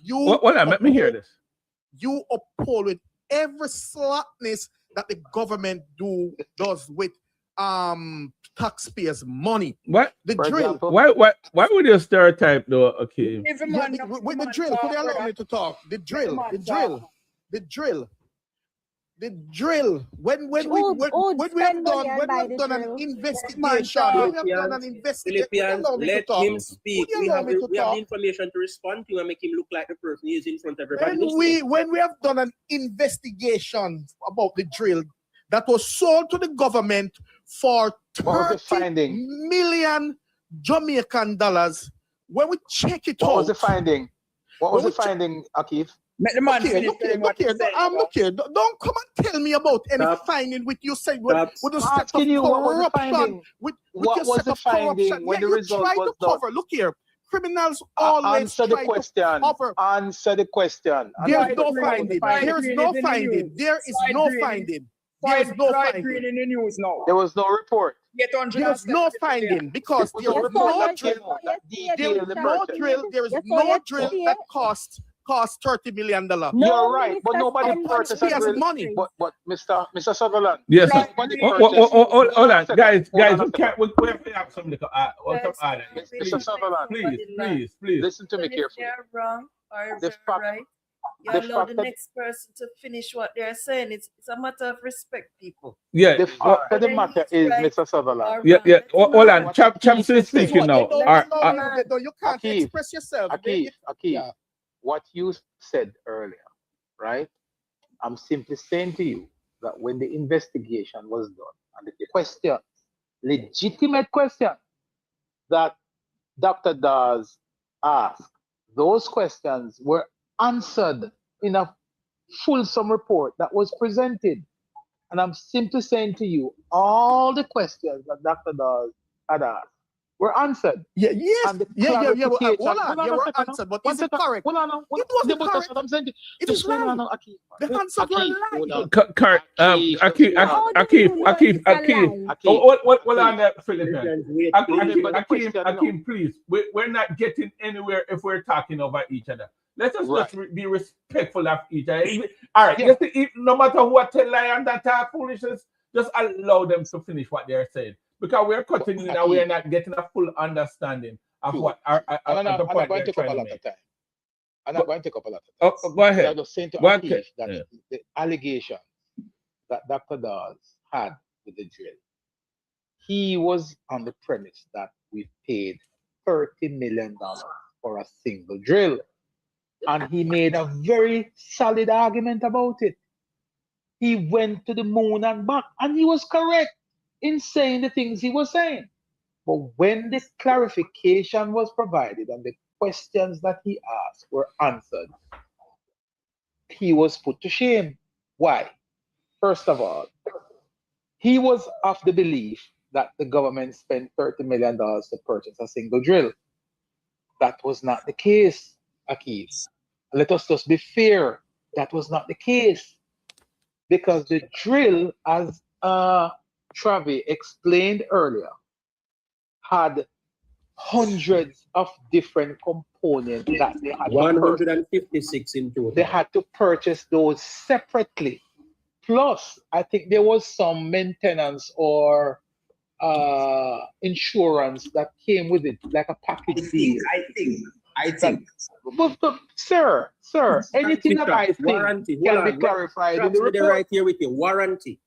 You hold on, let me hear this. You uphold with every slackness that the government does with taxpayers' money. What? The drill. Why would you stereotype though? Okay. With the drill, could you allow me to talk? The drill. When we've done an investigation, Philippians, let him speak. We have the information to respond to and make him look like the person he is in front of everybody. When we have done an investigation about the drill that was sold to the government for 30 million Jamaican dollars, when we check it out. What was the finding? What was the finding, Akif? Let the man finish saying what he said. Look here. Don't come and tell me about any finding with you said with the set of you what was the corruption. finding? With What your was set the of finding corruption. when the you result try was to done? cover. Look here. Criminals always Answer the try question. to cover. Answer the question. There's no finding. There is no finding. There is no finding. There is no finding. In the news now. There was no report. There's no finding because there is no drill. There is no drill. There is no drill that costs $30 million. You're right, but nobody purchased a drill. money. But Mr. Sutherland. Yes. Nobody Hold on, guys. Hold on a We can't. We have to have something. Mr. Sutherland, please. Listen to me If carefully. they're wrong or if The they're fact- right, you the allow the fact that- next person to finish what they're saying. It's a matter of respect, people. Yeah. The fact of the matter is, right Mr. Sutherland. Yeah. Hold on. Champs is speaking now. You can't Akif, express yourself. Akif, what you said earlier, right? I'm simply saying to you that when the investigation was done and the question, legitimate question that Dr. Dawes asked, those questions were answered in a fulsome report that was presented. And I'm simply saying to you, all the questions that Dr. Dawes had asked were answered. Yes. And the Hold on. clarification- They were answered, but is it correct? It wasn't correct. I'm saying. It is lying. The answers were lying. Akif. Hold on there, Philippians. Akeem, please. We're not getting anywhere if we're talking over each other. Let us just be respectful of each other. All right. No matter what they lie and that talk foolishness, just allow them to finish what they're saying. Because we're cutting in and we're not getting a full understanding of what I'm not going to take up a lot of time. I'm not going to take up a lot of time. Go ahead. I'm just saying to Akif that the allegation that Dr. Dawes had with the drill, he was on the premise that we paid $30 million for a single drill. And he made a very solid argument about it. He went to the moon and back, and he was correct in saying the things he was saying. But when the clarification was provided and the questions that he asked were answered, he was put to shame. Why? First of all, he was of the belief that the government spent $30 million to purchase a single drill. That was not the case, Akif. Let us just be fair. That was not the case. Because the drill, as Travi explained earlier, had hundreds of different components that they had 156 in total. They had to purchase those separately. Plus, I think there was some maintenance or insurance that came with it, like a package deal. I think. But sir, anything that I think warranty can be clarified in the report. Right here with you. Warranty.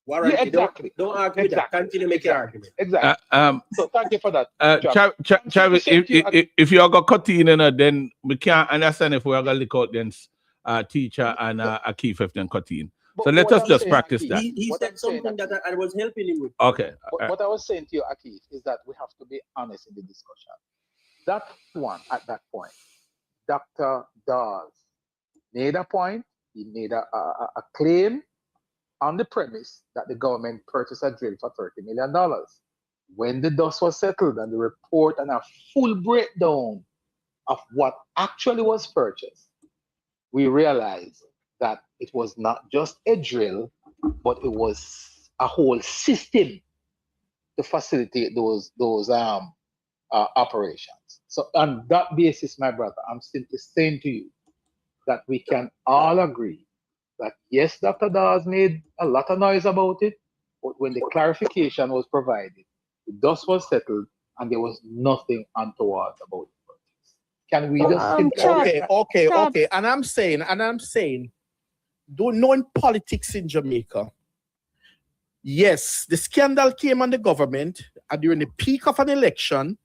Yeah, exactly. Don't argue with that. Continue to make your argument. Exactly. So thank you for that. Travis, if you are going to cut in, then we can't understand if we are going to look out then teacher and Akeef if then cut in. But So let what us I'm just saying, practice Akeef, that. He what said I'm saying, something that Akeef, I was helping him with. Okay. what I was saying to you, Akeef, is that we have to be honest in the discussion. That one, at that point, Dr. Dawes made a point, he made a claim on the premise that the government purchased a drill for $30 million. When the dust was settled and the report and a full breakdown of what actually was purchased, we realized that it was not just a drill, but it was a whole system to facilitate those operations. So on that basis, my brother, I'm simply saying to you that we can all agree that yes, Dr. Dawes made a lot of noise about it, but when the clarification was provided, the dust was settled and there was nothing untoward about it. Can we just simply Okay. And I'm saying, knowing politics in Jamaica, yes, the scandal came on the government during the peak of an election,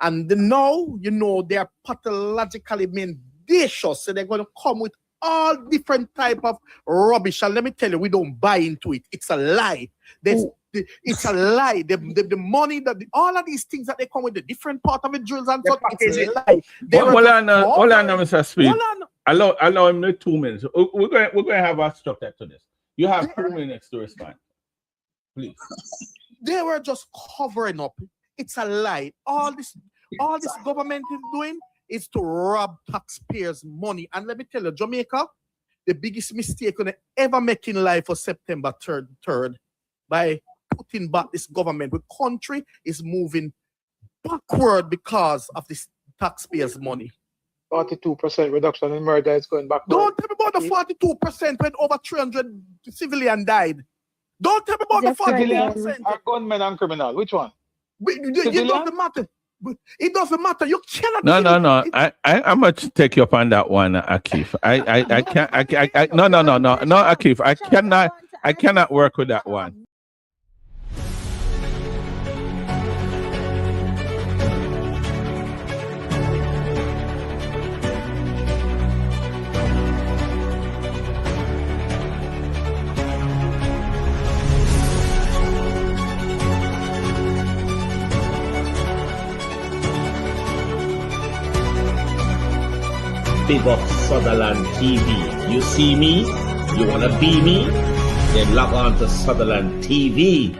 and now, they are pathologically mendacious, so they're going to come with all different type of rubbish. And let me tell you, we don't buy into it. It's a lie. It's a lie. The money all of these things that they come with, the different part of the drills and stuff, it's a lie. Hold on, Mr. Speed. Allow him 2 minutes. We're going to have a structure to this. You have 2 minutes to respond. Please. They were just covering up. It's a lie. All this government is doing is to rob taxpayers' money. And let me tell you, Jamaica, the biggest mistake we ever make in life was September 3rd by putting back this government. The country is moving backward because of this taxpayers' money. 42% reduction in murder is going backward. Don't tell me about the 42% when over 300 civilians died. Don't tell me about the 40%. Are gunmen and criminal? Which one? It doesn't matter. It doesn't matter. You cannot. No. I'm going to take you up on that one, Akeef. I can't. No, Akeef. I cannot work with that one. Big up Sutherland TV. You see me? You wanna be me? Then log on to Sutherland TV.